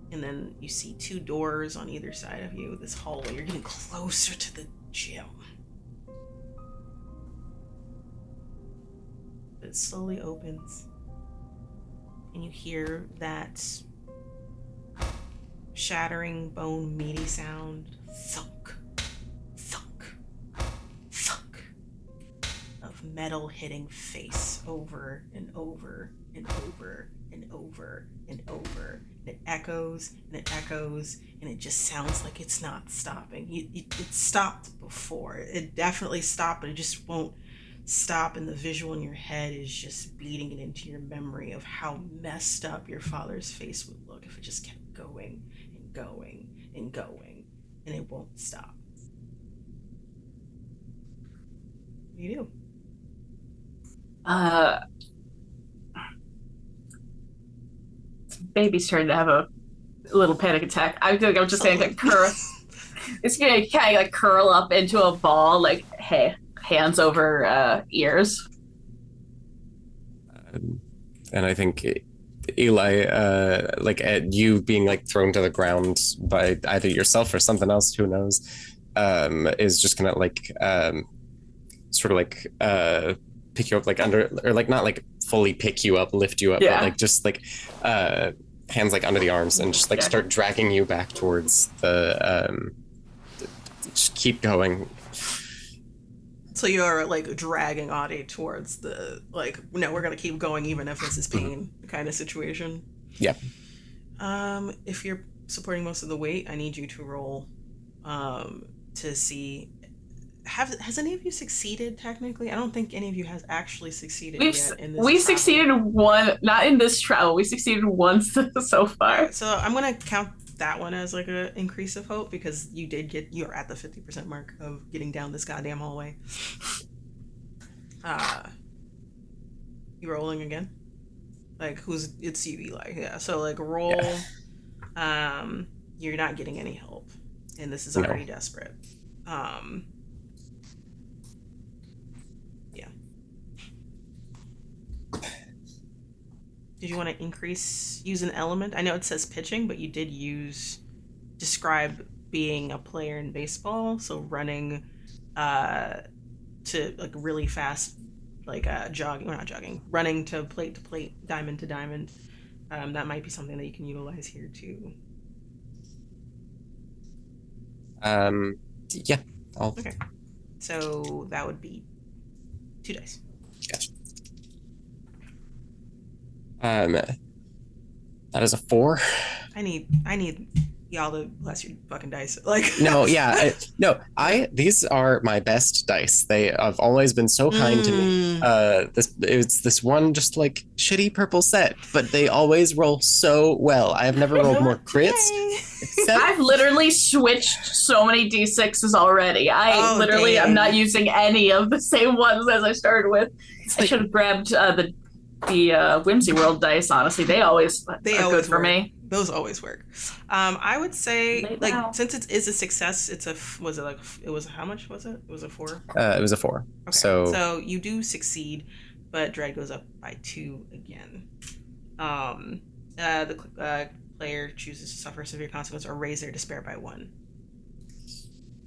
[SPEAKER 1] And then you see 2 doors on either side of you, this hallway. You're getting closer to the gym. But it slowly opens, and you hear that shattering, bone meaty sound. Thunk, thunk, thunk of metal hitting face over and over and over and over and over. And it echoes and it echoes, and it just sounds like it's not stopping. It stopped before. It definitely stopped, but it just won't stop. And the visual in your head is just beating it into your memory of how messed up your father's face would look if it just kept going and going and going, and it won't stop. What do you do?
[SPEAKER 3] Baby's turn to have a little panic attack. I feel like I'm just saying like curl. It's gonna kind of like curl up into a ball, like hands over ears.
[SPEAKER 2] And I think Eli, like at you being like thrown to the ground by either yourself or something else, who knows, is just gonna like sort of like pick you up like under, or like not like fully pick you up, lift you up, but like just like hands like under the arms and just like start dragging you back towards the just keep going.
[SPEAKER 1] So you're like dragging Audi towards the like, no, we're gonna keep going even if this is pain kind of situation.
[SPEAKER 2] Yeah.
[SPEAKER 1] If you're supporting most of the weight, I need you to roll to see. Has any of you succeeded technically? I don't think any of you has actually succeeded yet in this.
[SPEAKER 3] We succeeded one, not in this travel. We succeeded once so far.
[SPEAKER 1] So I'm gonna count that one as like an increase of hope, because you're at the 50% mark of getting down this goddamn hallway. You rolling again? Like it's you, Eli. Yeah. So like roll. Yeah. You're not getting any help, and this is already desperate. Yeah. Did you want to use an element? I know it says pitching, but you did describe being a player in baseball, so running to like really fast like jogging, or not jogging, running to plate, diamond to diamond. That might be something that you can utilize here too.
[SPEAKER 2] Yeah.
[SPEAKER 1] Okay. So that would be 2 dice.
[SPEAKER 2] Gotcha. That is a 4.
[SPEAKER 1] I need y'all to bless your fucking dice. Like
[SPEAKER 2] No, yeah, these are my best dice. They have always been so kind to me. It's this one just like shitty purple set, but they always roll so well. I have never rolled more crits. Except
[SPEAKER 3] I've literally switched so many d6s already. I'm not using any of the same ones as I started with. I should have grabbed the Whimsy World dice. Honestly, they always are good for me.
[SPEAKER 1] Those always work. I would say, like, since it is a success, it was how much was it? It was a 4?
[SPEAKER 2] It was a 4.
[SPEAKER 1] Okay.
[SPEAKER 2] So
[SPEAKER 1] you do succeed, but dread goes up by 2 again. The player chooses to suffer severe consequence or raise their despair by 1.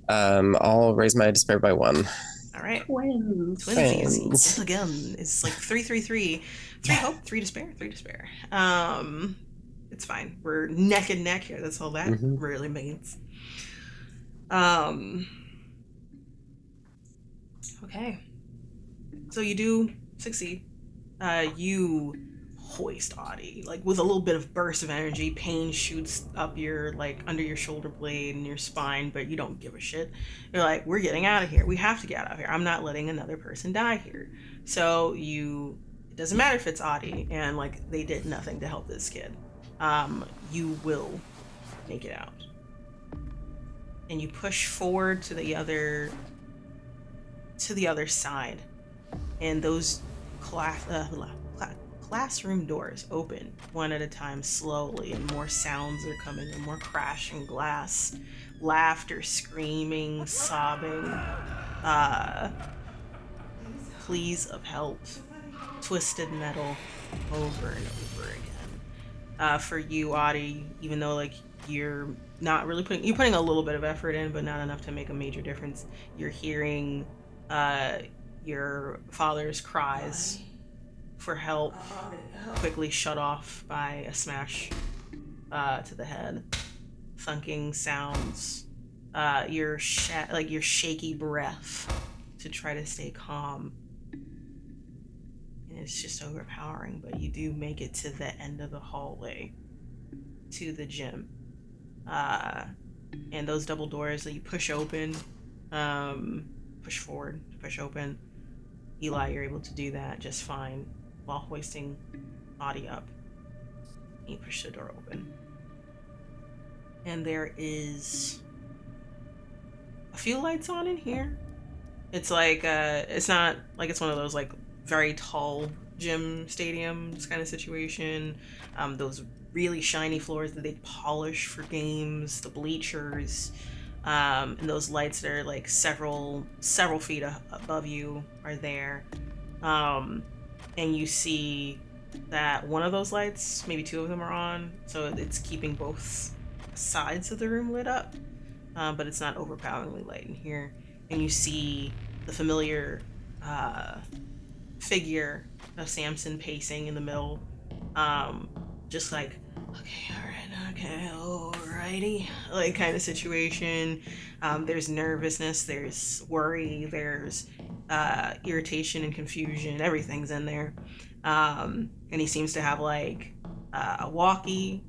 [SPEAKER 2] I'll raise my despair by 1.
[SPEAKER 1] All right.
[SPEAKER 3] Twins.
[SPEAKER 1] Again, it's like 3-3-3. 3 hope, 3 despair, 3 despair. It's fine. We're neck and neck here. That's all that really means. Okay. So you do succeed. You hoist Audi, like with a little bit of burst of energy. Pain shoots up your, like, under your shoulder blade and your spine, but you don't give a shit. You're like, we're getting out of here. We have to get out of here. I'm not letting another person die here. So it doesn't matter if it's Audi and like they did nothing to help this kid. You will make it out. And you push forward to the other side. And those classroom doors open one at a time slowly, and more sounds are coming in, more crashing glass, laughter, screaming, sobbing, pleas of help, twisted metal over and over again. For you, Audi, even though like you're not really putting a little bit of effort in, but not enough to make a major difference, you're hearing your father's cries for help quickly shut off by a smash to the head. Thunking sounds, your shaky breath to try to stay calm. And it's just overpowering, but you do make it to the end of the hallway to the gym. And those double doors that you push open, push forward, push open. Eli, you're able to do that just fine while hoisting Audi up. You push the door open. And there is a few lights on in here. It's like, it's not like it's one of those like very tall gym stadiums kind of situation. Those really shiny floors that they polish for games, the bleachers, and those lights that are like several feet above you are there. And you see that one of those lights, maybe 2 of them are on, so it's keeping both sides of the room lit up, but it's not overpoweringly light in here. And you see the familiar figure of Samson pacing in the middle, just like, alrighty, like kind of situation. There's nervousness, there's worry, there's irritation and confusion. Everything's in there. And he seems to have like a walkie,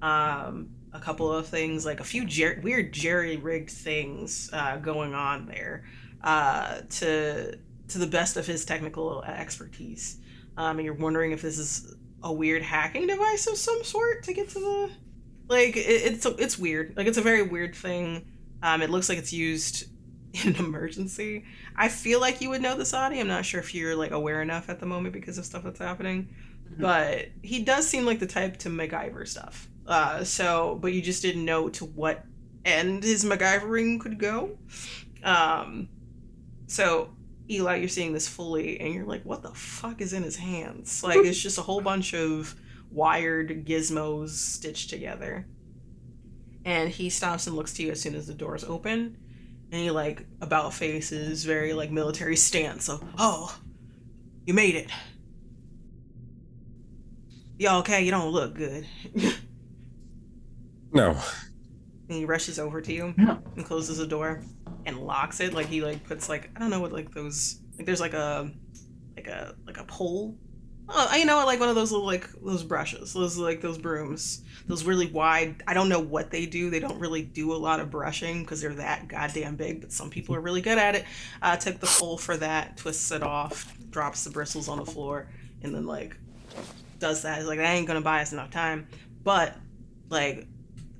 [SPEAKER 1] a couple of things, like a few weird jerry-rigged things going on there, to the best of his technical expertise. And you're wondering if this is a weird hacking device of some sort to get to the, like, it's weird. Like, it's a very weird thing. It looks like it's used in an emergency. I feel like you would know this, Audi. I'm not sure if you're like aware enough at the moment because of stuff that's happening, but he does seem like the type to MacGyver stuff. But you just didn't know to what end his MacGyvering could go. So Eli, you're seeing this fully, and you're like, what the fuck is in his hands? Like, it's just a whole bunch of wired gizmos stitched together. And he stops and looks to you as soon as the doors open, and he like about faces very like military stance of, oh, You made it. You okay? You don't look good.
[SPEAKER 2] No.
[SPEAKER 1] And he rushes over to you and closes the door and locks it. Like he like puts like I don't know what like those like there's like a pole. Oh, you know what? Like one of those little like those brushes, those like those brooms, those really wide. I don't know what they do. They don't really do a lot of brushing because they're that goddamn big. But some people are really good at it. Took the pole for that, twists it off, drops the bristles on the floor, and then like does that. It's like that ain't gonna buy us enough time, but like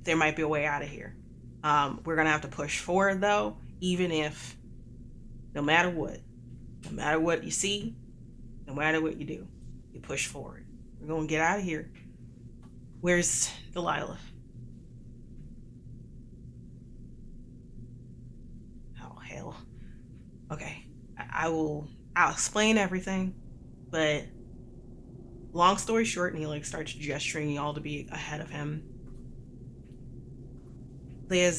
[SPEAKER 1] there might be a way out of here. We're gonna have to push forward though, even if no matter what you see, no matter what you do, you push forward. We're gonna get out of here. Where's Delilah? Oh hell. Okay. I'll explain everything, but long story short, and he like starts gesturing y'all to be ahead of him. There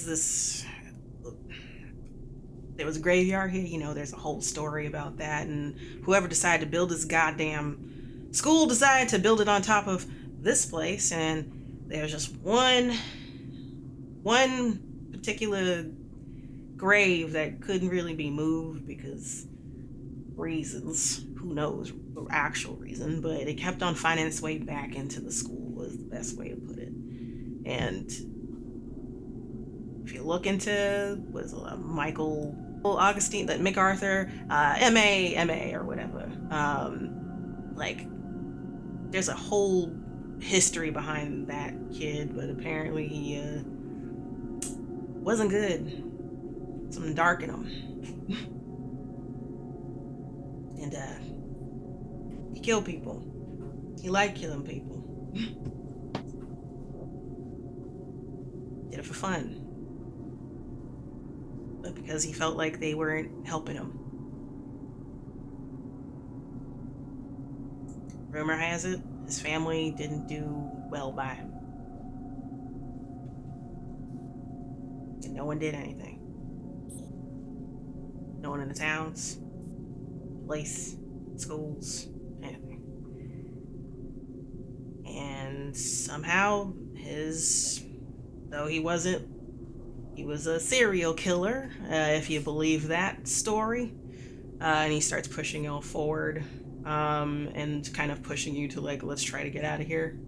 [SPEAKER 1] was a graveyard here, you know, there's a whole story about that, and whoever decided to build this goddamn school decided to build it on top of this place, and there's just one particular grave that couldn't really be moved because reasons, who knows the actual reason, but it kept on finding its way back into the school was the best way to put it. And if you look into Michael Augustine, that MacArthur, MA or whatever, like there's a whole history behind that kid, but apparently he wasn't good. Something dark in him. And he killed people. He liked killing people. Did it for fun. But because he felt like they weren't helping him. Rumor has it, his family didn't do well by him. And no one did anything. No one in the towns, place, schools, anything. And somehow though he wasn't, he was a serial killer, if you believe that story. And he starts pushing y'all forward, and kind of pushing you to like, let's try to get out of here.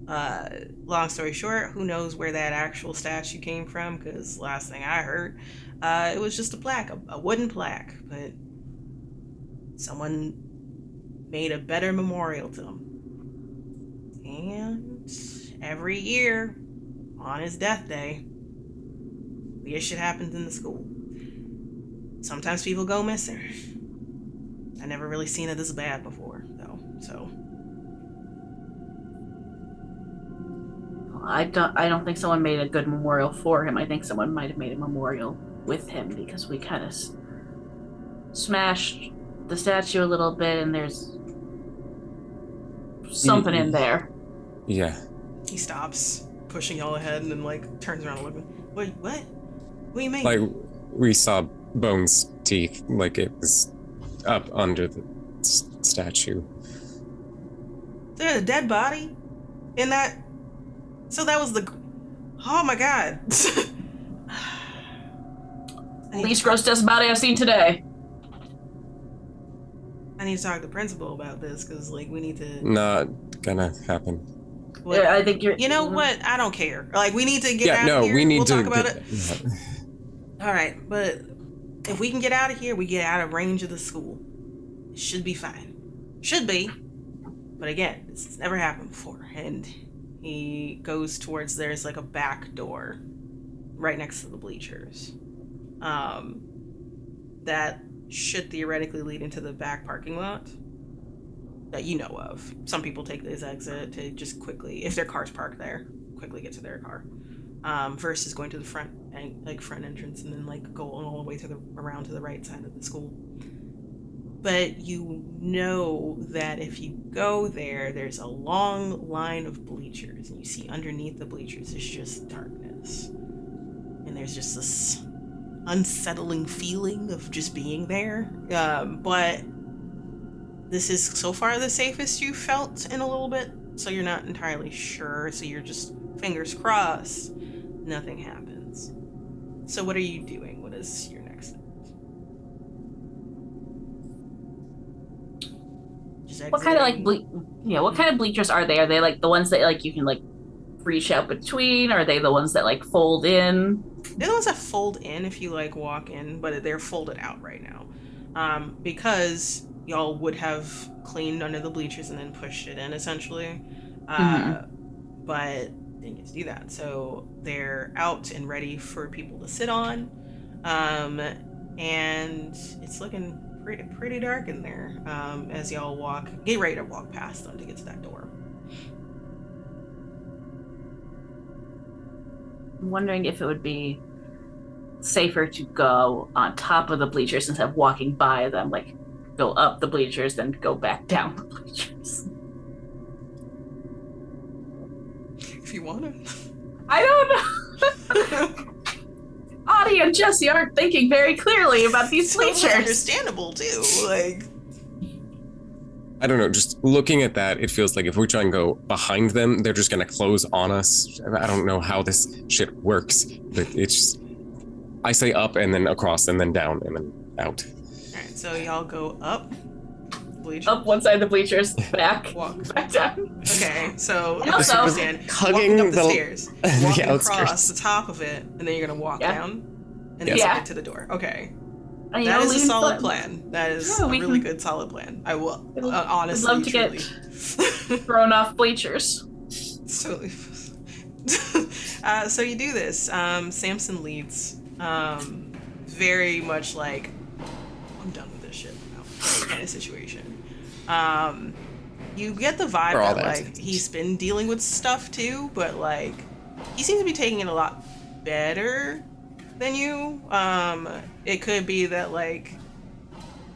[SPEAKER 1] Long story short, who knows where that actual statue came from, because last thing I heard, it was just a plaque, a wooden plaque, but someone made a better memorial to him. And every year, on his death day, weird shit happens in the school. Sometimes people go missing. I never really seen it this bad before, though, so.
[SPEAKER 3] I don't think someone made a good memorial for him. I think someone might have made a memorial with him because we kind of smashed the statue a little bit, and there's something in there.
[SPEAKER 2] Yeah.
[SPEAKER 1] He stops, pushing y'all ahead, and then like turns around and looking. Wait, what? What do you mean?
[SPEAKER 2] Like we saw Bones' teeth, like it was up under the statue.
[SPEAKER 1] There's a dead body in that. So that was the. Oh my god.
[SPEAKER 3] Least gross death body I've seen today.
[SPEAKER 1] I need to talk to the principal about this because, like, we need to.
[SPEAKER 2] Not gonna happen.
[SPEAKER 1] What?
[SPEAKER 3] Yeah, I think you're.
[SPEAKER 1] You know what? I don't care. Like, we need to get out of here.
[SPEAKER 2] We need
[SPEAKER 1] we'll
[SPEAKER 2] to
[SPEAKER 1] talk about it.
[SPEAKER 2] Yeah.
[SPEAKER 1] All right, but if we can get out of here, we get out of range of the school. It should be fine. Should be. But again, this has never happened before. And he goes towards, there's like a back door right next to the bleachers. That should theoretically lead into the back parking lot that you know of. Some people take this exit to just quickly, if their car's parked there, quickly get to their car. Versus going to the front entrance and then like go all the way around to the right side of the school. But you know that if you go there, there's a long line of bleachers, and you see underneath the bleachers is just darkness. And there's just this unsettling feeling of just being there. But this is so far the safest you've felt in a little bit, so you're not entirely sure, so you're just fingers crossed nothing happens. So what are you doing? What is your next step?
[SPEAKER 3] What kind of like what kind of bleachers are they? Are they like the ones that like you can like reach out between? Are they the ones that like fold in?
[SPEAKER 1] They're the ones that fold in if you like walk in, but they're folded out right now. Because y'all would have cleaned under the bleachers and then pushed it in essentially. But didn't get to do that. So they're out and ready for people to sit on. And it's looking pretty dark in there as y'all get ready to walk past them to get to that door.
[SPEAKER 3] I'm wondering if it would be safer to go on top of the bleachers instead of walking by them, like go up the bleachers, then go back down the bleachers.
[SPEAKER 1] If you want to.
[SPEAKER 3] I don't know. Audie and Jesse aren't thinking very clearly about these bleachers.
[SPEAKER 1] Totally understandable too. Like,
[SPEAKER 2] I don't know, just looking at that, it feels like if we try and go behind them, they're just gonna close on us. I don't know how this shit works, but it's just, I say up and then across and then down and then out.
[SPEAKER 1] Alright, so y'all go up. Bleachers.
[SPEAKER 3] Up one side of the bleachers, back, back down.
[SPEAKER 1] Okay, so
[SPEAKER 3] and also
[SPEAKER 1] walking up the stairs, walking
[SPEAKER 2] outskirts.
[SPEAKER 1] across the top of it, and then you're gonna walk down, and then get to the door. Okay.
[SPEAKER 3] And
[SPEAKER 1] that is a solid plan. That is a really good solid plan. I will honestly
[SPEAKER 3] love to get thrown off bleachers.
[SPEAKER 1] Totally. So you do this. Samson leads. Very much like, I'm done with this shit now kind of situation. You get the vibe that like he's been dealing with stuff too, but like he seems to be taking it a lot better than you. It could be that like,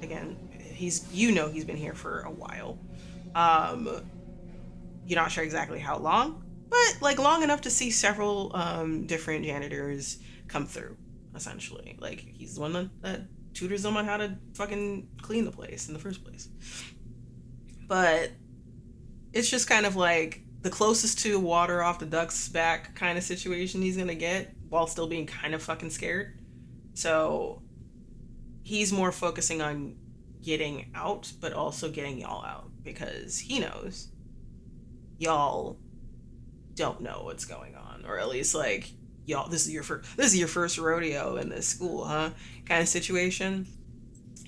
[SPEAKER 1] again, he's been here for a while. You're not sure exactly how long, but like long enough to see several different janitors come through, essentially. Like he's the one that tutors them on how to fucking clean the place in the first place. But it's just kind of like the closest to water off the duck's back kind of situation he's gonna get while still being kind of fucking scared. So he's more focusing on getting out, but also getting y'all out because he knows y'all don't know what's going on, or at least like y'all, this is your first rodeo in this school, huh? Kind of situation.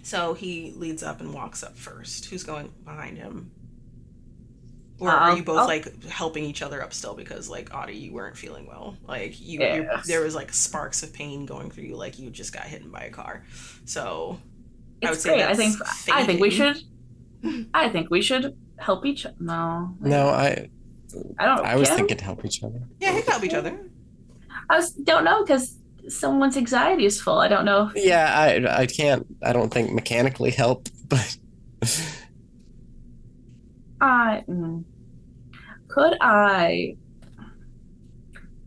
[SPEAKER 1] So he leads up and walks up first. Who's going behind him? Or are you both like helping each other up still because like Audie, you weren't feeling well. Like there was like sparks of pain going through you, like you just got hit by a car. So
[SPEAKER 3] it's
[SPEAKER 1] I would say
[SPEAKER 3] great. I think we should help each other. No,
[SPEAKER 2] I was thinking to help each other.
[SPEAKER 1] Yeah, we can help each other.
[SPEAKER 3] Don't know because someone's anxiety is full. I don't know.
[SPEAKER 2] Yeah, I can't. I don't think mechanically help, but
[SPEAKER 3] could I,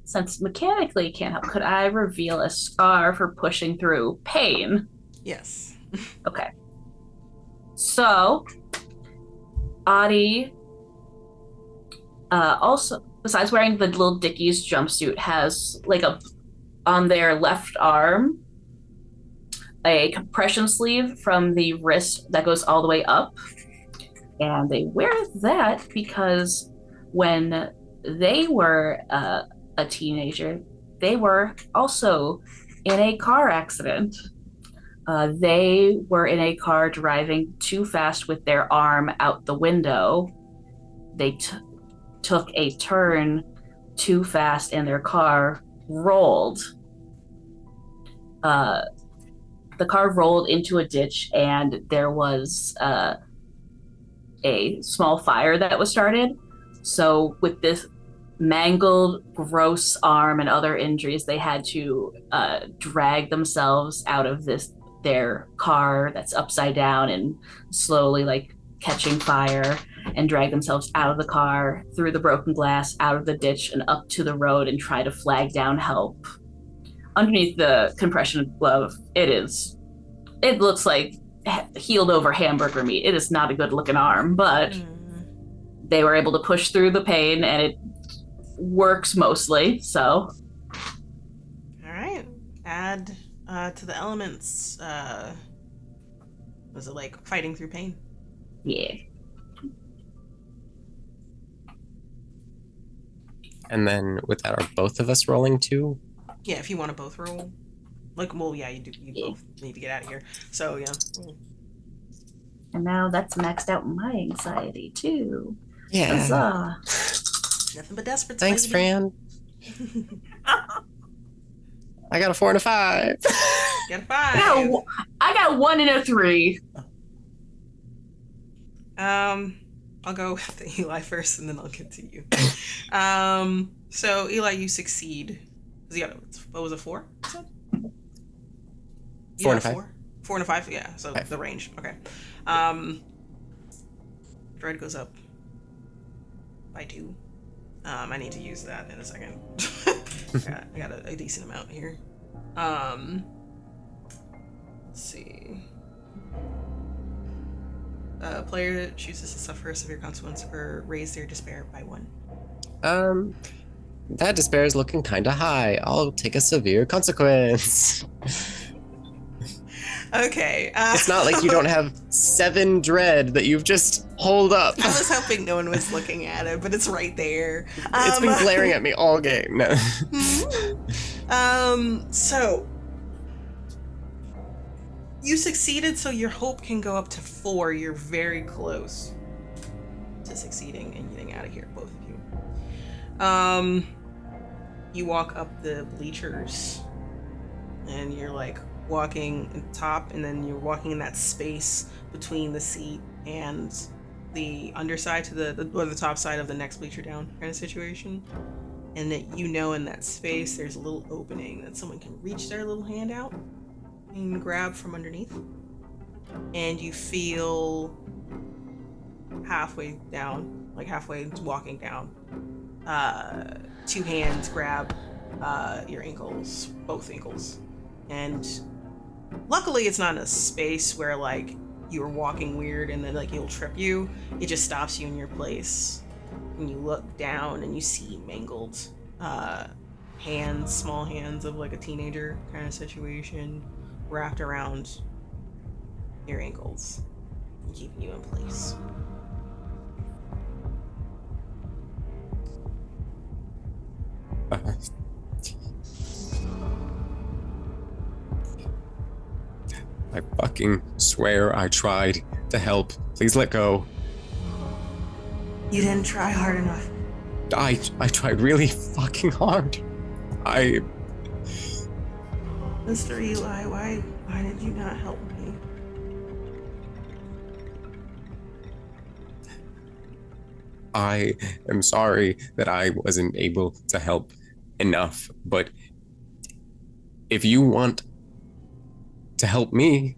[SPEAKER 3] since mechanically can't help, could I reveal a scar for pushing through pain?
[SPEAKER 1] Yes.
[SPEAKER 3] Okay. So, Audie, also, besides wearing the little Dickies jumpsuit, has like on their left arm, a compression sleeve from the wrist that goes all the way up. And they wear that because when they were a teenager, they were also in a car accident. They were in a car driving too fast with their arm out the window. They took a turn too fast and their car rolled. The car rolled into a ditch and there was a small fire that was started. So with this mangled, gross arm and other injuries, they had to drag themselves out of their car that's upside down and slowly like catching fire, and drag themselves out of the car, through the broken glass, out of the ditch and up to the road and try to flag down help. Underneath the compression glove, it looks like healed over hamburger meat. It is not a good looking arm, but they were able to push through the pain and it works mostly. So,
[SPEAKER 1] all right, add to the elements. Was it like fighting through pain?
[SPEAKER 3] yeah.
[SPEAKER 2] And then with that, are both of us rolling too?
[SPEAKER 1] Yeah, if you want to both roll. Like, well, yeah, you do. You both need to get out of here. So, yeah.
[SPEAKER 3] And now that's maxed out my anxiety too.
[SPEAKER 2] Yeah.
[SPEAKER 3] Huzzah.
[SPEAKER 1] Nothing but desperate.
[SPEAKER 2] Thanks, Fran. I got a 4 and a 5.
[SPEAKER 1] Got a 5.
[SPEAKER 3] I got 1 and a 3.
[SPEAKER 1] I'll go with Eli first, and then I'll get to you. So Eli, you succeed. What was it, 4?
[SPEAKER 2] 4 and a 5.
[SPEAKER 1] 4 and a 5. Yeah. So 5. The range. Okay. Dread goes up by 2. I need to use that in a second. I got a decent amount here. Let's see. Player that chooses to suffer a severe consequence or raise their despair by 1.
[SPEAKER 2] That despair is looking kind of high. I'll take a severe consequence.
[SPEAKER 1] Okay.
[SPEAKER 2] It's not like you don't have 7 dread that you've just holed up.
[SPEAKER 1] I was hoping no one was looking at it, but it's right there.
[SPEAKER 2] It's been glaring at me all game. No.
[SPEAKER 1] So you succeeded, so your hope can go up to 4. You're very close to succeeding and getting out of here, both of you. You walk up the bleachers, and you're like walking at the top, and then you're walking in that space between the seat and the underside to the top side of the next bleacher down kind of situation. And that in that space there's a little opening that someone can reach their little hand out and grab from underneath. And you feel halfway down, like halfway walking down, 2 hands grab your ankles, both ankles. And luckily it's not in a space where like you were walking weird and then like it'll trip you. It just stops you in your place. And you look down and you see mangled hands, small hands of like a teenager kind of situation wrapped around your ankles and keeping you in place.
[SPEAKER 2] I fucking swear I tried to help. Please let go.
[SPEAKER 1] You didn't try hard enough.
[SPEAKER 2] I tried really fucking hard.
[SPEAKER 1] Mr. Eli, why did you not help me?
[SPEAKER 2] I am sorry that I wasn't able to help enough, but if you want to help me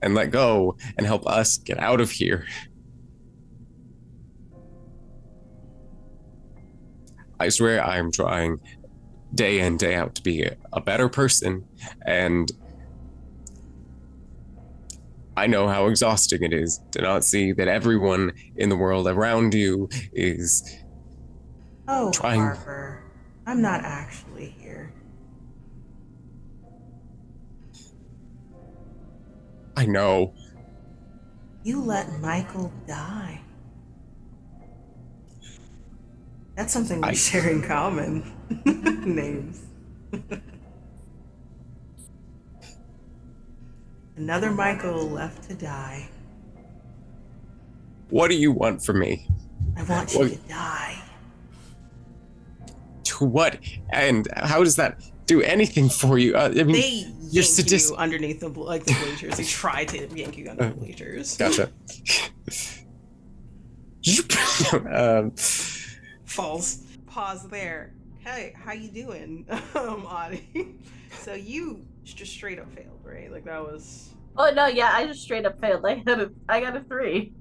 [SPEAKER 2] and let go and help us get out of here, I swear I'm trying day in, day out to be a better person, and I know how exhausting it is to not see that everyone in the world around you is trying.
[SPEAKER 1] Harper, I'm not actually here.
[SPEAKER 2] I know.
[SPEAKER 1] You let Michael die. That's something we share in common. Names. Another Michael left to die.
[SPEAKER 2] What do you want from me?
[SPEAKER 1] I want you to die.
[SPEAKER 2] To what? And how does that do anything for you? I mean,
[SPEAKER 1] they yank you underneath the bleachers. They try to yank you under the bleachers.
[SPEAKER 2] Gotcha.
[SPEAKER 1] Falls. Pause there. Hey, how you doing, Audi? So you just straight up failed, right? Like that was.
[SPEAKER 3] Oh no, yeah, I just straight up failed. I got a 3.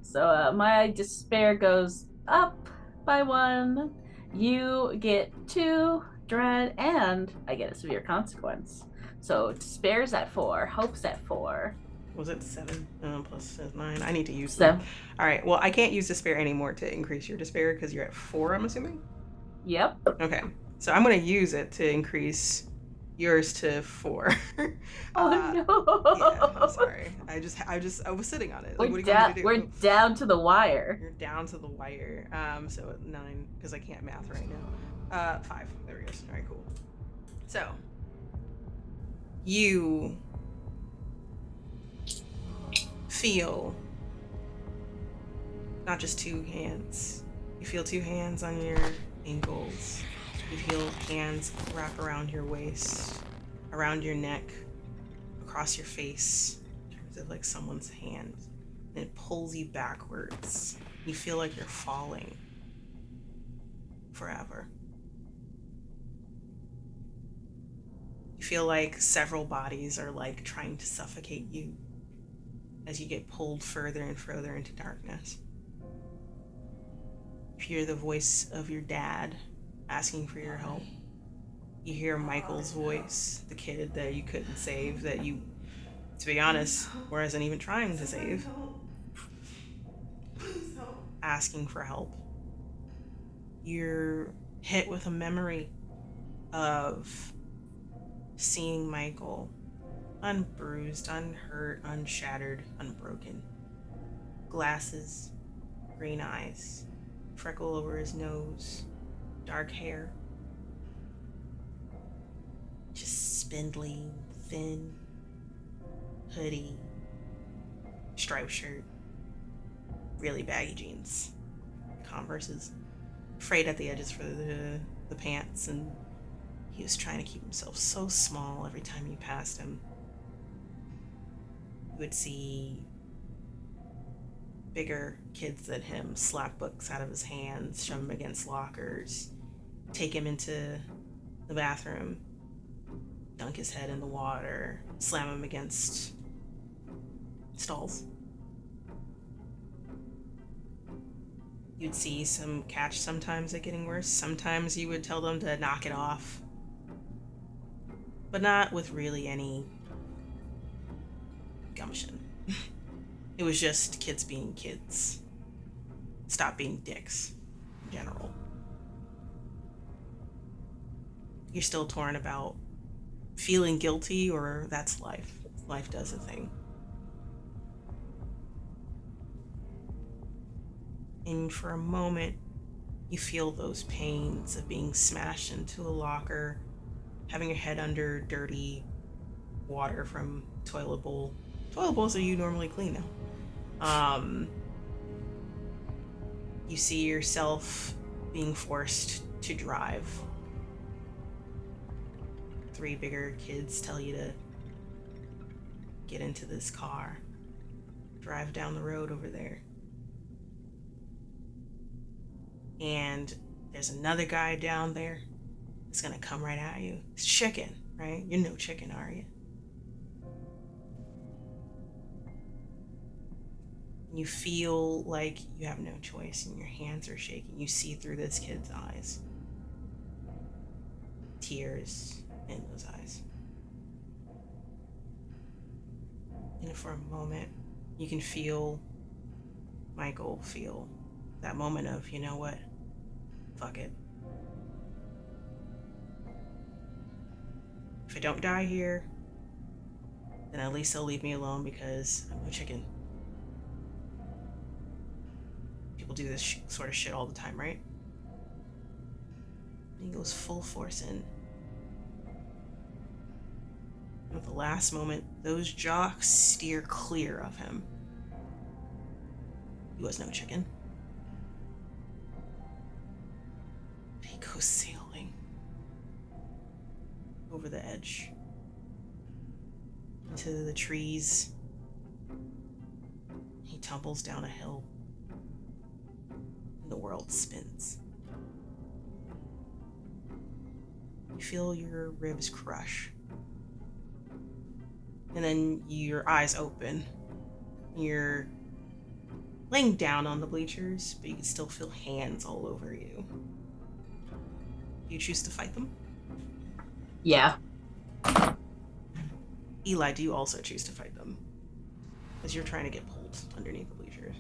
[SPEAKER 3] So my despair goes up by 1. You get 2 dread, and I get a severe consequence. So despair's at 4, hope's at 4.
[SPEAKER 1] Was it 7 plus 9? I need to use
[SPEAKER 3] So,
[SPEAKER 1] them. All right. Well, I can't use despair anymore to increase your despair because you're at 4, I'm assuming?
[SPEAKER 3] yep.
[SPEAKER 1] Okay. So I'm going to use it to increase yours to 4.
[SPEAKER 3] Oh no.
[SPEAKER 1] Yeah, I'm sorry. I was sitting on it. Like, what do you want me to do?
[SPEAKER 3] We're down to the wire.
[SPEAKER 1] You're down to the wire. So at 9, because I can't math right now. 5. There we go. All right, cool. So you feel not just 2 hands. You feel 2 hands on your ankles. You feel hands wrap around your waist, around your neck, across your face, in terms of like someone's hand. And it pulls you backwards. You feel like you're falling forever. You feel like several bodies are like trying to suffocate you as you get pulled further and further into darkness. You hear the voice of your dad asking for your help. You hear Michael's voice, the kid that you couldn't save, that you, to be honest, wasn't even trying to save, asking for help. You're hit with a memory of seeing Michael unbruised, unhurt, unshattered, unbroken. Glasses, green eyes, freckle over his nose, dark hair. Just spindly, thin, hoodie, striped shirt, really baggy jeans, Converses, frayed at the edges for the pants, and he was trying to keep himself so small every time you passed him. You would see bigger kids than him slap books out of his hands, shove him against lockers, take him into the bathroom, dunk his head in the water, slam him against stalls. You'd see some catch sometimes at getting worse. Sometimes you would tell them to knock it off, but not with really any gumption. It was just kids being kids. Stop being dicks in general. You're still torn about feeling guilty, or that's life. Life does a thing. And for a moment, you feel those pains of being smashed into a locker, having your head under dirty water from toilet bowl. Toilet bowls are you normally clean now. You see yourself being forced to drive. 3 bigger kids tell you to get into this car, drive down the road over there. And there's another guy down there that's gonna come right at you. It's chicken, right? You're no chicken, are you? You feel like you have no choice and your hands are shaking. You see through this kid's eyes. Tears in those eyes. And for a moment, you can feel Michael feel that moment of, you know what? Fuck it. If I don't die here, then at least they'll leave me alone because I'm no chicken. People do this sort of shit all the time, right? And he goes full force in. And at the last moment, those jocks steer clear of him. He was no chicken. He goes sailing over the edge into the trees. He tumbles down a hill. And the world spins. You feel your ribs crush. And then your eyes open. You're laying down on the bleachers, but you can still feel hands all over you. You choose to fight them?
[SPEAKER 3] Yeah.
[SPEAKER 1] Eli, do you also choose to fight them? as you're trying to get pulled underneath the bleachers.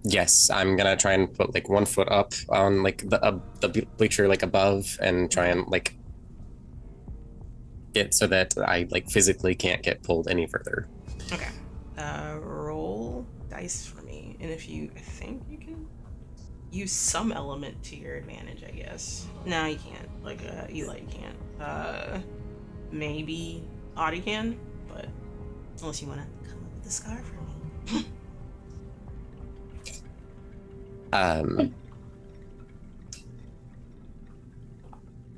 [SPEAKER 2] Yes, I'm gonna try and put like one foot up on like the bleacher like above and try and like get so that I like physically can't get pulled any further.
[SPEAKER 1] Okay. Roll dice for me, and if you, I think you can use some element to your advantage, I guess. No, you can't. Like Eli, you can't. Maybe Audi can, but unless you want to come up with a scar for me.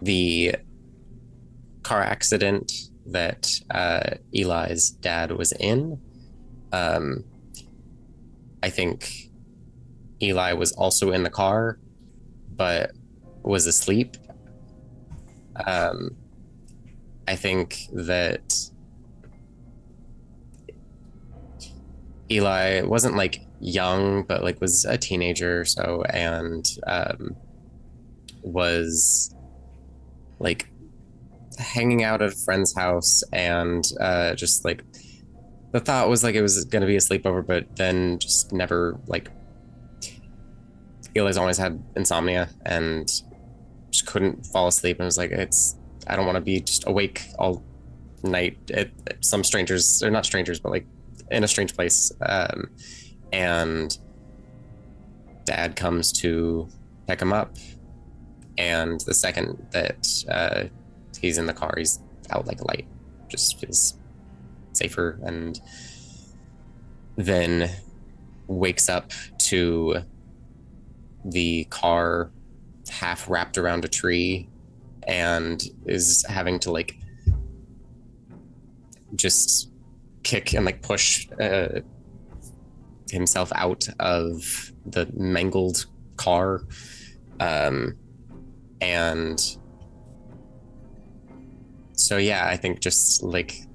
[SPEAKER 2] The car accident that Eli's dad was in, I think Eli was also in the car, but was asleep. I think that Eli wasn't like young, but like was a teenager or so, and was like hanging out at a friend's house, and just like the thought was like it was gonna be a sleepover, but then just never like. Eli's always had insomnia and just couldn't fall asleep, and was like, I don't want to be just awake all night at some strangers, or not strangers, but like in a strange place. And dad comes to pick him up, and the second that he's in the car, he's out like a light, just feels safer, and then wakes up to the car half wrapped around a tree and is having to like just kick and like push himself out of the mangled car, and so yeah, I think just like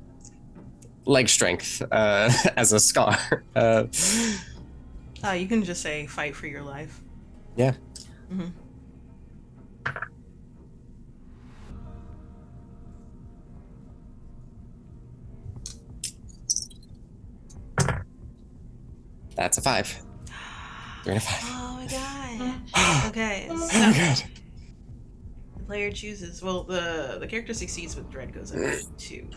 [SPEAKER 2] leg strength as a scar.
[SPEAKER 1] You can just say fight for your life.
[SPEAKER 2] Yeah.
[SPEAKER 1] Mm-hmm.
[SPEAKER 2] That's a 5. You're in a 5.
[SPEAKER 1] Oh my god. Okay. So
[SPEAKER 2] Oh god.
[SPEAKER 1] the player chooses. Well, the character succeeds with dread goes up to 2.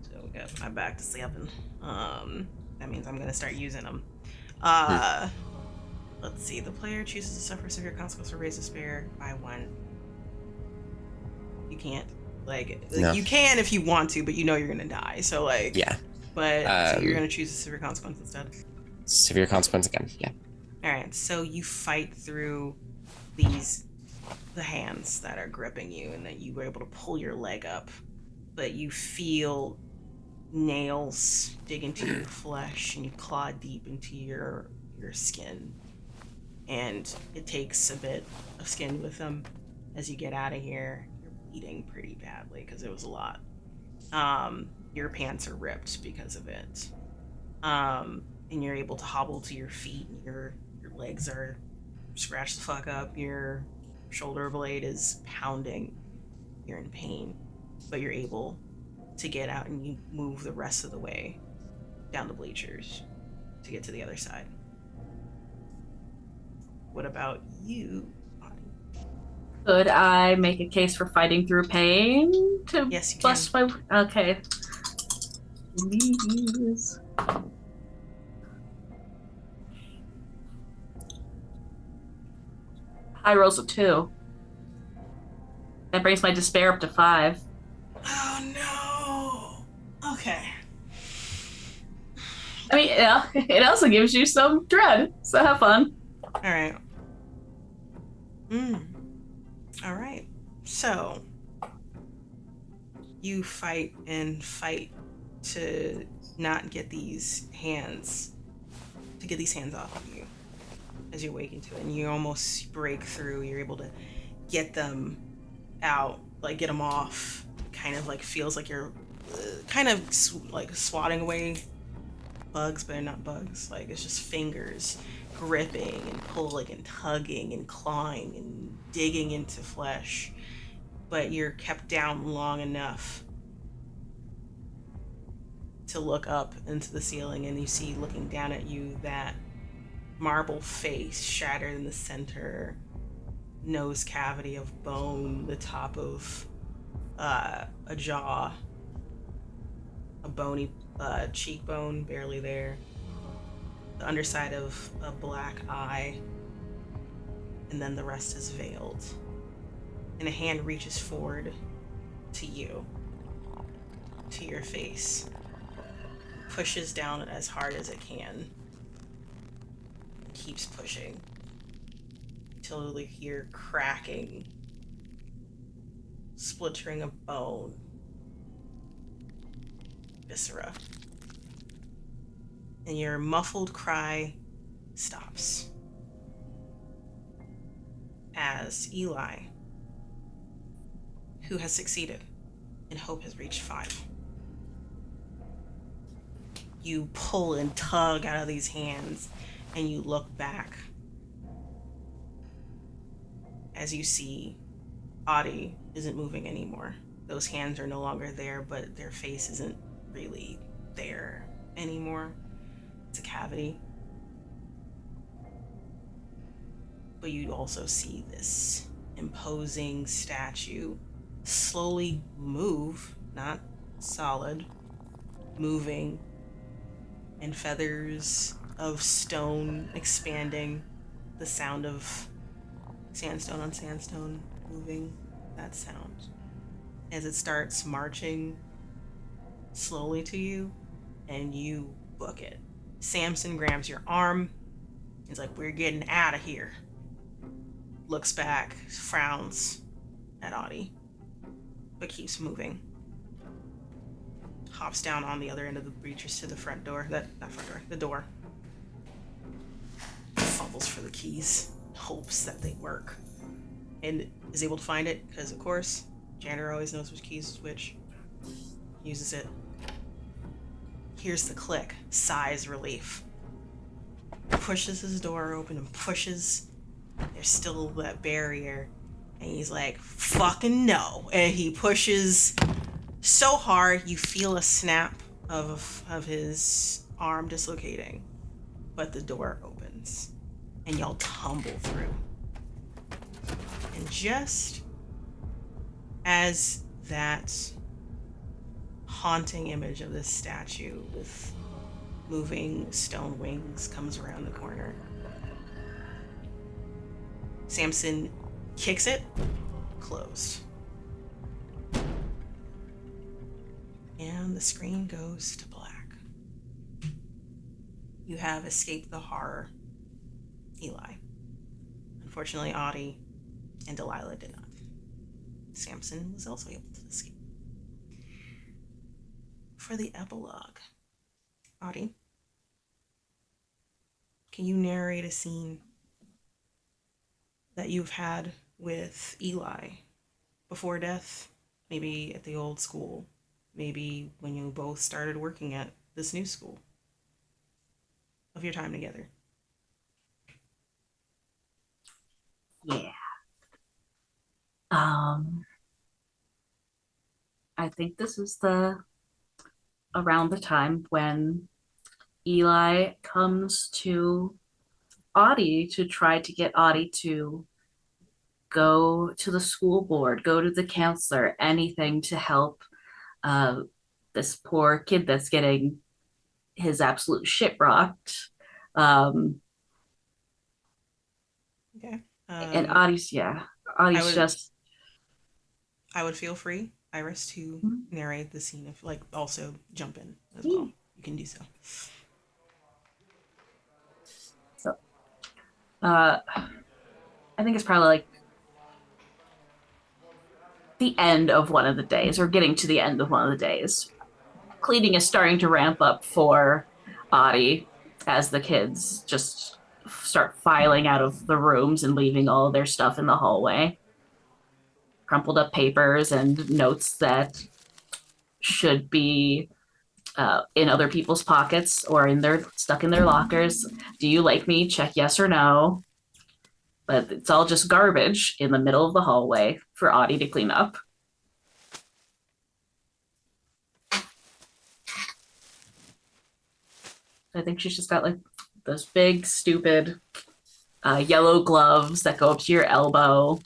[SPEAKER 1] So we got my back to 7. That means I'm gonna start using them. Let's see. The player chooses to suffer severe consequences or raise despair by 1. You can't.
[SPEAKER 2] No.
[SPEAKER 1] You can if you want to, but you know you're gonna die. So like.
[SPEAKER 2] Yeah.
[SPEAKER 1] But so you're gonna choose a severe consequence instead.
[SPEAKER 2] Severe consequence again. Yeah.
[SPEAKER 1] All right. So you fight through the hands that are gripping you, and then you were able to pull your leg up, but you feel nails dig into your flesh, and you claw deep into your skin. And it takes a bit of skin with them as you get out of here. You're bleeding pretty badly because it was a lot. Your pants are ripped because of it. And you're able to hobble to your feet, and your legs are scratched the fuck up. Your shoulder blade is pounding. You're in pain, but you're able to get out, and you move the rest of the way down the bleachers to get to the other side. What about you, Audie?
[SPEAKER 3] Could I make a case for fighting through pain to
[SPEAKER 1] Yes, you
[SPEAKER 3] bust my... Okay. Please. High rolls a 2. That brings my despair up to 5.
[SPEAKER 1] Oh no. Okay.
[SPEAKER 3] I mean, yeah, it also gives you some dread, so have fun.
[SPEAKER 1] All right. All right. So you fight and fight to not get these hands, off of you as you're waking to it, and you almost break through. You're able to get them out, like get them off. Kind of like feels like you're kind of like swatting away bugs, but they're not bugs. Like it's just fingers gripping and pulling and tugging and clawing and digging into flesh, but you're kept down long enough to look up into the ceiling, and you see looking down at you that marble face shattered in the center, nose cavity of bone, the top of a jaw, a bony cheekbone barely there, the underside of a black eye, and then the rest is veiled. And a hand reaches forward to you, to your face, pushes down as hard as it can, keeps pushing until you hear cracking, splintering of bone, viscera, and your muffled cry stops as Eli, who has succeeded and Hope has reached 5. You pull and tug out of these hands, and you look back as you see Audi isn't moving anymore. Those hands are no longer there, but their face isn't really there anymore. It's a cavity. But you also see this imposing statue slowly move, not solid, moving, and feathers of stone expanding, the sound of sandstone on sandstone moving, that sound. As it starts marching slowly to you, and you book it. Samson grabs your arm. He's like, "We're getting out of here." Looks back, frowns at Audi, but keeps moving. Hops down on the other end of the breaches to the front door. The door. Fumbles for the keys, hopes that they work, and is able to find it, because of course, janitor always knows which keys is which. Uses it. Hears the click, sighs relief. Pushes his door open and pushes. There's still that barrier, and he's like, "Fucking no!" And he pushes so hard you feel a snap of his arm dislocating, but the door opens, and y'all tumble through. And just as that haunting image of this statue with moving stone wings comes around the corner, Samson kicks it, closed. And the screen goes to black. You have escaped the horror, Eli. Unfortunately, Audi and Delilah did not. Samson was also able to escape. For the epilogue, Audi, can you narrate a scene that you've had with Eli before death? Maybe at the old school, maybe when you both started working at this new school, of your time together.
[SPEAKER 3] Yeah. I think this is around the time when Eli comes to Audi to try to get Audi to go to the school board, go to the counselor, anything to help this poor kid that's getting his absolute shit rocked.
[SPEAKER 1] Okay.
[SPEAKER 3] And Audie's
[SPEAKER 1] I would feel free, Iris, to narrate the scene, if also jump in as well. You can do so.
[SPEAKER 3] So, I think it's probably the end of one of the days, or getting to the end of one of the days. Cleaning is starting to ramp up for Audie as the kids just start filing out of the rooms and leaving all their stuff in the hallway. Crumpled up papers and notes that should be in other people's pockets or stuck in their lockers. Do you like me? Check yes or no. But it's all just garbage in the middle of the hallway for Audie to clean up. I think she's just got like those big, stupid yellow gloves that go up to your elbow,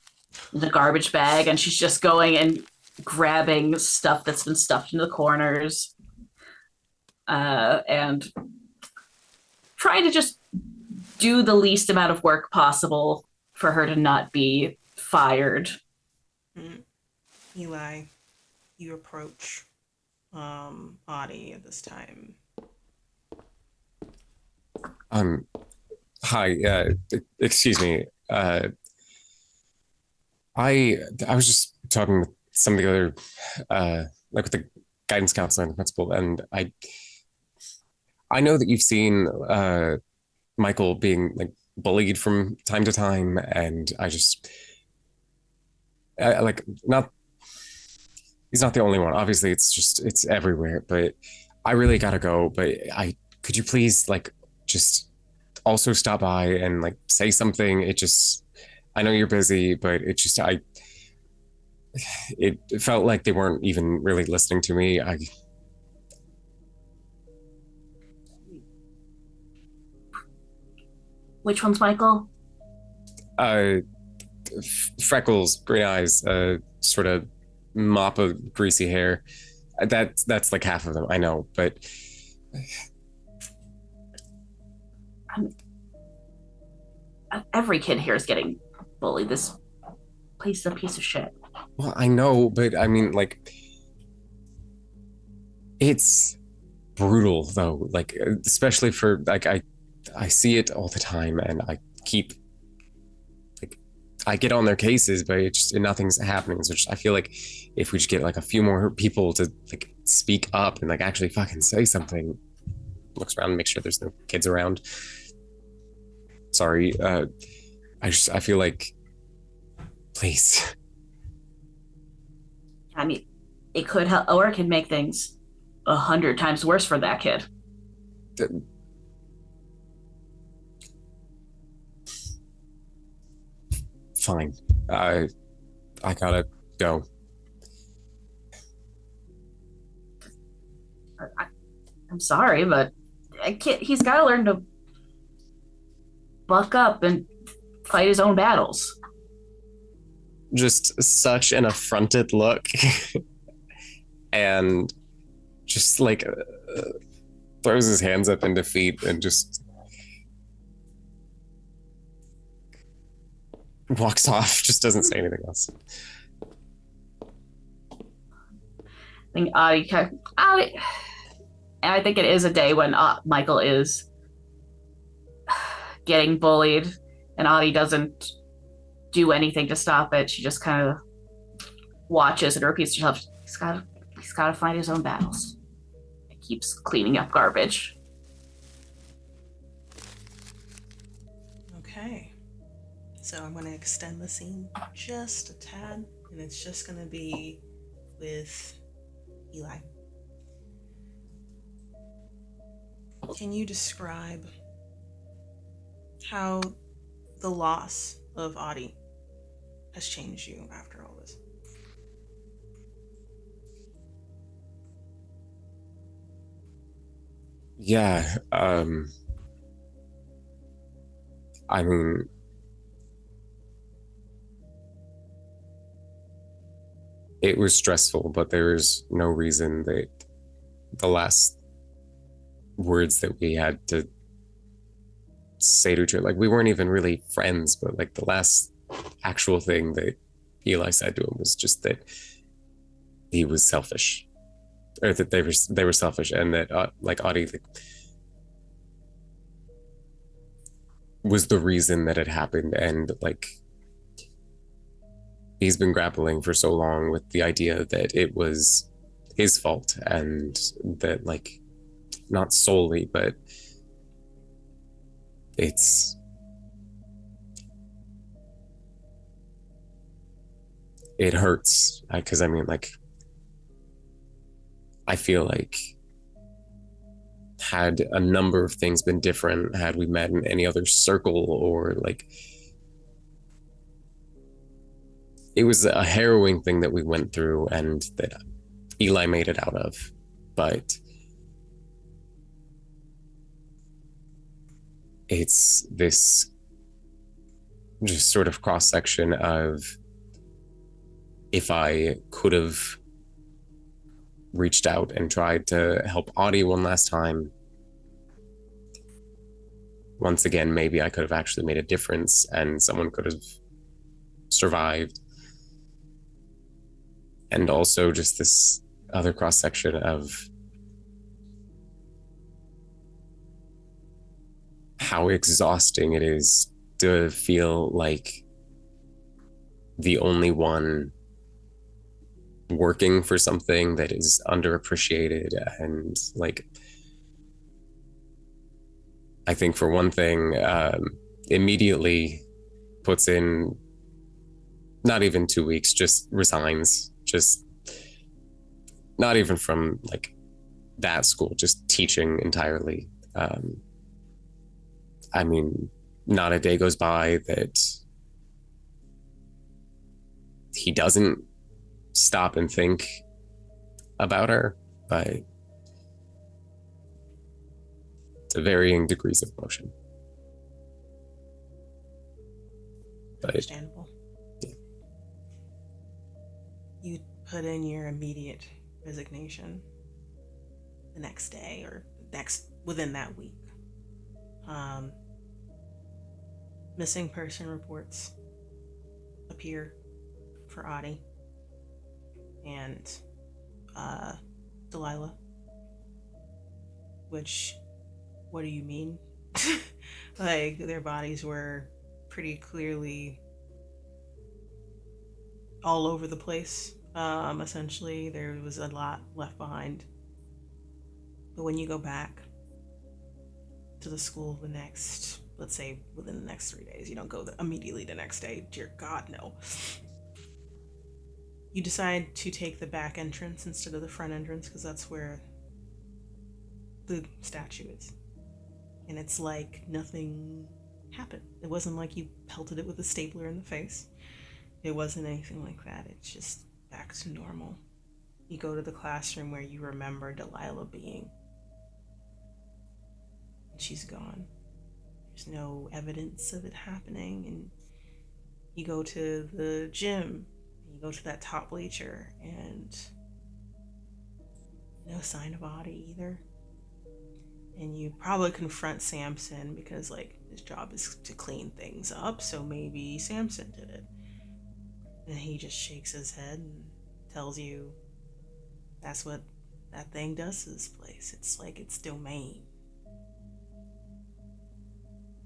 [SPEAKER 3] the garbage bag, and she's just going and grabbing stuff that's been stuffed into the corners and trying to just do the least amount of work possible for her to not be fired.
[SPEAKER 1] Eli, you approach Audi at this time.
[SPEAKER 2] Hi, excuse me. I was just talking with some of the other, like with the guidance counselor and the principal, and I know that you've seen Michael being like bullied from time to time, and like not. He's not the only one. Obviously, it's everywhere. But I really gotta go. But could you please like just also stop by and like say something? I know you're busy, but it felt like they weren't even really listening to me.
[SPEAKER 3] Which one's Michael?
[SPEAKER 2] Freckles, green eyes, sort of mop of greasy hair. That's like half of them, I know, but
[SPEAKER 3] every kid here is getting bullied. This place is a piece of shit.
[SPEAKER 2] Well, I know, but I mean, like, it's brutal though. Like, especially for like I see it all the time, and I get on their cases, but nothing's happening. So I feel like if we just get like a few more people to like speak up and like actually fucking say something. Looks around and make sure there's no kids around. Sorry, I feel like, please.
[SPEAKER 3] I mean, it could help, or it can make things 100 times worse for that kid.
[SPEAKER 2] Fine. I gotta go.
[SPEAKER 3] I'm sorry, but he's got to learn to buck up and fight his own battles.
[SPEAKER 2] Just such an affronted look. And just like throws his hands up in defeat and just walks off, just doesn't say anything else.
[SPEAKER 3] I think I think it is a day when Michael is getting bullied and Audie doesn't do anything to stop it. She just kind of watches and repeats herself. He's got to find his own battles. He keeps cleaning up garbage.
[SPEAKER 1] Okay. So I'm going to extend the scene just a tad, and it's just going to be with Eli. Can you describe how the loss of Audie has changed you after all this?
[SPEAKER 2] Yeah, I mean, it was stressful, but there was no reason that the last words that we had to say to each other, like we weren't even really friends, but like the last actual thing that Eli said to him was just that he was selfish, or that they were selfish, and that like Audie was the reason that it happened, and like he's been grappling for so long with the idea that it was his fault, and that like not solely, but it hurts, because I mean, like, I feel like had a number of things been different, had we met in any other circle, or like, it was a harrowing thing that we went through and that Eli made it out of, but it's this just sort of cross-section of if I could have reached out and tried to help Audi one last time, once again, maybe I could have actually made a difference and someone could have survived. And also just this other cross-section of how exhausting it is to feel like the only one working for something that is underappreciated. And like, I think for one thing, immediately puts in not even 2 weeks, just resigns, just not even from like that school, just teaching entirely. I mean, not a day goes by that he doesn't stop and think about her, but to varying degrees of emotion. But
[SPEAKER 1] Understandable.
[SPEAKER 2] Yeah.
[SPEAKER 1] You put in your immediate resignation the next day or within that week. Missing person reports appear for Audi and Delilah. Which, what do you mean? Like, their bodies were pretty clearly all over the place. Essentially, there was a lot left behind. But when you go back to the school the next, let's say within the next 3 days, you don't go immediately the next day, dear God, no. You decide to take the back entrance instead of the front entrance because that's where the statue is. And it's like nothing happened. It wasn't like you pelted it with a stapler in the face. It wasn't anything like that. It's just back to normal. You go to the classroom where you remember Delilah being. And she's gone. There's no evidence of it happening. And you go to the gym. And you go to that top bleacher. And no sign of Audi either. And you probably confront Samson because, like, his job is to clean things up. So maybe Samson did it. And he just shakes his head and tells you that's what that thing does to this place. It's like its domain.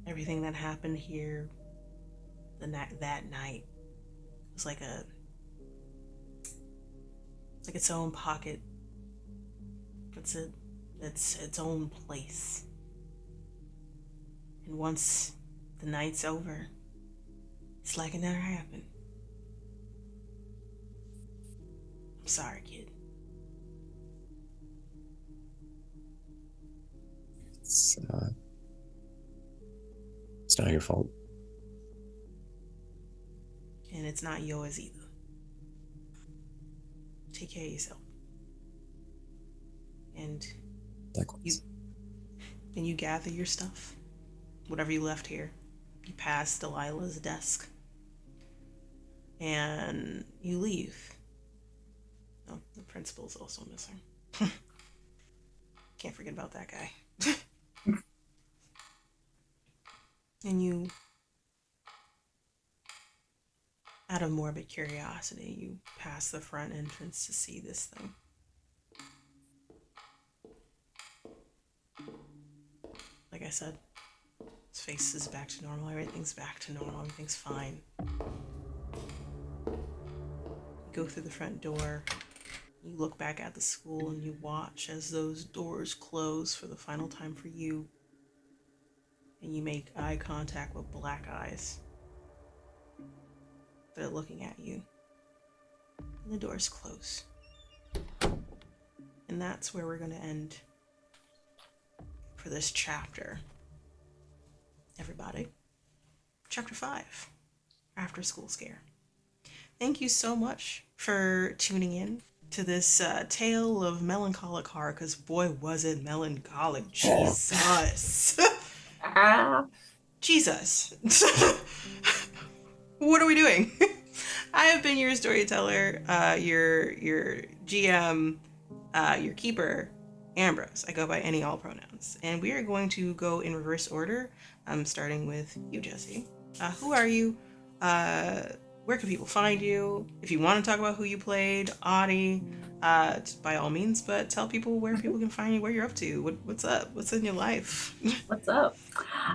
[SPEAKER 1] Everything that happened here that night was like its own pocket. It's its own place. And once the night's over, it's like it never happened. I'm sorry, kid.
[SPEAKER 2] It's not your fault.
[SPEAKER 1] And it's not yours either. Take care of yourself. And
[SPEAKER 2] Likewise.
[SPEAKER 1] you gather your stuff, whatever you left here. You pass Delilah's desk. And you leave. Oh, the principal's also missing. Can't forget about that guy. And you, out of morbid curiosity, you pass the front entrance to see this thing. Like I said, his face is back to normal, everything's back to normal, everything's fine. You go through the front door, you look back at the school, and you watch as those doors close for the final time for you. And you make eye contact with black eyes. They're looking at you. And the doors close. And that's where we're going to end for this chapter. Everybody. Chapter 5. After School Scare. Thank you so much for tuning in to this tale of melancholic horror, because boy was it melancholic. Jesus. Jesus. What are we doing? I have been your storyteller, your GM, your keeper, Ambrose. I go by any all pronouns, and we are going to go in reverse order. I'm starting with you, Jesse. Who are you? Where can people find you? If you want to talk about who you played, Audi, by all means, but tell people where people can find you, where you're up to, what's up, what's in your life.
[SPEAKER 3] What's up?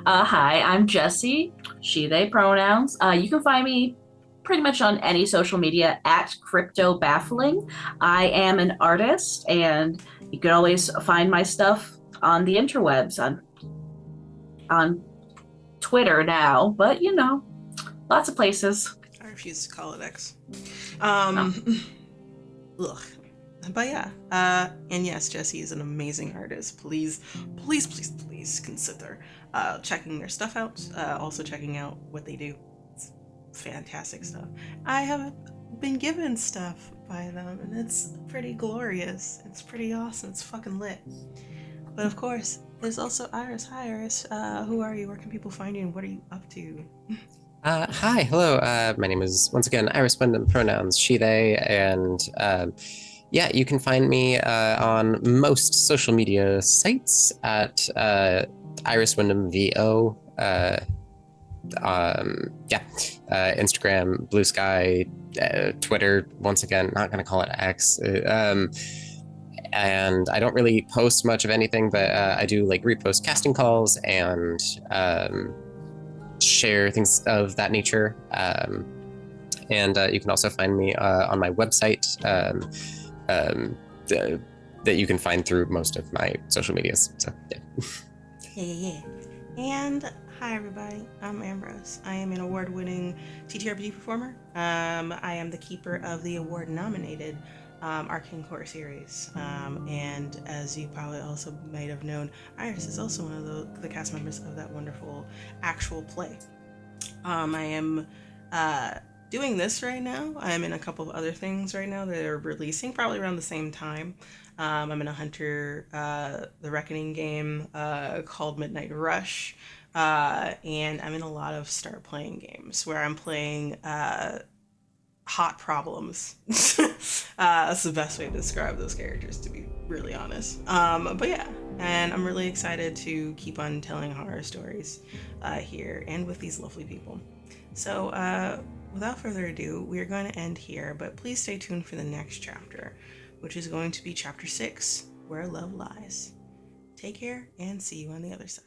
[SPEAKER 3] Hi, I'm Jessie, she, they pronouns. You can find me pretty much on any social media at 𝒕𝒉𝒂𝒕. I am an artist, and you can always find my stuff on the interwebs, on Twitter now, but lots of places.
[SPEAKER 1] I refuse to call it X.
[SPEAKER 3] Oh.
[SPEAKER 1] Ugh. But yeah, and yes, Jesse is an amazing artist. Please, please, please, please consider checking their stuff out. Also checking out what they do. It's fantastic stuff. I have been given stuff by them, and it's pretty glorious. It's pretty awesome. It's fucking lit. But of course, there's also Iris. Hi, Iris. Who are you? Where can people find you? And what are you up to?
[SPEAKER 2] Hi, hello. My name is once again Iris Wyndham, pronouns she, they, and yeah, you can find me on most social media sites at Iris Wyndham VO. Instagram, Blue Sky, Twitter. Once again, not going to call it X. And I don't really post much of anything, but I do like repost casting calls and share things of that nature. And you can also find me on my website that you can find through most of my social medias. So yeah.
[SPEAKER 1] Yeah. And hi everybody, I'm Ambrose. I am an award-winning TTRPG performer. I am the keeper of the award-nominated Arcane Core series. And as you probably also might have known, Iris is also one of the cast members of that wonderful actual play. I am doing this right now. I'm in a couple of other things right now that are releasing probably around the same time. I'm in a Hunter the Reckoning game called Midnight Rush. And I'm in a lot of start playing games where I'm playing hot problems. That's the best way to describe those characters, to be really honest. But yeah, and I'm really excited to keep on telling horror stories here and with these lovely people. So without further ado, we're going to end here, but please stay tuned for the next chapter, which is going to be chapter 6, Where Love Lies. Take care and see you on the other side.